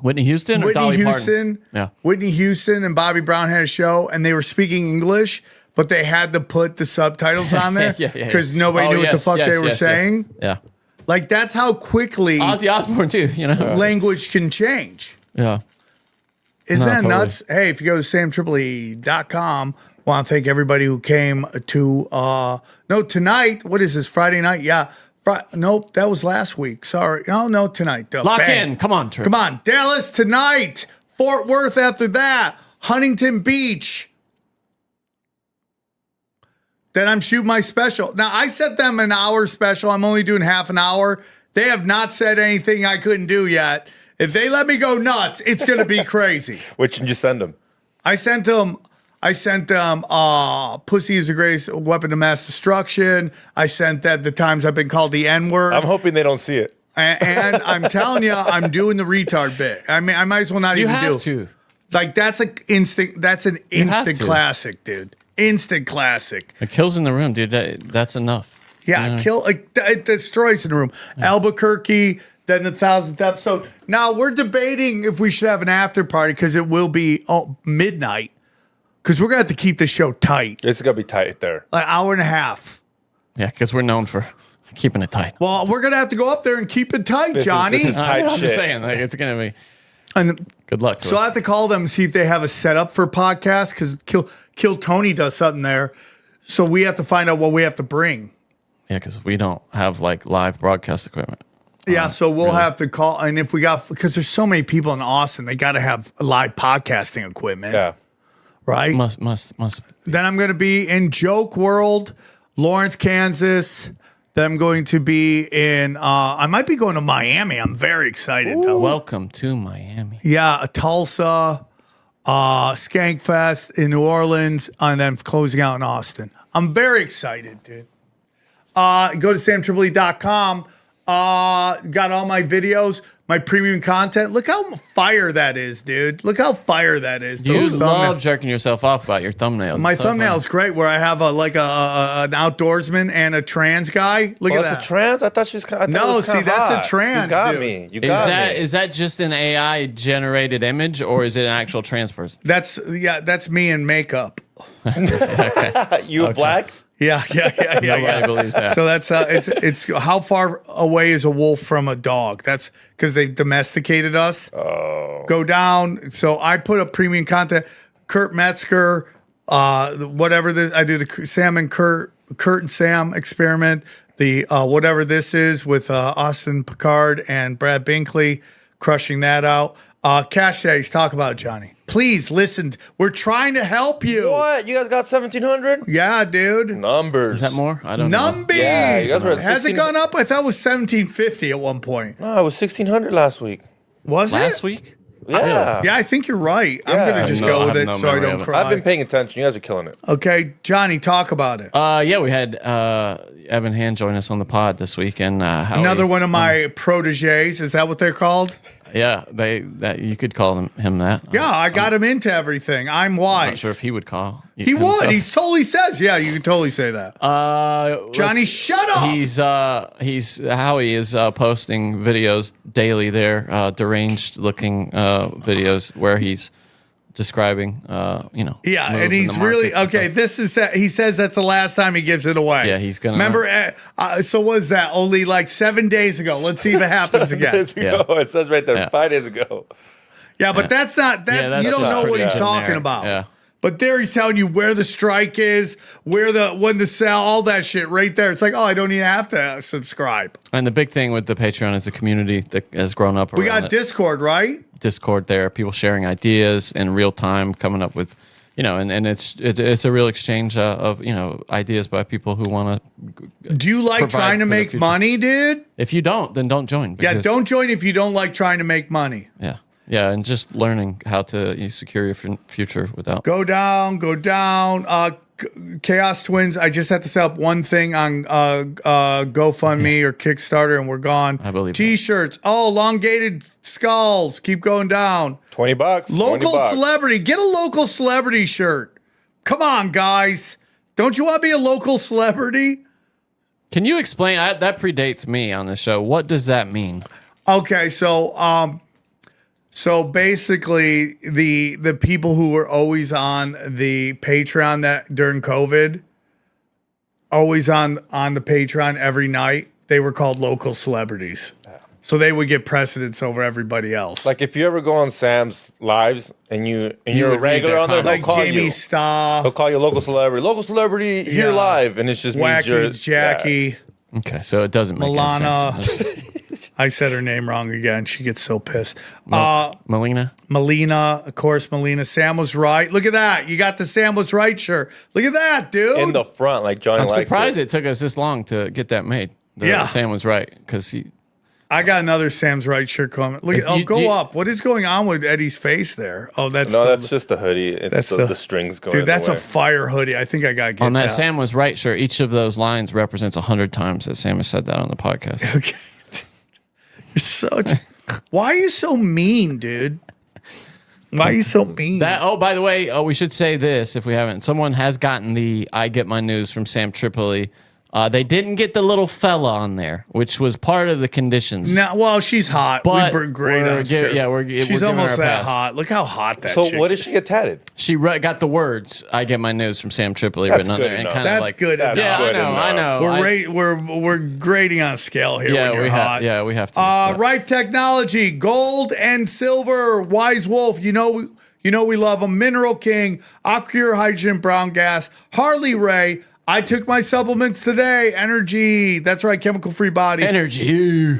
Whitney Houston or Whitney Dolly Houston. Parton? Yeah. Whitney Houston and Bobby Brown had a show and they were speaking English, but they had to put the subtitles on there because nobody knew what the fuck they were saying. Yeah. Like that's how quickly Ozzy Osbourne too, language can change. Yeah. Isn't No, that totally. nuts? Hey, if you go to samtripoli.com, want to thank everybody who came to tonight. What is this? Friday night? Yeah. Nope, that was last week. Sorry. No, tonight. Lock in. Come on, Trip. Come on. Dallas tonight. Fort Worth after that. Huntington Beach. Then I'm shooting my special. Now, I set them an hour special. I'm only doing half an hour. They have not said anything I couldn't do yet. If they let me go nuts, it's going to be crazy. Which did you send them? I sent them Pussy is the Greatest Weapon of Mass Destruction. I sent them the times I've been called the N-word. I'm hoping they don't see it. And I'm telling you, I'm doing the retard bit. I mean, I might as well not even do it. You have to. Like, that's an instant to. classic, dude. Instant classic. The kills in the room, dude. That's enough. Yeah, it destroys in the room. Albuquerque, then the 1,000th episode. Now, we're debating if we should have an after party because it will be midnight. Because we're going to have to keep the show tight. It's going to be tight there. An hour and a half. Yeah, because we're known for keeping it tight. Well, we're going to have to go up there and keep it tight, Johnny. This is tight I'm shit. just saying, it's going to be. And Good luck to so us. I have to call them and see if they have a setup for podcast because Kill Tony does something there. So we have to find out what we have to bring. Yeah, because we don't have live broadcast equipment. Yeah, so we'll have to call. And if we got, because there's so many people in Austin, they got to have live podcasting equipment. Yeah. Right? Must. Then I'm going to be in Joke World, Lawrence, Kansas. Then I'm going to be in, I might be going to Miami. I'm very excited, though. Welcome to Miami. Yeah, Tulsa, Skankfest in New Orleans, and then closing out in Austin. I'm very excited, dude. Go to samtripoli.com. Got all my videos, my premium content. Look how fire that is, dude. Look how fire that is. You Those love thumbnails. jerking yourself off about your thumbnails. My It's so thumbnail's great where I have an outdoorsman and a trans guy. Look at That's that. a trans? I thought she was kind of. No, see, that's a trans, You got dude. me. You fun. got me. Is that just an AI generated image or is it an actual trans person? That's me in makeup. You black? Yeah. Nobody believes that. So that's it's how far away is a wolf from a dog? That's because they domesticated us. Oh. Go down. So I put up premium content. Kurt Metzger, whatever this I do the Sam and Kurt and Sam experiment. The whatever this is with Austin Picard and Brad Binkley crushing that out. Cash Days, talk about it, Johnny. Please listen. We're trying to help you. What? You guys got 1,700? Yeah, dude. Numbers. Is that more? I don't know. Numbies. Yeah, you guys were at Has it 16 gone up? I thought it was 1,750 at one point. No, it was 1,600 last week. Was Last it? week? Yeah. Yeah, I think you're right. I'm Yeah. gonna just No, go I with have it no so I memory don't of it. cry. I've been paying attention. You guys are killing it. Okay, Johnny, talk about it. Yeah, we had Evan Hand join us on the pod this week, and Another one of my proteges. Is that what they're called? Yeah, that you could call him that. Yeah, I got him into everything. I'm wise. I'm not sure if he would call. He would. He totally says. Yeah, you can totally say that. Johnny, shut up. He's Howie is posting videos daily there, deranged looking videos where he's describing, Yeah, moves and in he's the really markets and okay. This is he says that's the last time he gives it away. Yeah, he's gonna remember. So was that only like 7 days ago? Let's see if it happens again. Days ago. It says right there, Yeah. 5 days ago. Yeah, but that's not. That's you don't just know what pretty he's talking generic. about. Yeah. But there he's telling you where the strike is, when to sell, all that shit right there. It's like, oh, I don't even have to subscribe. And the big thing with the Patreon is the community that has grown up. We got it. Discord, right? Discord there, people sharing ideas in real time, coming up with, and it's a real exchange of ideas by people who want to. Do you like provide trying to for the make future. money, dude? If you don't, then don't join. Yeah, because- don't join if you don't like trying to make money. Yeah, and just learning how to secure your future without. Go down. Chaos Twins. I just have to set up one thing on GoFundMe or Kickstarter, and we're gone. I believe that. T-shirts. Oh, elongated skulls. Keep going down. $20. Local $20. celebrity. Get a local celebrity shirt. Come on, guys. Don't you want to be a local celebrity? Can you explain? That predates me on the show. What does that mean? Okay, so basically the people who were always on the Patreon that during COVID, always on the Patreon every night, they were called local celebrities. So they would get precedence over everybody else. Like if you ever go on Sam's lives and you're a would read regular their on there, like they'll call Jamie you. Starr, They'll call you local celebrity here Yeah. live, and it's just means you're Wacky, Jackie, Okay, so it doesn't make any Milana. sense. I said her name wrong again. She gets so pissed. Melina? Melina, of course, Melina. Sam was right. Look at that. You got the Sam was right shirt. Look at that, dude. in the front, like Johnny I'm likes surprised it. it took us this long to get that made. Yeah. Sam was right because I got another Sam's right shirt coming. Look at go up. What is going on with Eddie's face there? Oh, that's No, that's just a hoodie. It's that's the strings going. dude. That's the a way. fire hoodie. I think I gotta get on that that. Sam was right shirt, each of those lines represents 100 times that Sam has said that on the podcast. Okay. You're such. Why are you so mean, dude? Why are you so mean? By the way, we should say this if we haven't. Someone has gotten the I get my news from Sam Tripoli. They didn't get the little fella on there, which was part of the conditions. No, well, she's hot. But we're great on she's She's almost that hot. Look how hot that So chick what did is. she get tatted? She got the words "I get my news from Sam Tripoli" That's written on good there, and enough. kind of That's like, good That's enough. Yeah, good I know. We're grading on a scale here. Yeah, when you're we hot. we have to. but- Rife Technology, gold and silver, Wise Wolf. You know we love them. Mineral King, Aqua Hydrogen Brown Gas, Harley Ray. I took my supplements today. Energy. That's right. Chemical free body. Energy.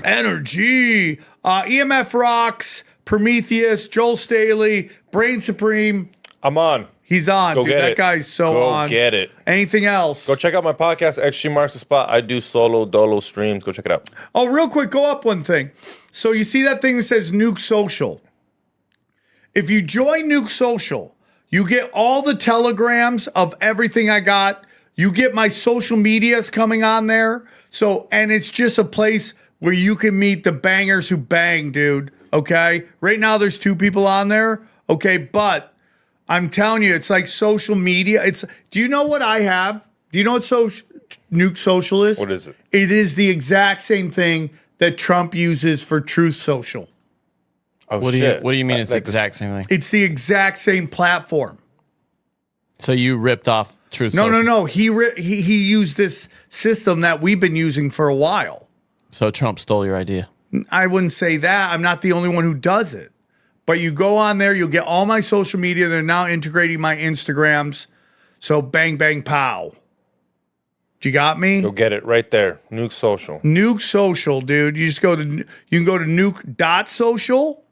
EMF Rocks, Prometheus, Joel Staley, Brain Supreme. I'm on. He's on. Go Dude, get that it. guy's so Go on. get it. Anything else? Go check out my podcast, XG Marks the Spot. I do solo dolo streams. Go check it out. Oh, real quick, go up one thing. So you see that thing that says Nuke Social. If you join Nuke Social, you get all the telegrams of everything I got. You get my social medias coming on there. So, and it's just a place where you can meet the bangers who bang, dude. Okay. Right now there's 2 people on there. Okay. But I'm telling you, it's like social media. Do you know what I have? Do you know what Nuke Social is? What is it? It is the exact same thing that Trump uses for Truth Social. Oh, What do shit. you mean? It's the Like exact same thing. It's the exact same platform. So you ripped off Truth No, Social. no, no. He used this system that we've been using for a while. So Trump stole your idea. I wouldn't say that. I'm not the only one who does it. But you go on there, you'll get all my social media. They're now integrating my Instagrams. So bang, bang, pow. You got me? Go get it right there. Nuke Social. Nuke Social, dude. You can go to nuke.social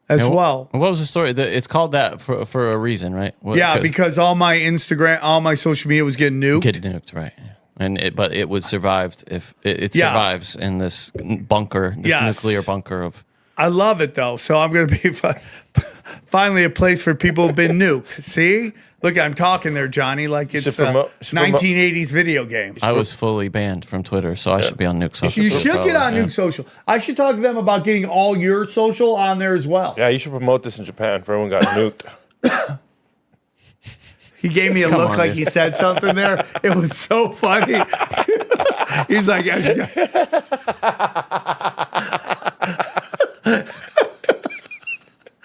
as And well. What was the story? It's called that for a reason, right? Yeah, because all my Instagram, all my social media was getting nuked. get nuked, right? And but it would survive if it Yeah. survives in this bunker, this Yes. nuclear bunker of. I love it though. So I'm going to be finally a place for people who've been nuked. See? Look, I'm talking there, Johnny, like it's should promote- 1980s video game. I was fully banned from Twitter, so I should be on Nuke Social. You should get on Nuke Social. I should talk to them about getting all your social on there as well. Yeah, you should promote this in Japan for everyone got nuked. He gave me a Come look on, like dude. he said something there. It was so funny. He's like,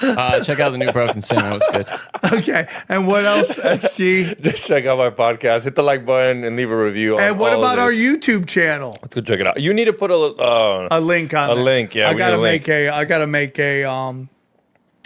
Check out the new Broken Sin. That was good. okay. And what else, XG? Just check out my podcast. Hit the like button and leave a review. And what all of about our this. YouTube channel? Let's go check it out. You need to put a Link on A there. link, yeah, I we gotta need a link.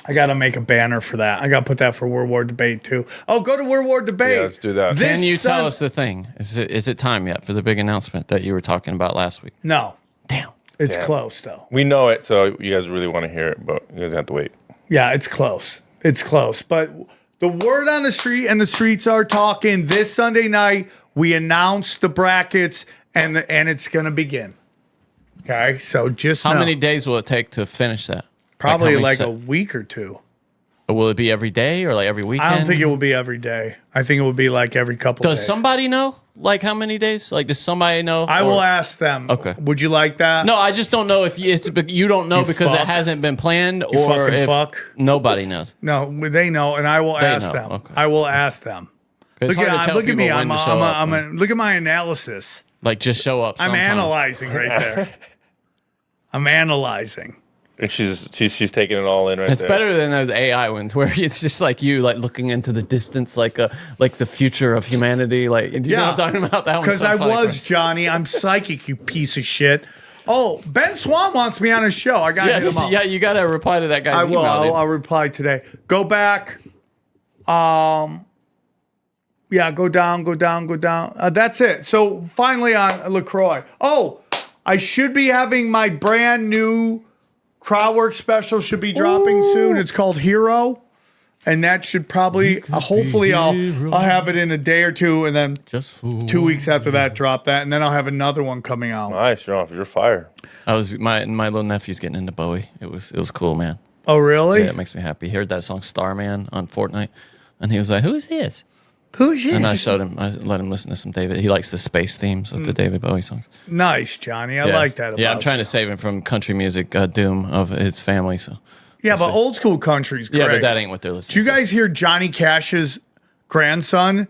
I gotta make a banner for that. I gotta put that for World War Debate too. Oh, go to World War Debate. Yeah, let's do that. This Can you tell Sun- us the thing? Is it time yet for the big announcement that you were talking about last week? No, Damn. it's Damn. close though. We know it, so you guys really want to hear it, but you guys have to wait. Yeah, it's close. It's close. But the word on the street and the streets are talking. This Sunday night, we announced the brackets and it's gonna begin. Okay, so just How know. many days will it take to finish that? Probably how many like se- a week or two. Will it be every day or like every weekend? I don't think it will be every day. I think it will be like every couple Does days. somebody know? Like how many days? Like does somebody know? I will ask them. Okay. Would you like that? No, I just don't know if you don't know You because fuck. it hasn't been planned or fucking if fuck. nobody knows. No, they know, and I will ask know, them. okay. I will ask them. It's Look hard to at tell look at me. people I'm when to show up. look at my analysis. Like just show up. I'm sometime. analyzing right there. I'm analyzing. And she's taking it all in right It's there. better than those AI ones where it's just like you like looking into the distance, like the future of humanity. Like, do you know what I'm talking about? That one. Because I was Johnny. I'm psychic, you piece of shit. Oh, Ben Swan wants me on his show. I got to hit him up. Yeah, you got to reply to that guy's I will. email. dude. I'll reply today. Go back. Yeah, go down. That's it. So finally on LaCroix. Oh, I should be having my brand new crowdwork special should be dropping soon. It's called Hero. And that should probably, hopefully I'll have it in a day or two. And then Just fool. 2 weeks after that, drop that. And then I'll have another one coming out. Nice, you're fire. My little nephew's getting into Bowie. It was cool, man. Oh, really? Yeah, it makes me happy. He heard that song Starman on Fortnite, and he was like, "Who is this?" Who's you? And I showed him. I let him listen to some David. He likes the space themes of the David Bowie songs. Nice, Johnny. I Yeah. like that about Yeah, I'm trying you. to save him from country music doom of his family. So Yeah, but old school country's great. yeah, but that ain't what they're Do listening. you guys hear Johnny Cash's grandson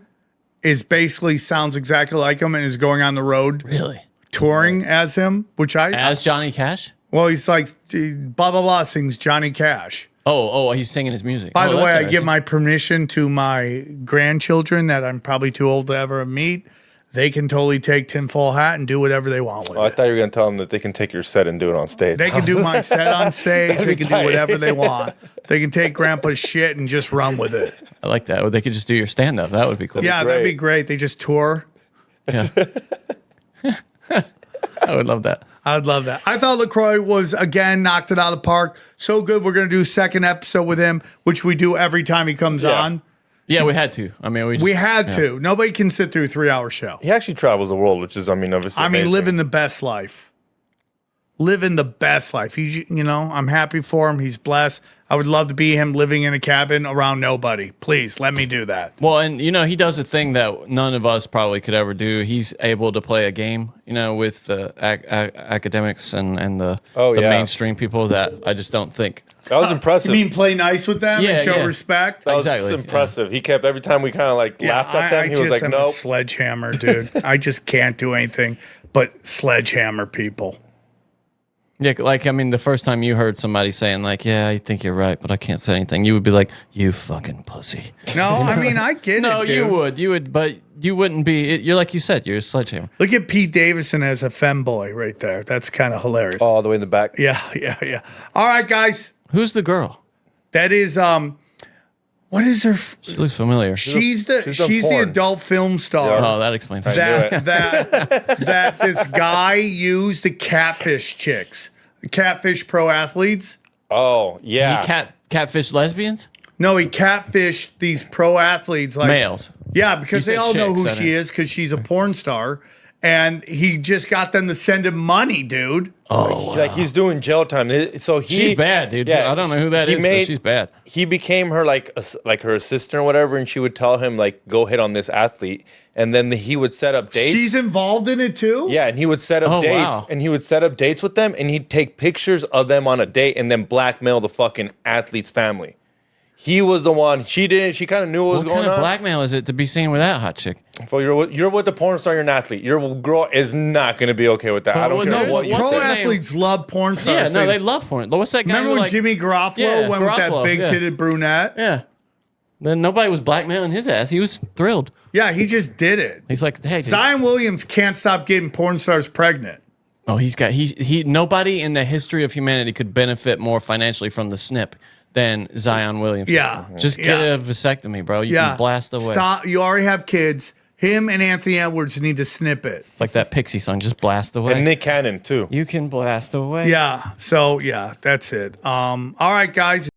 is basically sounds exactly like him and is going on the road to. Really? touring as him? Which As Johnny Cash? well, he's like blah blah blah sings Johnny Cash. Oh, he's singing his music. By Oh, the that's way, I give interesting. my permission to my grandchildren that I'm probably too old to ever meet. They can totally take tinfoil hat and do whatever they want with Oh, I it. thought you were gonna tell them that they can take your set and do it on stage. They can do my set on stage. They can do tight. whatever they want. They can take grandpa's shit and just run with it. I like that. Or they could just do your stand up. That would be cool. Yeah, that'd be great. They just tour. Yeah. I would love that. I'd love that. I thought LaCroix was, again, knocked it out of the park. So good. We're going to do a second episode with him, which we do every time he comes Yeah. on. Yeah, we had to. I mean, We had yeah. to. Nobody can sit through a 3-hour show. He actually travels the world, which is, obviously. amazing. Living the best life. Living the best life. He's, I'm happy for him. He's blessed. I would love to be him living in a cabin around nobody. Please let me do that. Well, and he does a thing that none of us probably could ever do. He's able to play a game, with the academics and the yeah. mainstream people that I just don't think. That was impressive. You mean play nice with them Yeah, and show yeah. respect? that was Exactly, impressive. He kept every time we kind of laughed at them. He was just like, am a "Nope." sledgehammer, dude. I just can't do anything but sledgehammer people. Yeah, the first time you heard somebody saying yeah, I think you're right, but I can't say anything, you would be like, you fucking pussy. No, I get No, it, dude. you would, but you wouldn't be. You're like you said, you're a sledgehammer. Look at Pete Davidson as a femboy right there. That's kind of hilarious. All the way in the back. Yeah. All right, guys. Who's the girl? That is what is her? She looks familiar. She's done the porn. adult film star. Oh, that explains it. That this guy used to catfish chicks, catfish pro athletes. Oh yeah. He catfish lesbians, No, he catfished these pro athletes like males. Yeah, because You they said all know chicks, who I she didn't- is because she's a porn star. and he just got them to send him money, dude. Oh, like he's doing jail time. So she's bad, dude. Yeah, I don't know who that is, but she's bad. He became her like her assistant or whatever, and she would tell him like, go hit on this athlete, and then he would set up dates. She's involved in it too. Yeah, and he would set up dates, and he would set up dates with them, and he'd take pictures of them on a date, and then blackmail the fucking athlete's family. He was the one. She didn't. She kind of knew what was going on. What kind of blackmail is it to be seen with that hot chick? Well, you're with the porn star. You're an athlete. Your girl is not going to be okay with that. I don't care what you pro say. athletes love porn stars. Yeah, no, they love porn. What's that guy? Remember when Jimmy Garofalo went with that big-titted brunette? Yeah. Then nobody was blackmailing his ass. He was thrilled. Yeah, he just did it. He's like, hey, dude. Zion Williams can't stop getting porn stars pregnant. Oh, nobody in the history of humanity could benefit more financially from the snip than Zion Williams. Yeah. Just get a vasectomy, bro. You can blast away. Stop. You already have kids. Him and Anthony Edwards need to snip it. It's like that Pixie song. Just blast away. And Nick Cannon, too. You can blast away. Yeah. So, yeah, that's it. All right, guys.